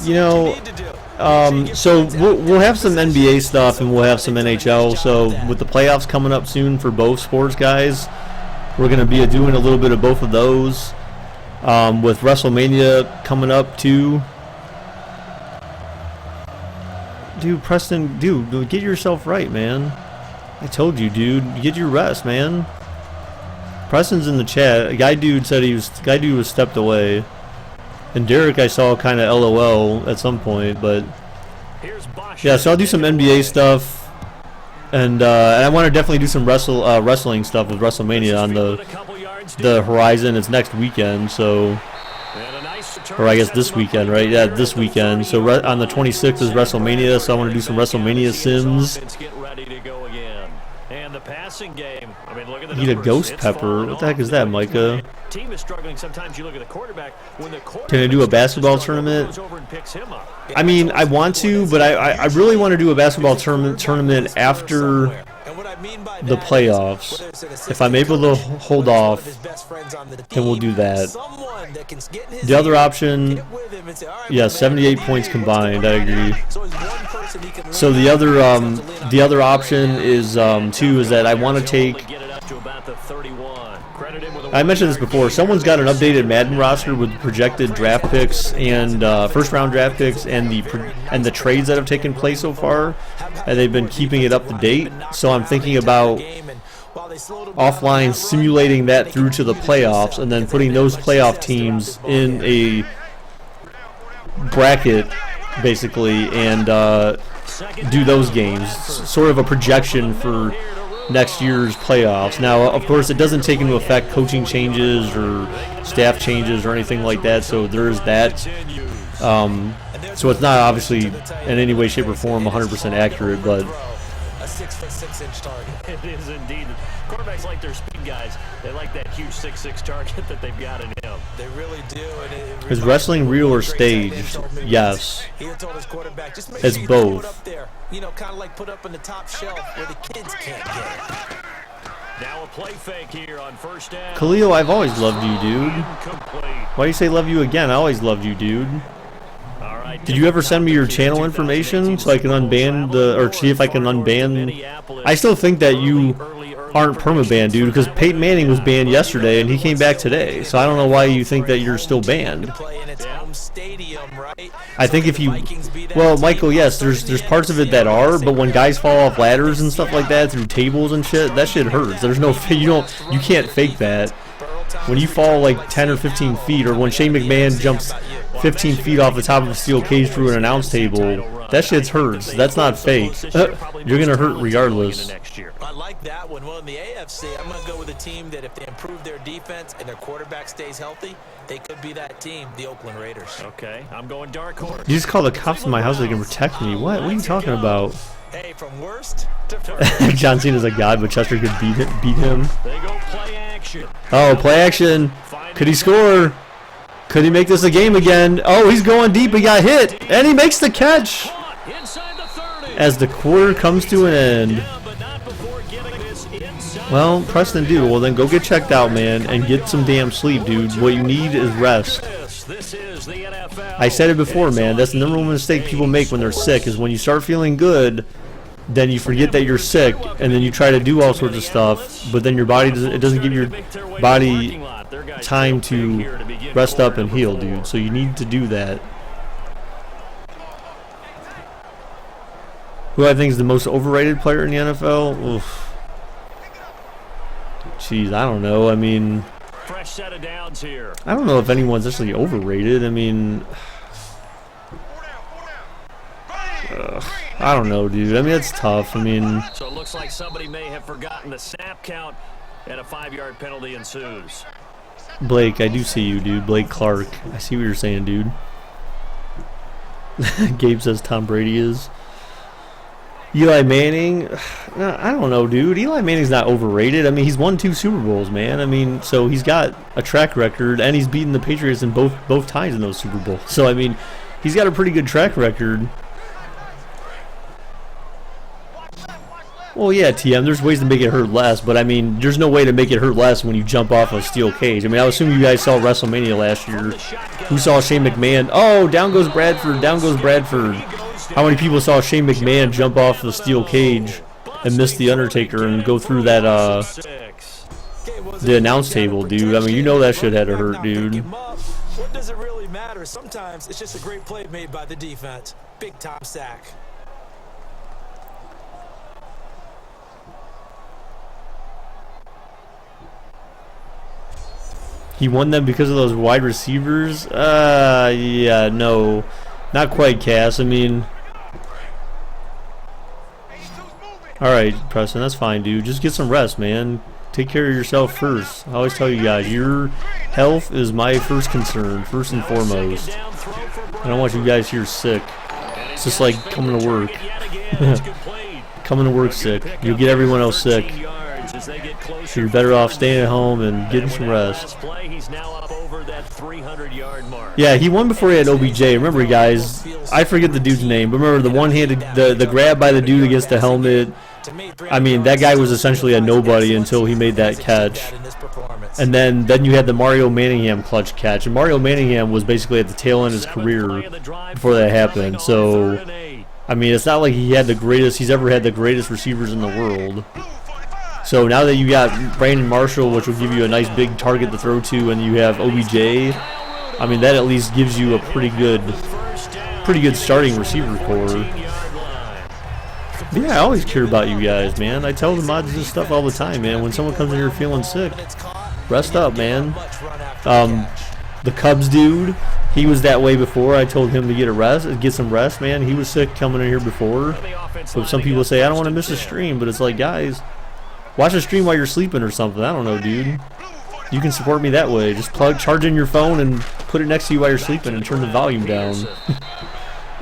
you know, so we'll have some NBA stuff and we'll have some NHL. So with the playoffs coming up soon for both sports, guys, we're going to be doing a little bit of both of those. With WrestleMania coming up, too. Dude, Preston, dude, get yourself right, man. I told you, dude. Get your rest, man. Preston's in the chat. Guy dude said was stepped away. And Derek I saw kind of LOL at some point, but yeah, so I'll do some NBA stuff. And I want to definitely do some wrestling stuff with WrestleMania on the horizon. It's next weekend, so or I guess this weekend, right? Yeah, this weekend. So on the 26th is WrestleMania, so I want to do some WrestleMania sims. And the passing game. I mean, look at the Eat a ghost pepper. What the heck is that, Micah? Team is struggling. Sometimes you look at the quarterback. When the Can I do a basketball tournament? I mean, I want to, but I really want to do a basketball tournament after the playoffs. If I'm able to hold off, then we'll do that. The other option, yeah, 78 points combined. I agree. So the other option is too is that I want to take. I mentioned this before. Someone's got an updated Madden roster with projected draft picks and first-round draft picks and the trades that have taken place so far, and they've been keeping it up to date. So I'm thinking about offline simulating that through to the playoffs, and then putting those playoff teams in a bracket, basically, and do those games. Sort of a projection for next year's playoffs. Now, of course, it doesn't take into effect coaching changes or staff changes or anything like that, so there is that. So it's not obviously in any way, shape, or form 100% accurate, but a 6'6" target. It is indeed. Quarterbacks like their speed guys. They like that huge 6'6" target that they've got in him. They really do. And is wrestling real or staged? Yes. It's both. Up there, you know, kind of like put up on the top shelf where the kids can't get it. Now a play fake here on first down. Khalil, I've always loved you, dude. Why do you say love you again? I always loved you, dude. Did you ever send me your channel information so I can unban or see if I can unban? I still think that you aren't permabanned, dude, because Peyton Manning was banned yesterday and he came back today. So I don't know why you think that you're still banned. I think if you, well, Michael, yes, there's parts of it that are, but when guys fall off ladders and stuff like that through tables and shit, that shit hurts. There's no, you can't fake that. when you fall like 10 or 15 feet, or when Shane McMahon jumps 15 feet off the top of a steel cage through an announce table, that shit hurts. That's not fake. You're going to hurt regardless. I like that one. Well, in the AFC, I'm going to go with a team that if they improve their defense and their quarterback stays healthy, they could be that team, the Oakland Raiders. Okay, I'm going dark horse. You just call the cops in my house so they can protect me. What are you talking about? Hey, from worst to first. John Cena's a god, but Chester could beat him. They go play action. Oh, play action. Could he score? Could he make this a game again? Oh, he's going deep. He got hit. And he makes the catch. As the quarter comes to an end. Well, Preston, dude, well then go get checked out, man, and get some damn sleep, dude. What you need is rest. I said it before, man. That's the number one mistake people make when they're sick, is when you start feeling good, then you forget that you're sick, and then you try to do all sorts of stuff, but then your body doesn't give your body time to rest up and heal, dude. So you need to do that. Who I think is the most overrated player in the NFL? Oof. Jeez, I don't know. I mean, fresh set of downs here. I don't know if anyone's actually overrated. I mean, I don't know, dude. I mean, it's tough. I mean, so it looks like somebody may have forgotten the snap count, and a 5-yard penalty ensues. Blake, I do see you, dude. Blake Clark. I see what you're saying, dude. Gabe says Tom Brady is. Eli Manning, I don't know, dude. Eli Manning's not overrated. I mean, he's won 2 Super Bowls, man. I mean, so he's got a track record, and he's beaten the Patriots in both times in those Super Bowls. So, I mean, he's got a pretty good track record. Well, yeah, TM, there's ways to make it hurt less, but, I mean, there's no way to make it hurt less when you jump off a steel cage. I mean, I assume you guys saw WrestleMania last year. Who saw Shane McMahon? Oh, down goes Bradford, down goes Bradford. How many people saw Shane McMahon jump off the steel cage and miss the Undertaker and go through that, the announce table, dude? I mean, you know that shit had to hurt, dude. What does it really matter? Sometimes it's just a great play made by the defense. Big time sack. He won them because of those wide receivers? Yeah, no. Not quite, Cass. I mean, alright, Preston, that's fine, dude. Just get some rest, man. Take care of yourself first. I always tell you guys, your health is my first concern, first and foremost. I don't want you guys here sick. It's just like coming to work. Coming to work sick. You'll get everyone else sick. So you're better off staying at home and getting some rest. Yeah, he won before he had OBJ. Remember, guys, I forget the dude's name, but remember the one-handed, the grab by the dude against the helmet. I mean, that guy was essentially a nobody until he made that catch. And then you had the Mario Manningham clutch catch. And Mario Manningham was basically at the tail end of his career before that happened. So, I mean, it's not like he's ever had the greatest receivers in the world. So now that you got Brandon Marshall, which will give you a nice big target to throw to, and you have OBJ, I mean, that at least gives you a pretty good starting receiver core. But yeah, I always care about you guys, man. I tell the mods this stuff all the time, man. When someone comes in here feeling sick, rest up, man. The Cubs dude, he was that way before. I told him to get some rest, man. He was sick coming in here before. So some people say, I don't want to miss a stream, but it's like, guys, watch a stream while you're sleeping or something. I don't know, dude. You can support me that way. Just charge in your phone and put it next to you while you're sleeping and turn the volume down.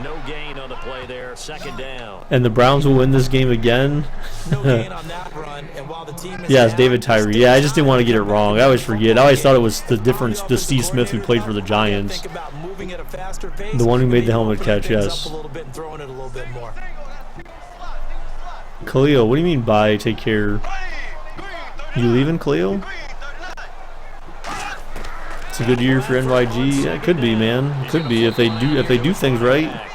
No gain on the play there. Second down. And the Browns will win this game again. No gain on that run, and while the team is yes, David Tyree. Yeah, I just didn't want to get it wrong. I always forget. I always thought it was the difference, the Steve Smith who played for the Giants. The one who made the helmet catch, yes. Khalil, what do you mean bye? Take care. You leaving, Khalil? It's a good year for NYG. Yeah, it could be, man. It could be if they do things right.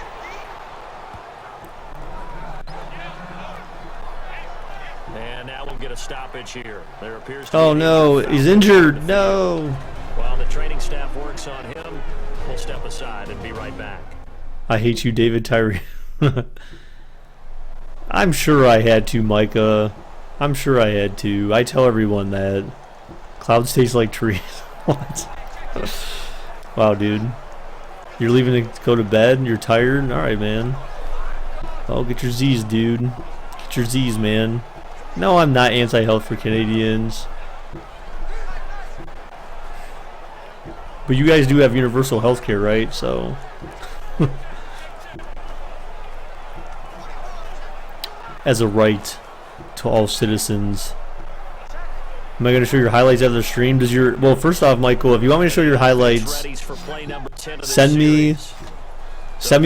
And now we'll get a stoppage here. There appears to oh no, he's injured. No. While the training staff works on him, we'll step aside and be right back. I hate you, David Tyree. I'm sure I had to, Micah. I'm sure I had to. I tell everyone that. Clouds taste like trees. What? Wow, dude. You're leaving to go to bed? You're tired? Alright, man. Oh, get your Z's, dude. Get your Z's, man. No, I'm not anti-health for Canadians. But you guys do have universal health care, right? So... as a right to all citizens. Am I going to show your highlights after the stream? Does your... Well, first off, Michael, if you want me to show your highlights, send me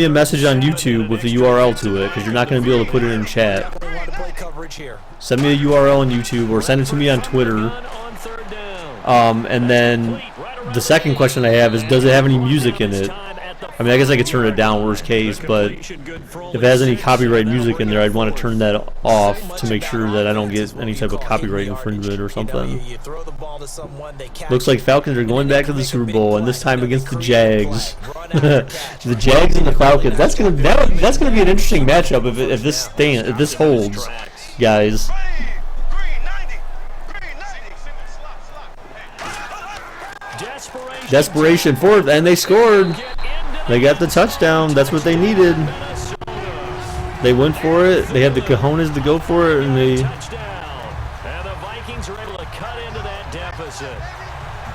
a message on YouTube with the URL to it, because you're not going to be able to put it in chat. Send me a URL on YouTube, or send it to me on Twitter. And then the second question I have is, does it have any music in it? I mean, I guess I could turn it down, worst case, but if it has any copyright music in there, I'd want to turn that off to make sure that I don't get any type of copyright infringement or something. Looks like Falcons are going back to the Super Bowl, and this time against the Jags. The Jags and the Falcons. That's gonna be an interesting matchup if this holds, guys. Desperation fourth, and they scored. They got the touchdown. That's what they needed. They went for it. They had the cojones to go for it, and they... And the Vikings are able to cut into that deficit.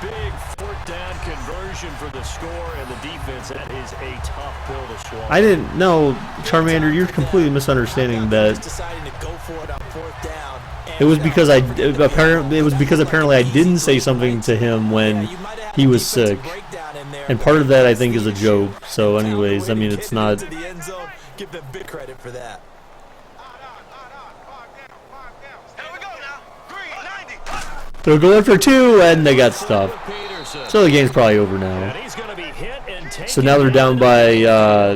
Big fourth down conversion for the score, and the defense, that is a tough pill to swallow. I didn't know, Charmander, you're completely misunderstanding that. It was because apparently I didn't say something to him when he was sick. And part of that, I think, is a joke. So, anyways, I mean, it's not... Give them big credit for that. They're going for two, and they got stuffed. So the game's probably over now. So now they're down by,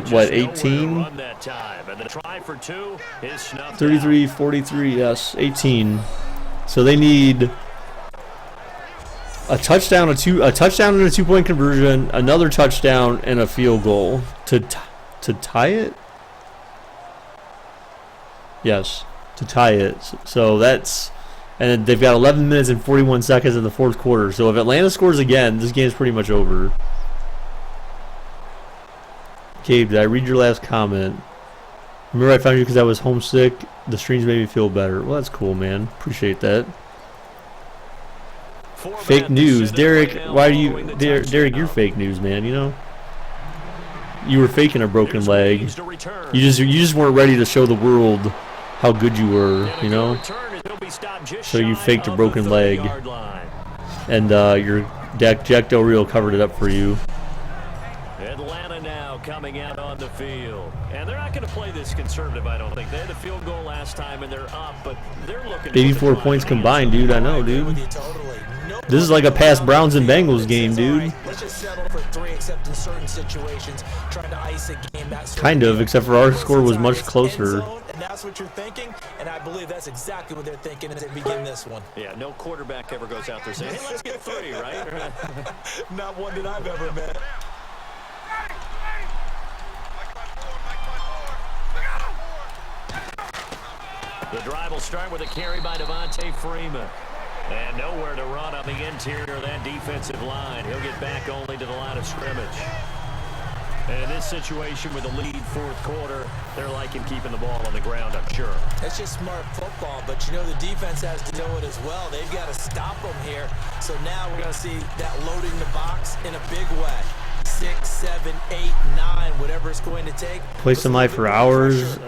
what, 18? 33-43, yes, 18. So they need... a touchdown, a touchdown and a 2-point conversion, another touchdown and a field goal to tie it. Yes, to tie it. So that's, and they've got 11 minutes and 41 seconds in the fourth quarter. So if Atlanta scores again, this game's pretty much over. Gabe, did I read your last comment? Remember I found you because I was homesick. The streams made me feel better. Well, that's cool, man. Appreciate that. Fake news, Derek. Why do you, Derek? You're fake news, man. You know, you were faking a broken leg. You just weren't ready to show the world how good you were. You know, so you faked a broken leg, and your Jack Del Rio covered it up for you. Atlanta now coming out on the field, and they're not going to play this conservative. I don't think they had a field goal last time, and they're up, but they're looking. 84 points combined, dude. I know, dude. This is like a past Browns and Bengals game, dude. Kind of, except for our score was much closer. And that's what you're thinking, and I believe that's exactly what they're thinking as they begin this one. Yeah, no quarterback ever goes out there saying, hey, let's get 3, right? Not one that I've ever met. The drive will start with a carry by Devontae Freeman. And nowhere to run on the interior of that defensive line. He'll get back only to the line of scrimmage. And in this situation with a lead fourth quarter, they're liking keeping the ball on the ground, I'm sure. That's just smart football, but you know the defense has to know it as well. They've got to stop them here. So now we're going to see that loading the box in a big way. 6, 7, 8, 9, whatever it's going to take. Play some live for hours.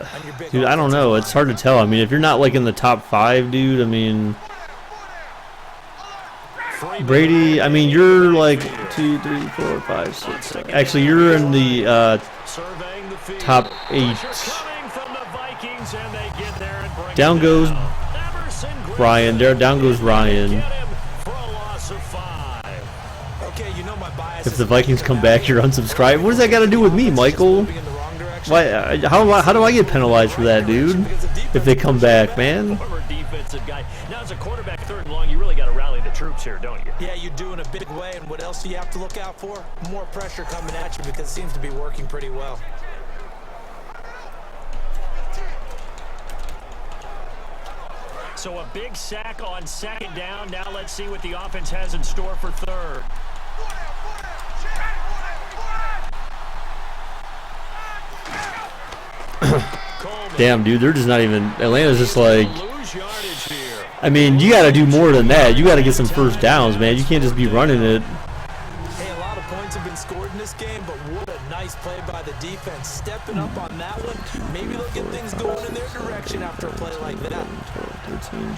Dude, I don't know. It's hard to tell. I mean, if you're not like in the top 5, dude, I mean... Brady, I mean, you're like 2, 3, 4, 5, 6, 7. Actually, you're in the top 8. Down goes Ryan. Down goes Ryan. If the Vikings come back, you're unsubscribed. What does that got to do with me, Michael? Why? How do I get penalized for that, dude? If they come back, man. Now, as a quarterback, 3rd and long, you really got to rally the troops here, don't you? Yeah, you do in a big way. And what else do you have to look out for? More pressure coming at you because it seems to be working pretty well. So a big sack on second down. Now let's see what the offense has in store for third. Damn, dude, they're just not even. Atlanta's just like. I mean, you got to do more than that. You got to get some first downs, man. You can't just be running it. Hey, a lot of points have been scored in this game, but what a nice play by the defense. Stepping up on that one. Maybe they'll get things going in their direction after a play like that. 13.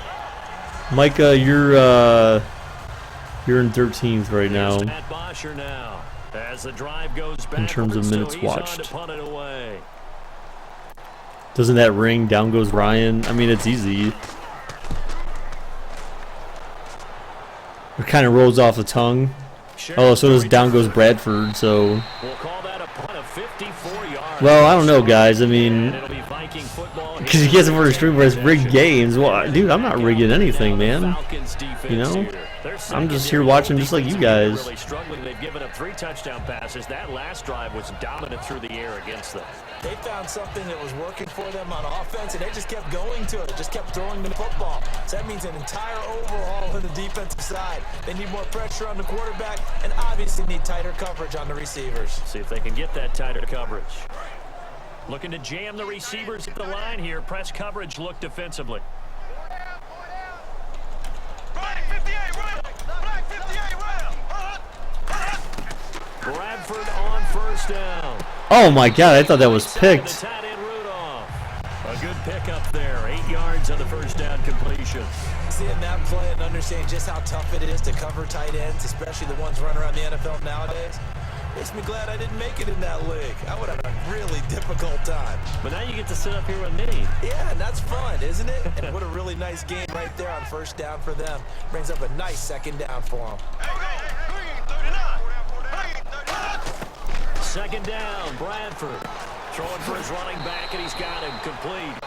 Micah, you're in 13th right now. As the drive goes back in terms of minutes watched. Away. Doesn't that ring? Down goes Ryan. I mean, it's easy. It kind of rolls off the tongue. Oh, so does down goes Bradford. So. We'll call that a punt of 54 yards. Well, I don't know, guys. I mean, because you get some first string, but it's rigged games. Well, dude, I'm not rigging anything, man. You know, I'm just here watching, just like you guys. Really struggling. They've given up 3 touchdown passes. That last drive was dominant through the air against them. They found something that was working for them on offense, and they just kept going to it, just kept throwing the football. So that means an entire overhaul on the defensive side. They need more pressure on the quarterback, and obviously need tighter coverage on the receivers. See if they can get that tighter coverage. Looking to jam the receivers at the line here. Press coverage look defensively. Bradford on first down. Oh my God, I thought that was picked. A good pickup there. 8 yards on the first down completion. Seeing that play and understanding just how tough it is to cover tight ends, especially the ones running around the NFL nowadays, makes me glad I didn't make it in that league. I would have a really difficult time. But now you get to sit up here with me. Yeah, and that's fun, isn't it? And what a really nice game right there on first down for them. Brings up a nice second down for them. Second down, Bradford. Throwing for his running back, and he's got him complete.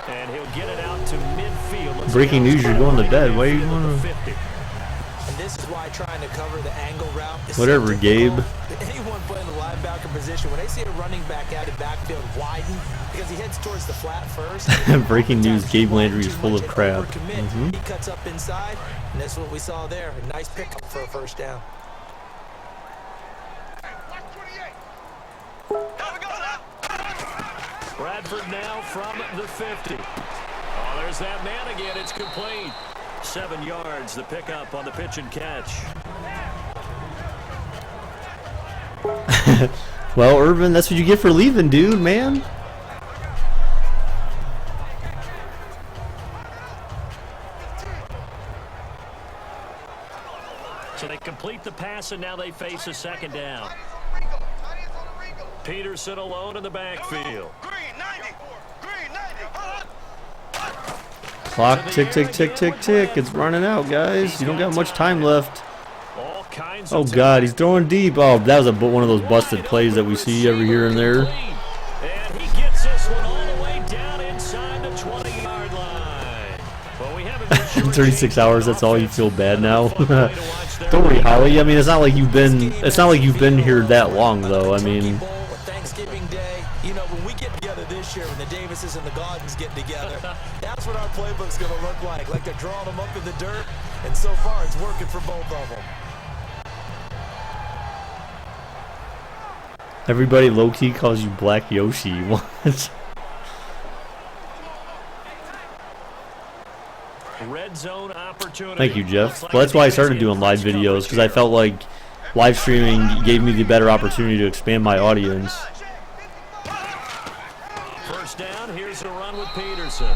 And he'll get it out to midfield. Breaking news, you're going to bed. Why are you going to... And this is why trying to cover the angle route is whatever, so Gabe. Anyone playing the linebacker position, when they see a running back out of backfield widen, because he heads towards the flat first. Breaking news, Gabe Landry is full of crap. He cuts up inside, and that's what we saw there. A nice pickup for a first down. Bradford now from the 50. Oh, there's that man again. It's complete. 7 yards, the pickup on the pitch and catch. Well, Irvin, that's what you get for leaving, dude, man. So they complete the pass, and now they face a second down. Peterson alone in the backfield. Clock, tick, tick, tick, tick, tick. It's running out, guys. You don't got much time left. Oh, God, he's throwing deep. Oh, that was one of those busted plays that we see every here and there. And he gets this one all the way down inside the 20-yard line. Well, we haven't been 36 hours, that's all you feel bad now. Don't worry, Holly. I mean, it's not like you've been here that long, though. I mean, Thanksgiving Day, you know, when we get together this year, when the Davises and the Gaudens get together, that's what our playbook's going to look like. Like they're drawing them up in the dirt, and so far it's working for both of them. everybody low-key calls you Black Yoshi. What? Red zone opportunity. Thank you, Jeff. Well, that's why I started doing live videos, because I felt like live streaming gave me the better opportunity to expand my audience. First down, here's a run with Peterson.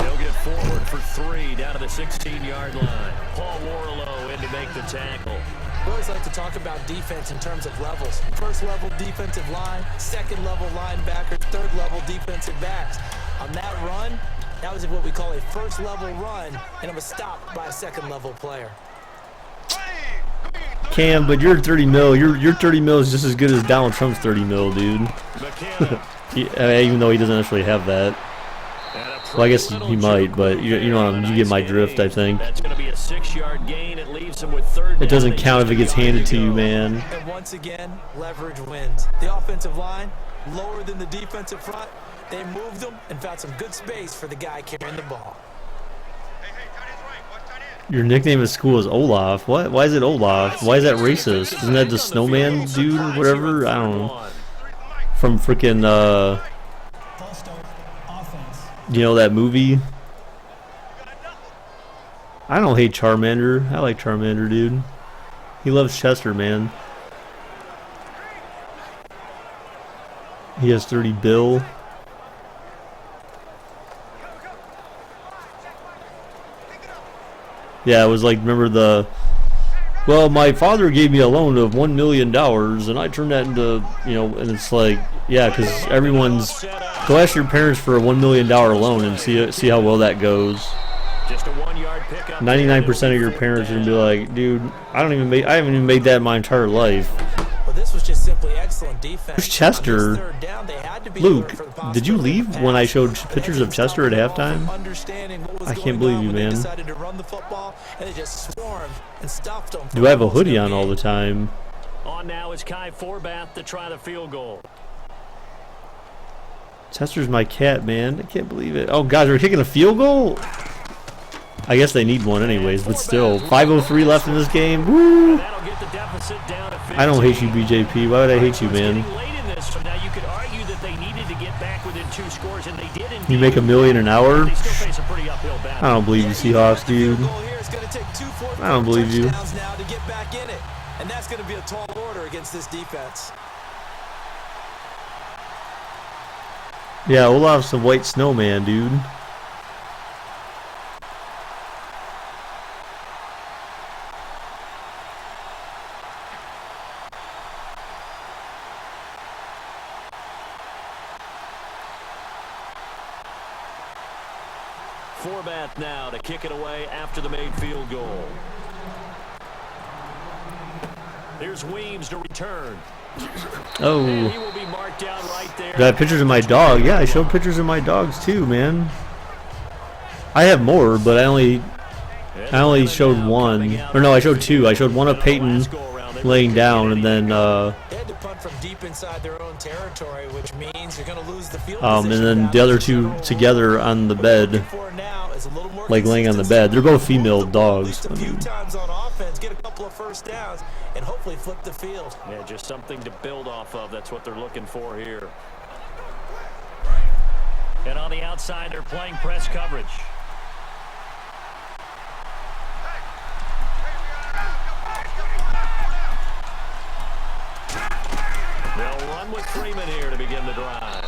He'll get forward for 3 down to the 16-yard line. Paul Warlow in to make the tackle. We always like to talk about defense in terms of levels. First level defensive line, second level linebacker, third level defensive backs. On that run, that was what we call a first level run, and it was stopped by a second level player. Cam, but you're 30 mil. Your 30 mil is just as good as Donald Trump's 30 mil, dude. Even though he doesn't actually have that. Well, I guess he might, but you know, you get my drift, I think. That's going to be a 6-yard gain. It leaves him with third. It doesn't count if it gets handed to you, man. And once again, leverage wins. The offensive line, lower than the defensive front. They moved them and found some good space for the guy carrying the ball. Your nickname at school is Olaf. What? Why is it Olaf? Why is that racist? Isn't that the snowman dude or whatever? I don't know. From freaking you know that movie? I don't hate Charmander. I like Charmander, dude. He loves Chester, man. He has 30 bill. Yeah, it was like, remember the, well, my father gave me a loan of $1 million, and I turned that into, you know, and it's like, yeah, because everyone's, go ask your parents for a $1 million loan and see how well that goes. 99% of your parents are gonna be like, dude, I haven't even made that my entire life. Well, this was just simply excellent defense. Who's Chester? Luke, did you leave when I showed pictures of Chester at halftime? I can't believe you, man. Do I have a hoodie on all the time? On now is Kai Forbath to try the field goal. Chester's my cat, man. I can't believe it. Oh, guys, we're kicking a field goal? I guess they need one anyways, but still. 5:03 left in this game. Woo! I don't hate you, BJP. Why would I hate you, man? You make $1 million an hour? I don't believe you, Seahawks, dude. I don't believe you. And that's going to be a tall order against this defense. Yeah, Olaf's a white snowman, dude. Forbath now to kick it away after the made field goal. Here's Weems to return. Oh. And he will be marked down right there. Do I have pictures of my dog? Yeah, I showed pictures of my dogs too, man. I have more, but I only showed one. Or no, I showed two. I showed one of Peyton laying down, and then From deep inside their own territory, which means you're going to lose the field and then the other two together on the bed, like laying on the bed. They're both female dogs. A few times on offense, get a couple of first downs, and hopefully flip the field. Yeah, just something to build off of. That's what they're looking for here. And on the outside, they're playing press coverage. They'll run with Freeman here to begin the drive.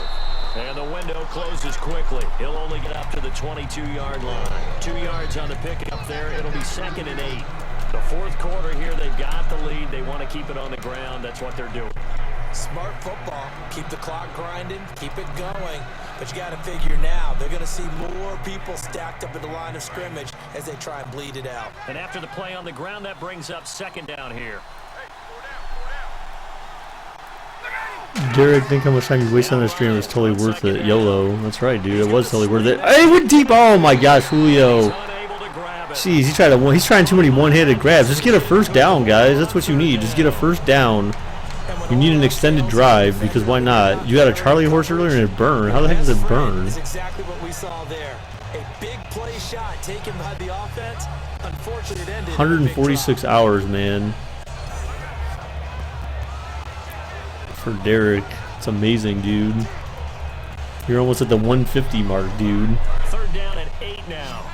And the window closes quickly. He'll only get up to the 22-yard line. 2 yards on the pickup there. It'll be 2nd and 8. The fourth quarter here, they've got the lead. They want to keep it on the ground. That's what they're doing. Smart football. Keep the clock grinding. Keep it going. But you got to figure now, they're going to see more people stacked up at the line of scrimmage as they try and bleed it out. And after the play on the ground, that brings up 2nd down here. Derek, think how much time you wasted on the stream was totally worth it. YOLO. That's right, dude. It was totally worth it. Hey, it went deep. Oh my gosh, Julio. Jeez, he's trying too many one-handed grabs. Just get a first down, guys. That's what you need. Just get a first down. You need an extended drive because why not? You had a Charlie horse earlier and it burned. How the heck does it burn? That's exactly what we saw there. A big play shot taken by the offense. Unfortunately, it ended 146 hours, man. For Derek, it's amazing, dude. You're almost at the 150 mark, dude. 3rd down and 8 now.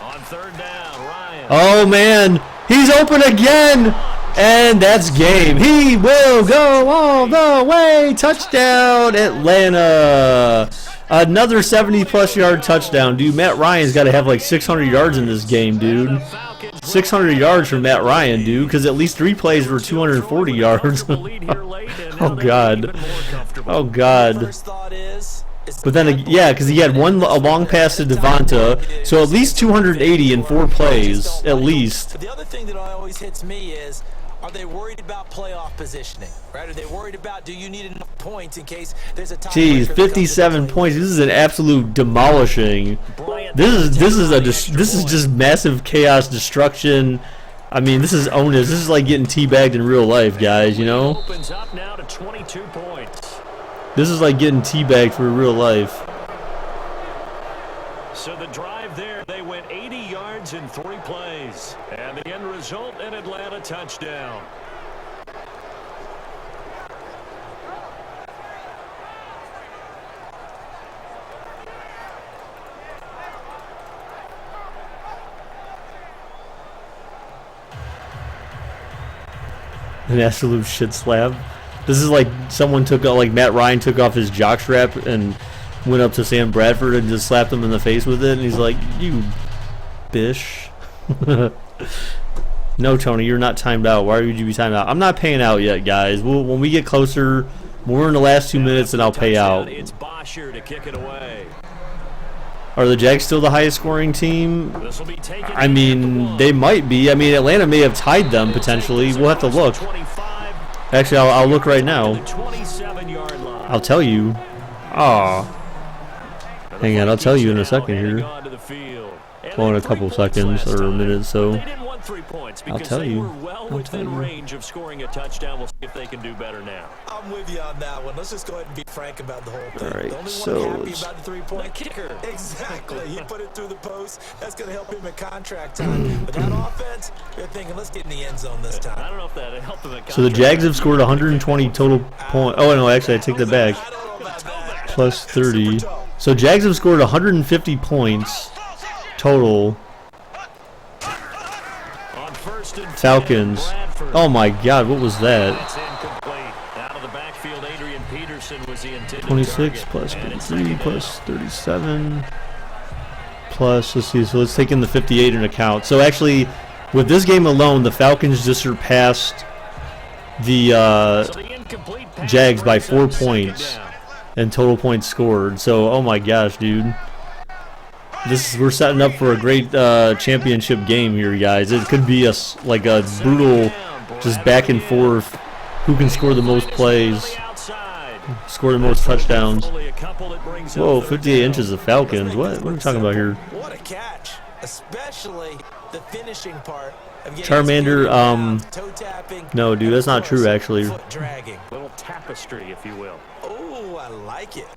On 3rd down, Ryan. Oh man, he's open again, and that's game. He will go all the way. Touchdown, Atlanta. Another 70-plus yard touchdown, dude. Matt Ryan's got to have like 600 yards in this game, dude. 600 yards from Matt Ryan, dude, because at least 3 plays were 240 yards. Oh, God. Oh, God. But then, yeah, because he had a long pass to Devonta, so at least 280 in 4 plays, at least. But the other thing that always hits me is, are they worried about playoff positioning? Right? Are they worried about, do you need enough points in case there's a tie? Jeez, 57 points. This is an absolute demolishing. This is just massive chaos, destruction. I mean, this is onus. This is like getting teabagged in real life, guys, you know? Opens up now to 22 points. This is like getting teabagged for real life. So the drive there, they went 80 yards in 3 plays. And the end result, an Atlanta touchdown. An absolute shit slap. This is like someone took like Matt Ryan took off his jockstrap and went up to Sam Bradford and just slapped him in the face with it, and he's like, "You bish." No, Tony, you're not timed out. Why would you be timed out? I'm not paying out yet, guys. When we get closer, we're in the last 2 minutes, and I'll pay out. It's Bosher to kick it away. Are the Jags still the highest scoring team? I mean, they might be. I mean, Atlanta may have tied them potentially. We'll have to look. Actually, I'll look right now. I'll tell you. Aw. Hang on, I'll tell you in a second here. Well, in a couple seconds or a minute, so. I'll tell you. Range of scoring a touchdown. We'll see if they can do better now. I'm with you on that one. Let's just go ahead and be frank about the whole thing. All right, the only so one happy let's... about the three-point kicker. Exactly. He put it through the post. That's going to help him in contract time. But that offense, they're thinking, let's get in the end zone this time. I don't know if that helped him in contract. So the Jags have scored 120 total points. Oh, no, actually, I take that back. Plus 30. So Jags have scored 150 points total. Falcons. Oh my God, what was that? 26 plus 53 plus 37 plus, let's see, so let's take in the 58 in account. So actually, with this game alone, the Falcons just surpassed the Jags by 4 points in total points scored. So, oh my gosh, dude. We're setting up for a great championship game here, guys. It could be like a brutal, just back and forth. Who can score the most plays? Score the most touchdowns? Whoa, 58 inches of Falcons. What are we talking about here? What a catch, especially the finishing part. Charmander, no, dude, that's not true, actually. Little tapestry, if you will. Oh, I like it.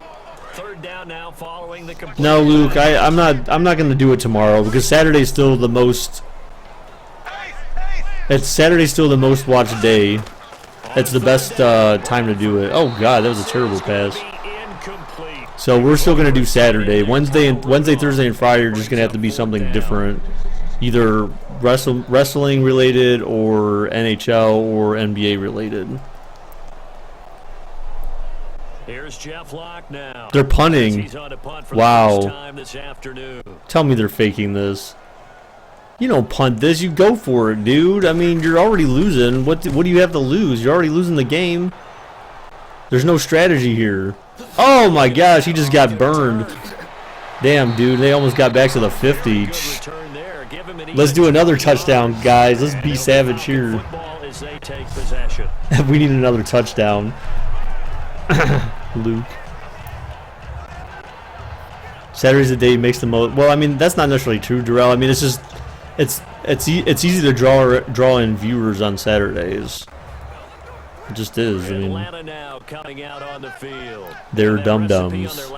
Third down now following the completion. No, Luke, I'm not going to do it tomorrow because Saturday's still the most. Saturday's still the most watched day. It's the best time to do it. Oh God, that was a terrible pass. So we're still going to do Saturday. Wednesday, Thursday, and Friday are just going to have to be something different, either wrestling related or NHL or NBA related. Here's Jeff Locke now. They're punting. He's on to punt for wow. the first time this afternoon. Tell me they're faking this. You don't punt this. You go for it, dude. I mean, you're already losing. What do you have to lose? You're already losing the game. There's no strategy here. Oh my gosh, he just got burned. Damn, dude. They almost got back to the 50. Let's do another touchdown, guys. Let's be savage here. We need another touchdown. Luke. Saturday's the day he makes the most. Well, I mean, that's not necessarily true, Darrell. I mean, it's just it's easy to draw in viewers on Saturdays. It just is. I mean, Atlanta now coming out on the field. They're dum-dums.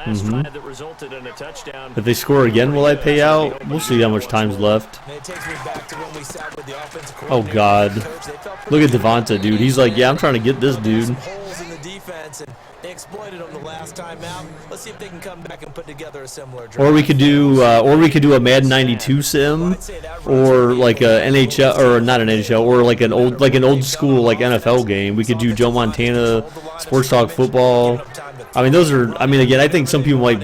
If they score again, will I pay out? We'll see how much time's left. Oh God, look at Devonta, dude. He's like, yeah, I'm trying to get this dude. They exploited them the last time out. Let's see if they can come back and put together a similar drive. Or we could do a Madden 92 sim, or like a NHL, or not an NHL, or like an old school like NFL game. We could do Joe Montana, Sports Talk Football. I mean, those are. I mean, again, I think some people might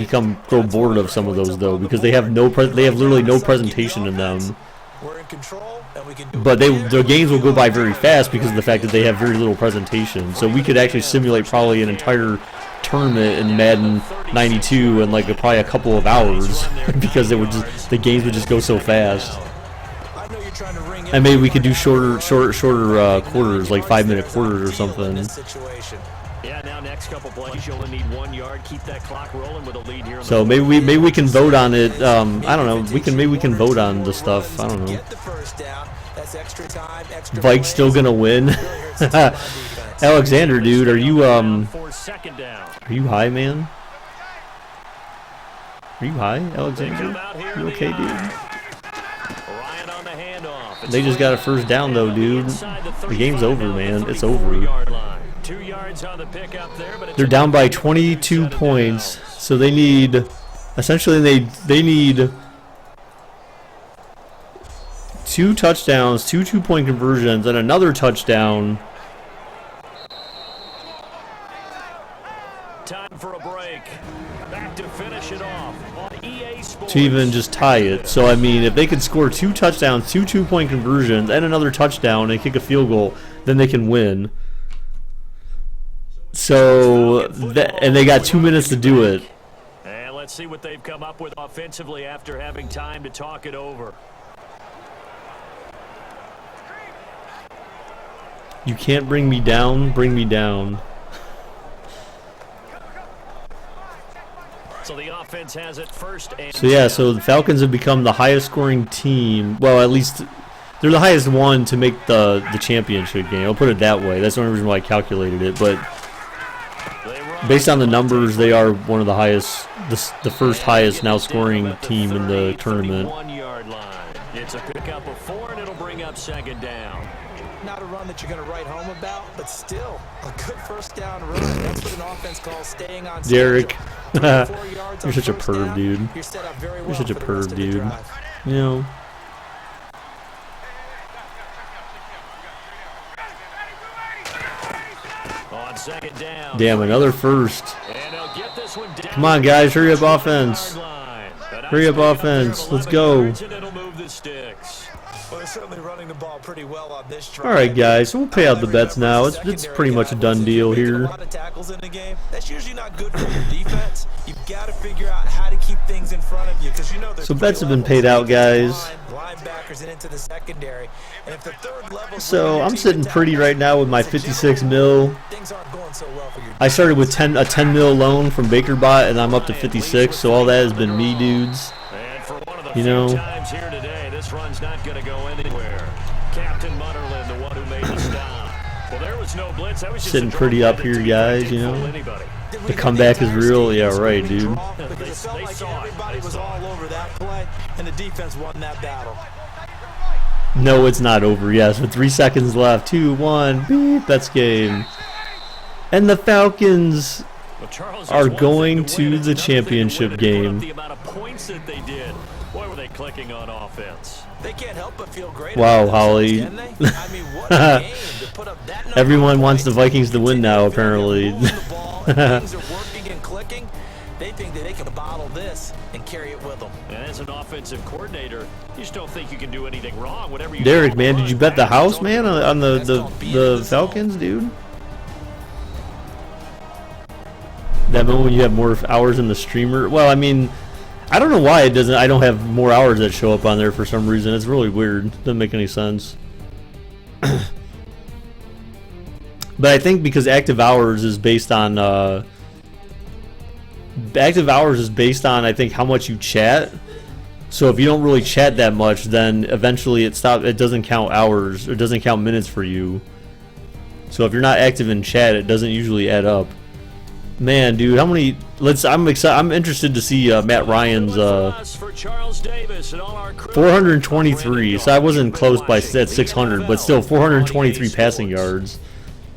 grow bored of some of those though, because they have literally no presentation in them. We're in control, and we can do But their games will go by very fast because of the fact that they have very little presentation. So we could actually simulate probably an entire tournament in Madden 92 in like probably a couple of hours because the games would just go so fast. And maybe we could do shorter quarters, like 5-minute quarters or something. Yeah, now next couple plays, you only need 1 yard. Keep that clock rolling with a lead here. So maybe we can vote on it. I don't know. Maybe we can vote on the stuff. I don't know. Vikes still gonna win. Alexander, dude, are you high, man? Are you high, Alexander? You okay, dude? They just got a first down though, dude. The game's over, man. It's over. 2 yards on the pickup there, but they're down by 22 points, so they need, essentially they need 2 touchdowns, 2 2-point conversions, and another touchdown. Time for a break. Back to finish it off on EA Sports. To even just tie it. So I mean, if they could score 2 touchdowns, 2 2-point conversions, and another touchdown and kick a field goal, then they can win. So, and they got 2 minutes to do it. And let's see what they've come up with offensively after having time to talk it over. You can't bring me down, bring me down. So the offense has it first. And so yeah, so the Falcons have become the highest scoring team. Well, at least they're the highest one to make the championship game. I'll put it that way. That's the only reason why I calculated it. But based on the numbers, they are one of the highest, the first highest now scoring team in the tournament. 1 yard line. It's a pickup of 4, and it'll bring up second down. Not a run that you're going to write home about, but still a good first down run. That's what an offense calls staying on Derek, schedule. you're such a perv, dude. You're such a perv, dude. You know. On second down. Damn, another first. Come on, guys, hurry up offense. Hurry up offense. Let's go. Well, they're certainly running the ball pretty well on this drive. All right, guys, so we'll pay out the bets now. It's pretty much a done deal here. A lot of tackles in the game. That's usually not good for your defense. You've got to figure out how to keep things in front of you because you know there's so bets have been paid out, guys. Linebackers and into the secondary. And if the third level So I'm sitting pretty right now with my 56 mil. Things aren't going so well for your I started with a 10 mil loan from BakerBot, and I'm up to 56. So all that has been me, dudes. You know. Times here today, this run's not going to go anywhere. Captain Mutterland, the one who made the stop. Well, there was no blitz. That was just Sitting pretty up here, guys. You know. The comeback is real. Yeah, right, dude. Because it felt like everybody was all over that play, and the defense won that battle. No, it's not over. Yes, with 3 seconds left. 2, 1, beep. That's game. And the Falcons are going to the championship game. The amount of points that they did. Boy, were they clicking on offense. They can't help but feel great. Wow, Holly. Everyone wants the Vikings to win now, apparently. Things are working and clicking. They think that they can bottle this and carry it with them. And as an offensive coordinator, you just don't think you can do anything wrong. Whatever you Derek, man, did you bet the house, man, on the Falcons, dude? That moment when you have more hours in the streamer. Well, I mean, I don't know why it doesn't. I don't have more hours that show up on there for some reason. It's really weird. Doesn't make any sense. But I think because active hours is based on I think how much you chat. So if you don't really chat that much, then eventually it doesn't count hours. It doesn't count minutes for you. So if you're not active in chat, it doesn't usually add up. Man, dude, how many? I'm excited. I'm interested to see Matt Ryan's 423. So I wasn't close by at 600, but still 423 passing yards.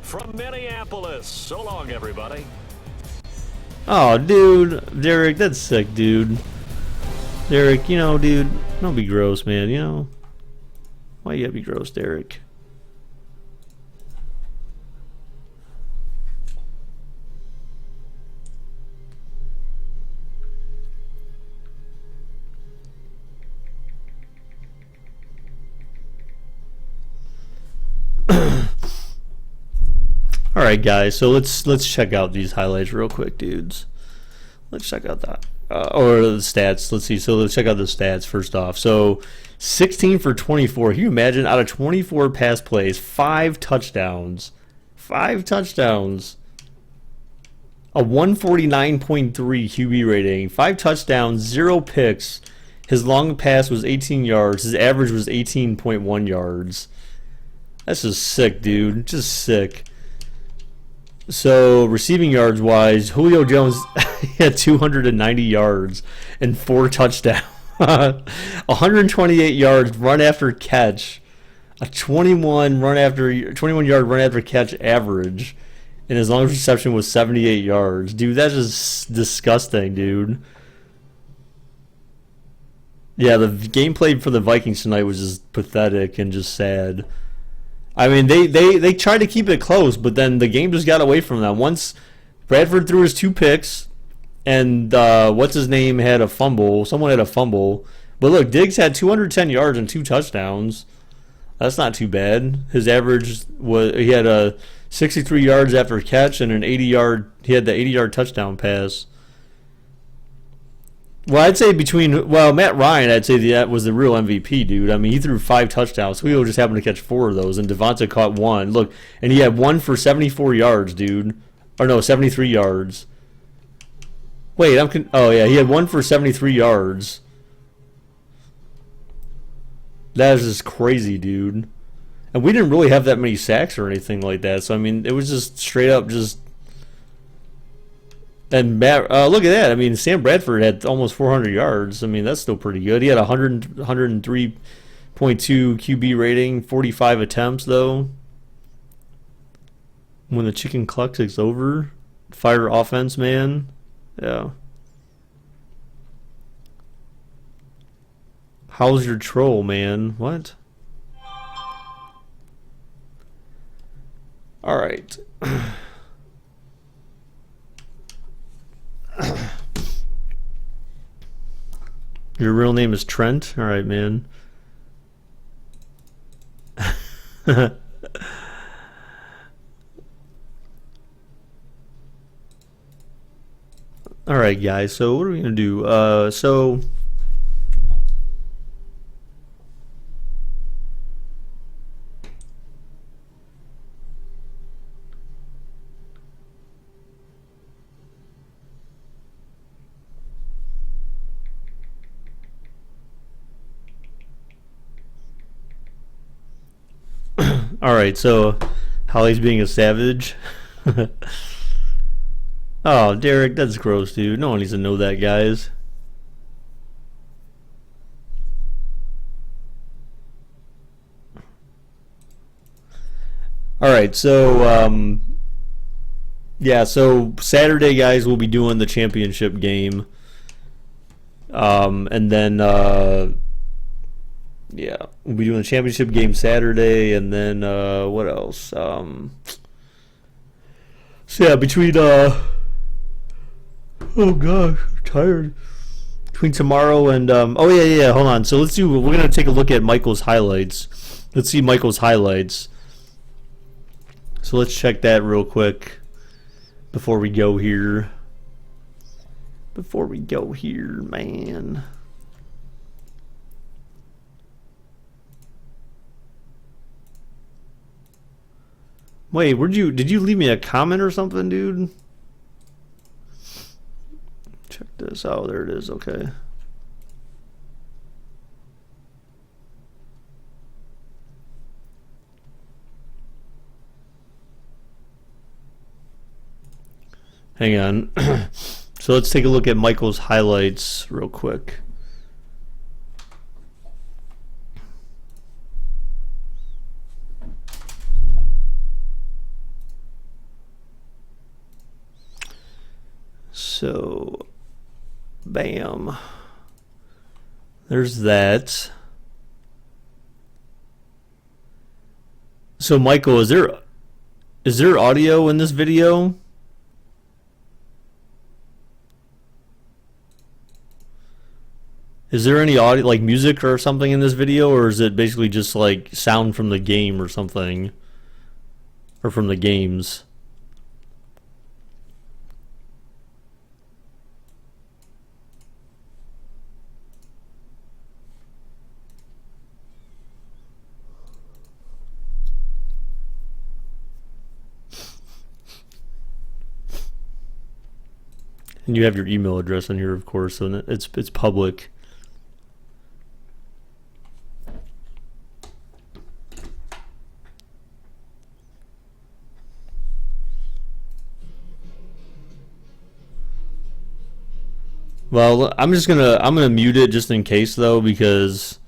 From Minneapolis. So long, everybody. Oh, dude, Derek, that's sick, dude. Derek, you know, dude, don't be gross, man. You know, why you gotta be gross, Derek? All right, guys. So let's check out these highlights real quick, dudes. Let's check out that or the stats. Let's see. So let's check out the stats first off. So 16 for 24. Can you imagine? Out of 24 pass plays, 5 touchdowns. 5 touchdowns. A 149.3 QB rating, 5 touchdowns, 0 picks. His long pass was 18 yards. His average was 18.1 yards. That's just sick, dude. Just sick. So, receiving yards wise, Julio Jones had 290 yards and 4 touchdowns. 128 yards run after catch. A 21 yard run after catch average. And his longest reception was 78 yards. Dude, that's just disgusting, dude. Yeah, the gameplay for the Vikings tonight was just pathetic and just sad. I mean, they tried to keep it close, but then the game just got away from them. Once Bradford threw his 2 picks, and what's his name had a fumble. Someone had a fumble. But look, Diggs had 210 yards and 2 touchdowns. That's not too bad. His average was, he had a 63 yards after catch and an 80-yard. He had the 80-yard touchdown pass. Well, I'd say Matt Ryan, I'd say that was the real MVP, dude. I mean, he threw 5 touchdowns. Julio just happened to catch 4 of those, and Devonta caught 1. Look, and he had 1 for 74 yards, dude. Or no, 73 yards. Wait, oh yeah, he had 1 for 73 yards. That is just crazy, dude. And we didn't really have that many sacks or anything like that. So I mean, it was just straight up just. And Matt, look at that. I mean, Sam Bradford had almost 400 yards. I mean, that's still pretty good. He had 103.2 QB rating, 45 attempts though. When the chicken cluck takes over, fire offense, man. Yeah. How's your troll, man? What? All right. Your real name is Trent? All right, man. All right, guys. So what are we going to do? All right, so Holly's being a savage. Oh, Derek, that's gross, dude. No one needs to know that, guys. All right, so yeah, so Saturday, guys, we'll be doing the championship game, and then yeah, we'll be doing the championship game Saturday, and then what else? So yeah, between oh gosh, I'm tired. Between tomorrow and oh yeah, hold on. So we're gonna take a look at Michael's highlights. Let's see Michael's highlights. So let's check that real quick before we go here. Man. Wait, did you leave me a comment or something, dude? Check this out. There it is. Okay. Hang on. So let's take a look at Michael's highlights real quick. So, bam. There's that. So, Michael, is there audio in this video? Is there any audio, like music or something in this video, or is it basically just like sound from the game or something? Or from the games? And you have your email address on here, of course, so it's public. Well, I'm gonna mute it just in case though, because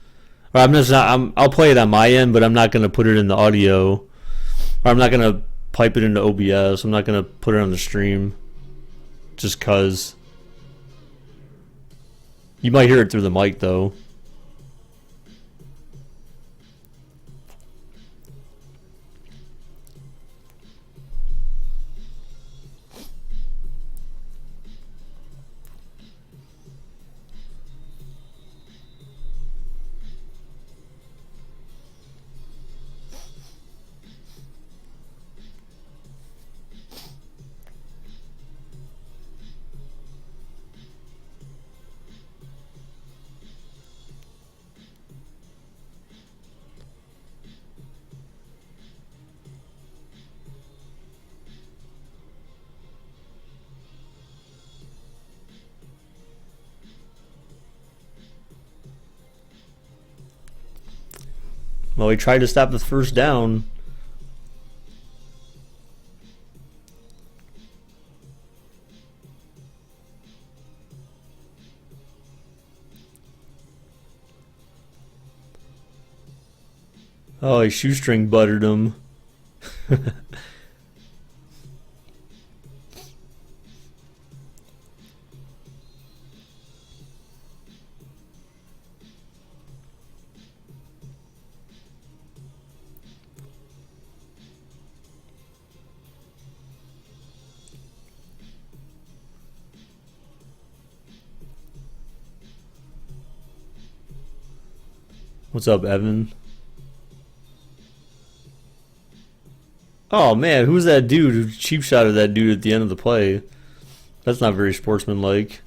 or I'll play it on my end, but I'm not gonna put it in the audio, or I'm not gonna pipe it into OBS. I'm not gonna put it on the stream, just cause you might hear it through the mic though. Well, he tried to stop the first down. Oh, he shoestring buttered him. What's up, Evan? Oh man, who's that dude who cheap shotted that dude at the end of the play? That's not very sportsmanlike.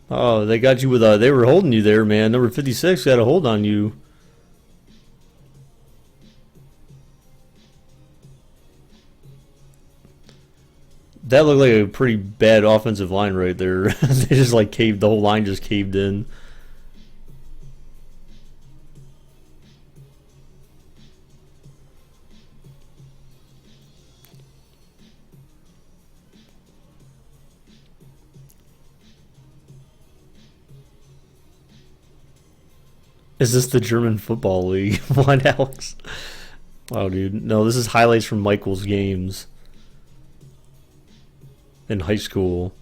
Oh, they got you with they were holding you there, man. Number 56 got a hold on you. That looked like a pretty bad offensive line right there. They just like caved, the whole line just caved in. Is this the German Football League? What, Alex? Wow, dude. No, this is highlights from Michael's games in high school.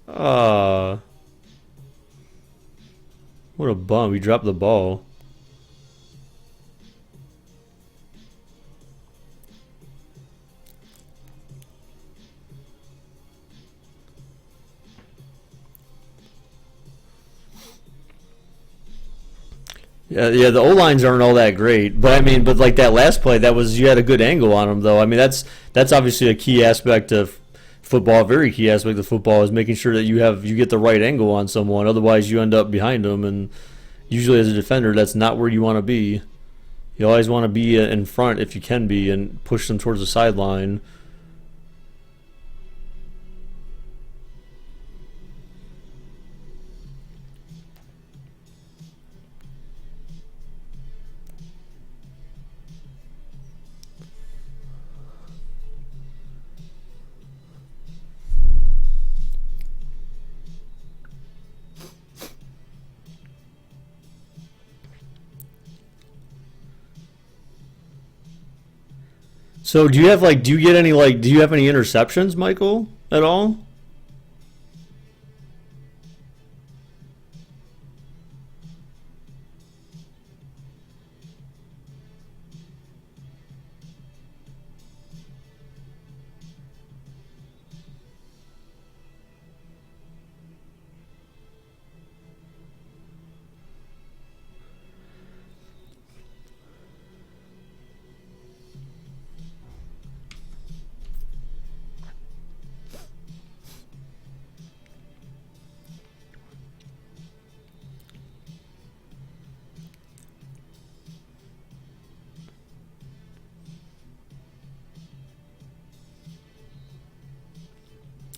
What a bum. He dropped the ball. Yeah, the O-lines aren't all that great, but I mean, but like that last play, you had a good angle on him, though. I mean, that's obviously a key aspect of football. A very key aspect of football is making sure that you get the right angle on someone. Otherwise, you end up behind them, and usually as a defender, that's not where you want to be. You always want to be in front if you can be, and push them towards the sideline. So do you have do you have any interceptions, Michael, at all?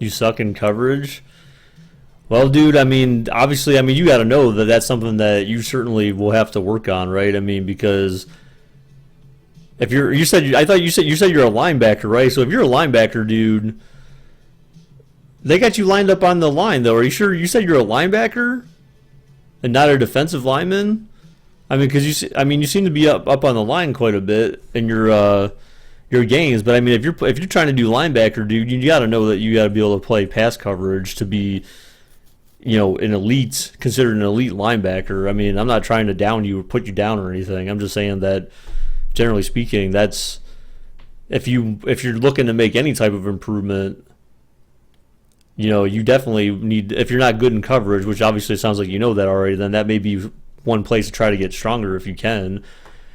You suck in coverage? Well, dude, I mean, obviously, I mean, you got to know that that's something that you certainly will have to work on, right? I mean, because if I thought you said you're a linebacker, right? So if you're a linebacker, dude, they got you lined up on the line, though. Are you sure? You said you're a linebacker and not a defensive lineman? I mean, because you seem to be up on the line quite a bit in your games. But I mean, if you're trying to do linebacker, dude, you got to know that you got to be able to play pass coverage to be, considered an elite linebacker. I mean, I'm not trying to down you or put you down or anything. I'm just saying that, generally speaking, that's if you're looking to make any type of improvement, you definitely need, if you're not good in coverage, which obviously it sounds like you know that already, then that may be one place to try to get stronger if you can.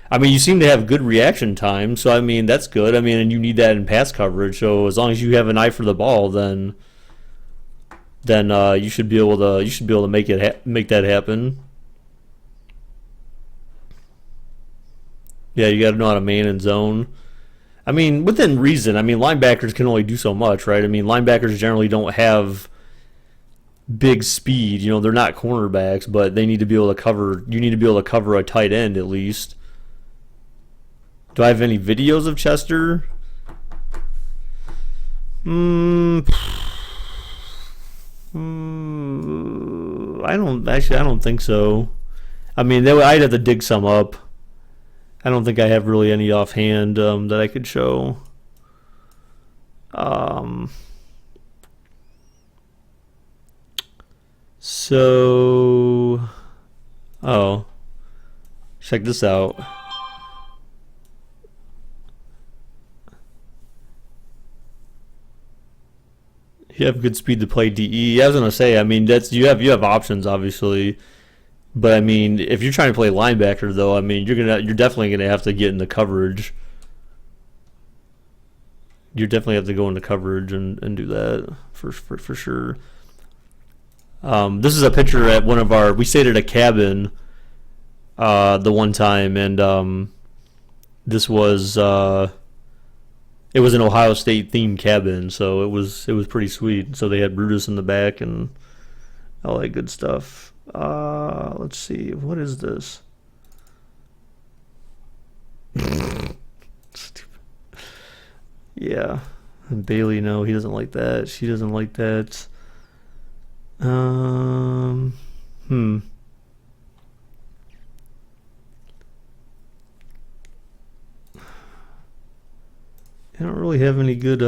I mean, you seem to have good reaction time, so I mean that's good. I mean, and you need that in pass coverage. So as long as you have an eye for the ball, then you should be able to make that happen. Yeah, you got to know how to man and zone. I mean, within reason. I mean, linebackers can only do so much, right? I mean, linebackers generally don't have big speed. They're not cornerbacks, but they need to be able to cover. You need to be able to cover a tight end at least. Do I have any videos of Chester? I don't think so. I mean, I'd have to dig some up. I don't think I have really any offhand that I could show. Check this out. You have good speed to play DE. I was gonna say, I mean, you have options obviously, but I mean, if you're trying to play linebacker though, I mean, you're definitely gonna have to get into coverage. You definitely have to go into coverage and do that for sure. This is a picture at we stayed at a cabin the one time, and this was it was an Ohio State themed cabin, so it was pretty sweet. So they had Brutus in the back and all that good stuff. Let's see, what is this? Stupid. Yeah, and Bailey, no, he doesn't like that. She doesn't like that. I don't really have any good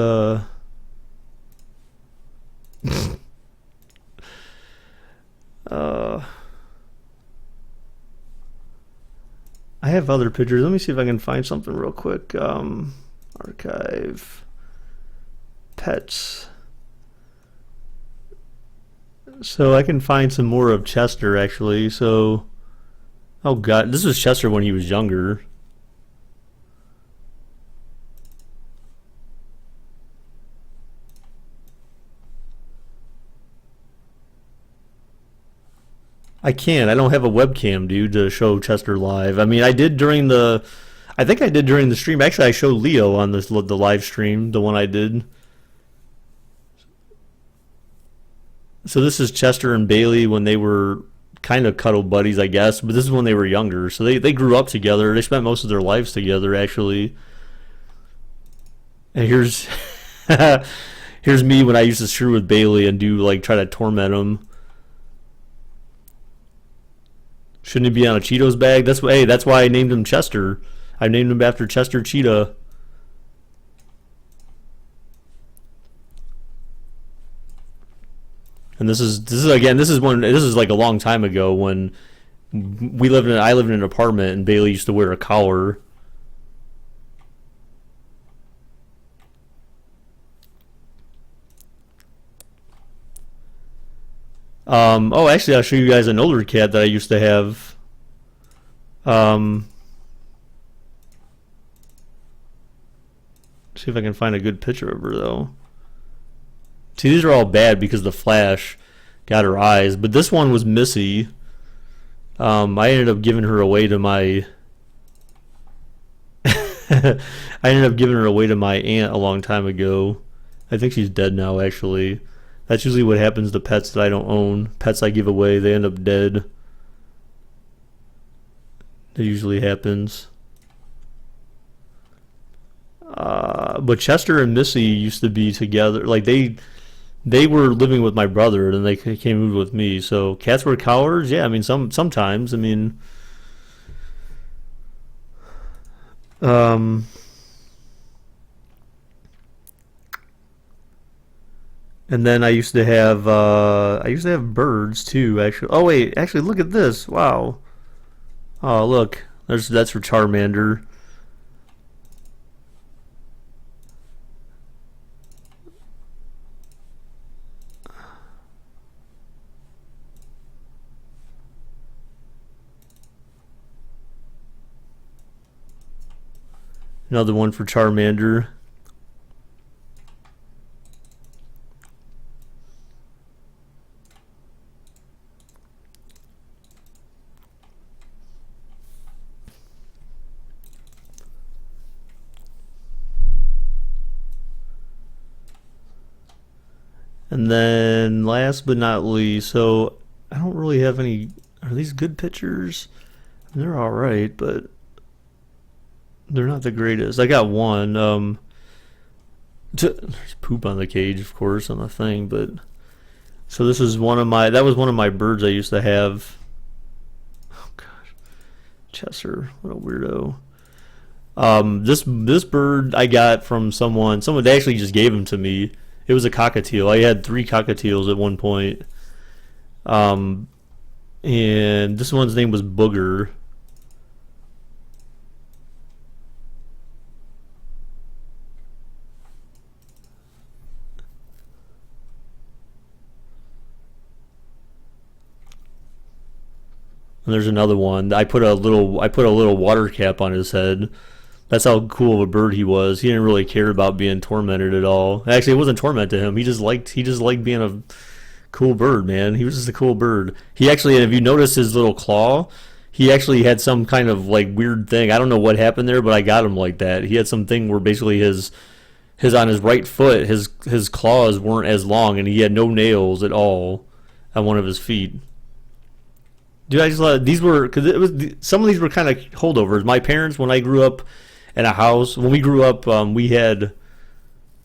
I have other pictures. Let me see if I can find something real quick. Archive pets. So I can find some more of Chester actually. So, oh god, this was Chester when he was younger. I can't. I don't have a webcam, dude, to show Chester live. I mean, I think I did during the stream. Actually, I showed Leo on the live stream, the one I did. So this is Chester and Bailey when they were kind of cuddle buddies, I guess. But this is when they were younger. So they grew up together. They spent most of their lives together, actually. And here's here's me when I used to screw with Bailey and try to torment him. Shouldn't he be on a Cheetos bag? That's why I named him Chester. I named him after Chester Cheetah. And this is like a long time ago when I lived in an apartment and Bailey used to wear a collar. Actually, I'll show you guys an older cat that I used to have. See if I can find a good picture of her, though. See, these are all bad because the flash got her eyes, but this one was Missy. I ended up giving her away to my... I ended up giving her away to my aunt a long time ago. I think she's dead now, actually. That's usually what happens to pets that I don't own. Pets I give away, they end up dead. That usually happens. But Chester and Missy used to be together. Like, they were living with my brother, and then they came and moved with me. So cats were cowards? Yeah, I mean, sometimes. I mean... And then I used to have birds too, actually. Oh wait, actually look at this. Wow. Oh look, that's for Charmander. Another one for Charmander. And then last but not least, so I don't really have any. Are these good pictures? I mean, they're all right, but they're not the greatest. I got one. There's poop on the cage, of course, on the thing, but so this is one of my. That was one of my birds I used to have. Oh gosh, Chester, what a weirdo. This bird I got from someone. Someone, they actually just gave him to me. It was a cockatiel. I had 3 cockatiels at one point. And this one's name was Booger. And there's another one. I put a little water cap on his head. That's how cool of a bird he was. He didn't really care about being tormented at all. Actually, it wasn't torment to him. He just liked being a cool bird, man. He was just a cool bird. He actually, if you notice his little claw, he actually had some kind of like weird thing. I don't know what happened there, but I got him like that. He had something where basically his on his right foot, his claws weren't as long, and he had no nails at all on one of his feet. Dude, I just these were, because it was, some of these were kind of holdovers. My parents, when I grew up in a house, when we grew up, we had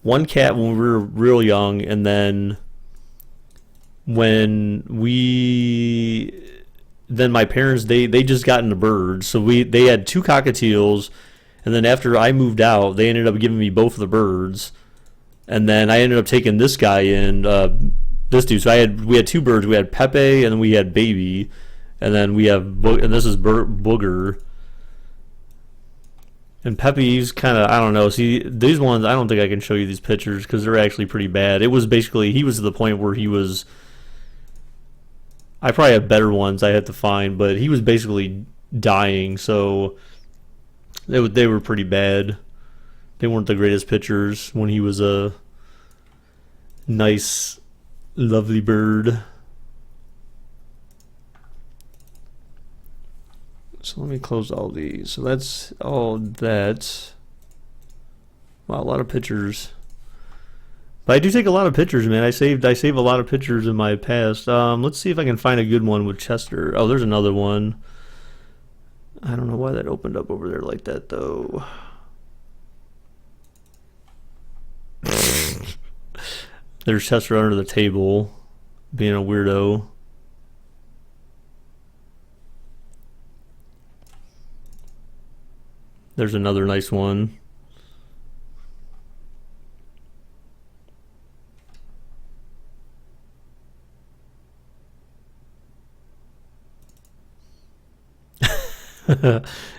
one cat when we were real young, and then when my parents, they just got into birds, so they had 2 cockatiels, and then after I moved out, they ended up giving me both of the birds, and then I ended up taking this guy in, this dude. So we had 2 birds. We had Pepe, and then we had Baby, and then we have and this is Booger. And Pepe's kind of, I don't know. See, these ones, I don't think I can show you these pictures because they're actually pretty bad. It was basically, he was to the point where he was, I probably have better ones I had to find, but he was basically dying, so they were pretty bad. They weren't the greatest pictures when he was a nice, lovely bird. So let me close all these. So that's all that. Wow, a lot of pictures. But I do take a lot of pictures, man. I save a lot of pictures in my past. Let's see if I can find a good one with Chester. Oh, there's another one. I don't know why that opened up over there like that, though. There's Chester under the table, being a weirdo. There's another nice one.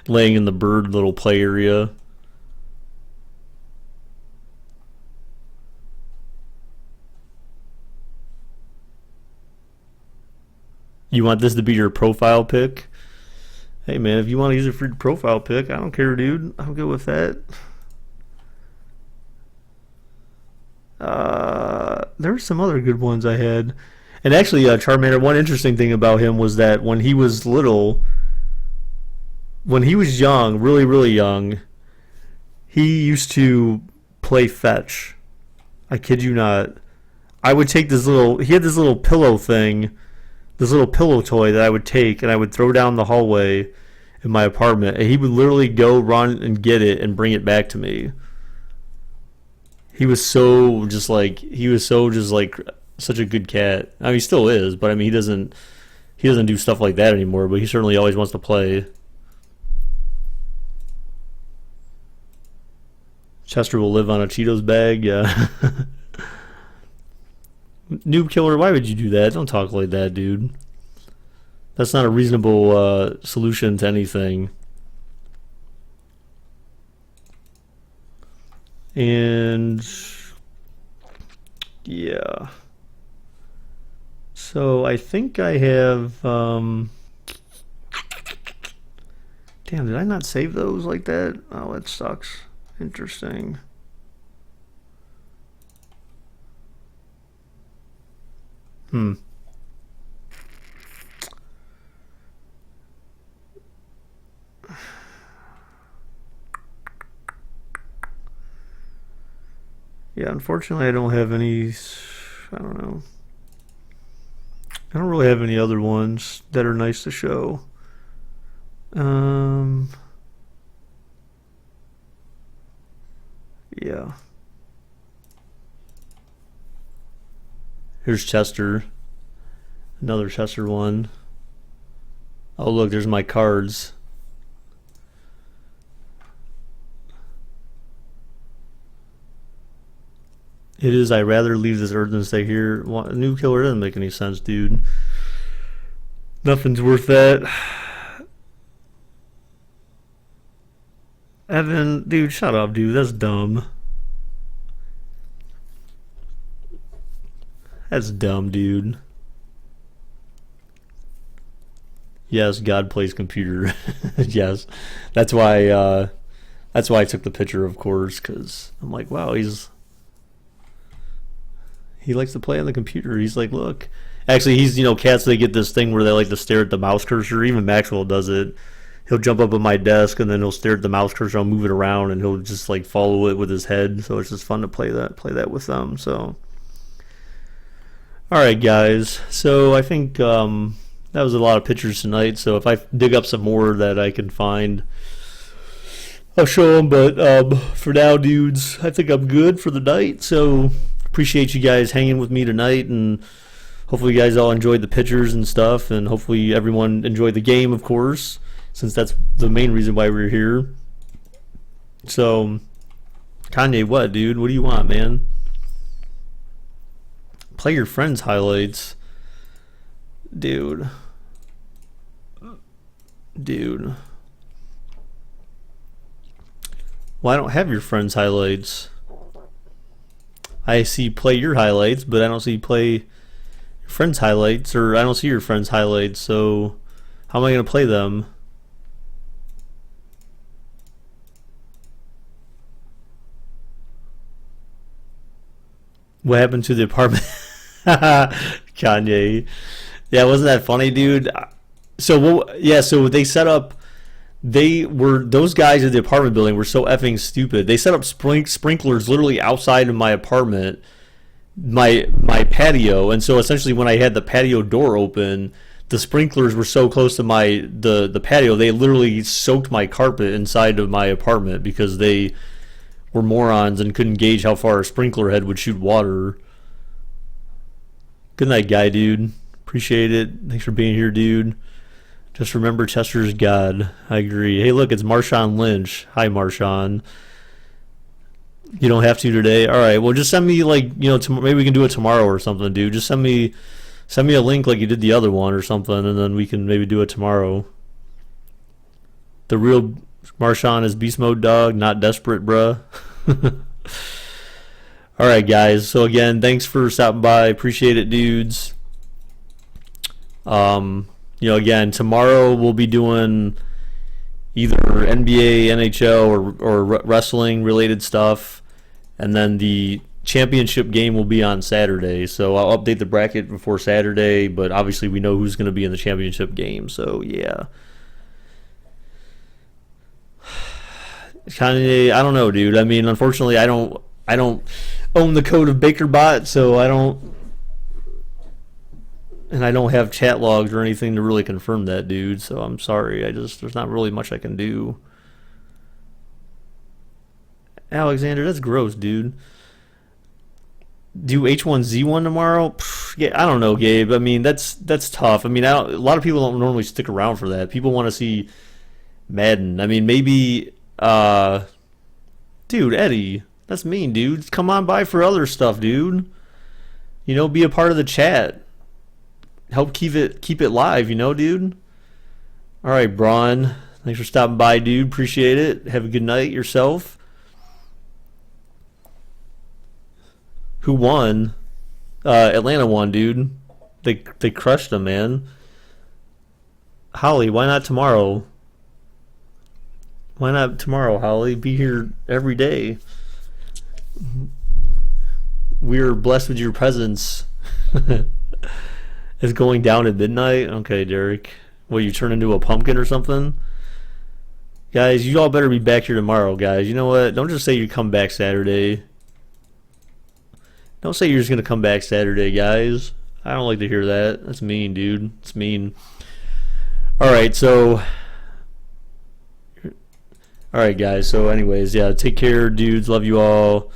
Laying in the bird little play area. You want this to be your profile pic? Hey man, if you want to use it for your profile pic, I don't care, dude. I'm good with that. There's some other good ones I had. And actually, Charmander, one interesting thing about him was that when he was little, when he was young, really, really young, he used to play fetch. I kid you not. I would take this little, he had this little pillow thing, this little pillow toy that I would take and I would throw down the hallway in my apartment, and he would literally go run and get it and bring it back to me. He was so just like such a good cat. I mean, he still is, but I mean, he doesn't do stuff like that anymore, but he certainly always wants to play. Chester will live on a Cheetos bag, yeah. Noob Killer, why would you do that? Don't talk like that, dude. That's not a reasonable solution to anything. And yeah. So I think I have damn, did I not save those like that? Oh, that sucks. Interesting. Yeah, unfortunately I don't have any, I don't know. I don't really have any other ones that are nice to show. Yeah. Here's Chester. Another Chester one. Oh, look, there's my cards. It is, I'd rather leave this earth than stay here. New Killer doesn't make any sense, dude. Nothing's worth that. Evan, dude, shut up, dude. That's dumb. That's dumb, dude. Yes, God plays computer. Yes, that's why I took the picture, of course, because I'm like, wow, he likes to play on the computer. He's like, look, actually, he's, cats, they get this thing where they like to stare at the mouse cursor. Even Maxwell does it. He'll jump up on my desk and then he'll stare at the mouse cursor. I'll move it around and he'll just like follow it with his head. So it's just fun to play that with them. So, all right, guys. So I think that was a lot of pictures tonight. So if I dig up some more that I can find, I'll show them. But for now, dudes, I think I'm good for the night. So appreciate you guys hanging with me tonight, and hopefully you guys all enjoyed the pictures and stuff, and hopefully everyone enjoyed the game, of course, since that's the main reason why we're here. So, Kanye, what, dude? What do you want, man? Play your friends' highlights. Dude. Well, I don't have your friends' highlights. I see play your highlights, but I don't see play your friends' highlights, or I don't see your friends' highlights, so how am I going to play them? What happened to the apartment? Kanye. Yeah, wasn't that funny, dude? So they set up, those guys at the apartment building were so effing stupid. They set up sprinklers literally outside of my apartment, my patio, and so essentially when I had the patio door open, the sprinklers were so close to the patio, they literally soaked my carpet inside of my apartment because they were morons and couldn't gauge how far a sprinkler head would shoot water. Good night, guy, dude. Appreciate it. Thanks for being here, dude. Just remember, Chester's God. I agree. Hey, look, it's Marshawn Lynch. Hi, Marshawn. You don't have to today? All right. Well, just send me, maybe we can do it tomorrow or something, dude. Just send me a link like you did the other one or something, and then we can maybe do it tomorrow. The real Marshawn is beast mode, dog, not desperate, bruh. All right, guys. So, again, thanks for stopping by. Appreciate it, dudes. Again, tomorrow we'll be doing either NBA, NHL, or wrestling related stuff, and then the championship game will be on Saturday. So I'll update the bracket before Saturday, but obviously we know who's going to be in the championship game. So yeah, Kanye, I don't know, dude. I mean, unfortunately, I don't. own the code of BakerBot, so I don't have chat logs or anything to really confirm that, dude. So I'm sorry. There's not really much I can do. Alexander, that's gross, dude. Do H1Z1 tomorrow? Pff, yeah, I don't know, Gabe. I mean, that's tough. I mean, a lot of people don't normally stick around for that. People want to see Madden. I mean, maybe, dude, Eddie, that's mean, dude. Come on by for other stuff, dude. You know, be a part of the chat. Help keep it live, you know, dude. All right, Braun, thanks for stopping by, dude. Appreciate it. Have a good night yourself. Who won? Atlanta won, dude. They crushed them, man. Holly, why not tomorrow? Why not tomorrow, Holly? Be here every day. We're blessed with your presence. It's going down at midnight? Okay, Derek. What, you turn into a pumpkin or something? Guys, you all better be back here tomorrow, guys. You know what? Don't just say you come back Saturday. Don't say you're just going to come back Saturday, guys. I don't like to hear that. That's mean, dude. It's mean. Alright, so... Alright, guys. So, anyways, yeah, take care, dudes. Love you all.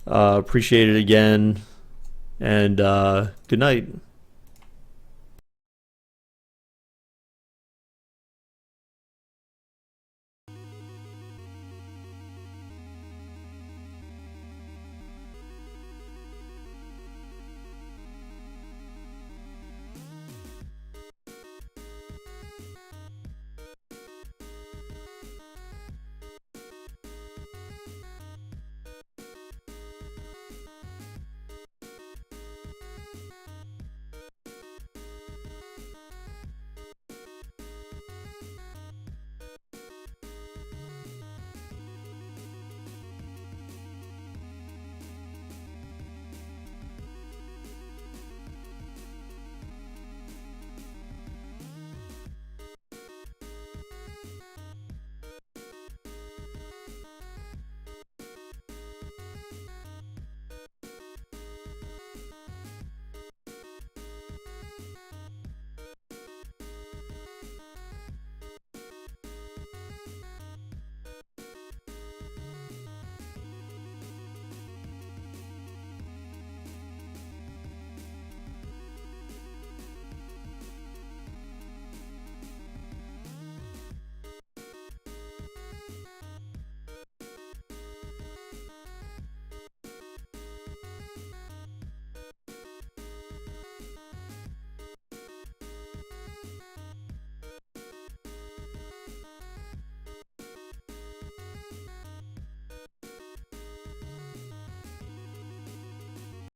Appreciate it again. And good night.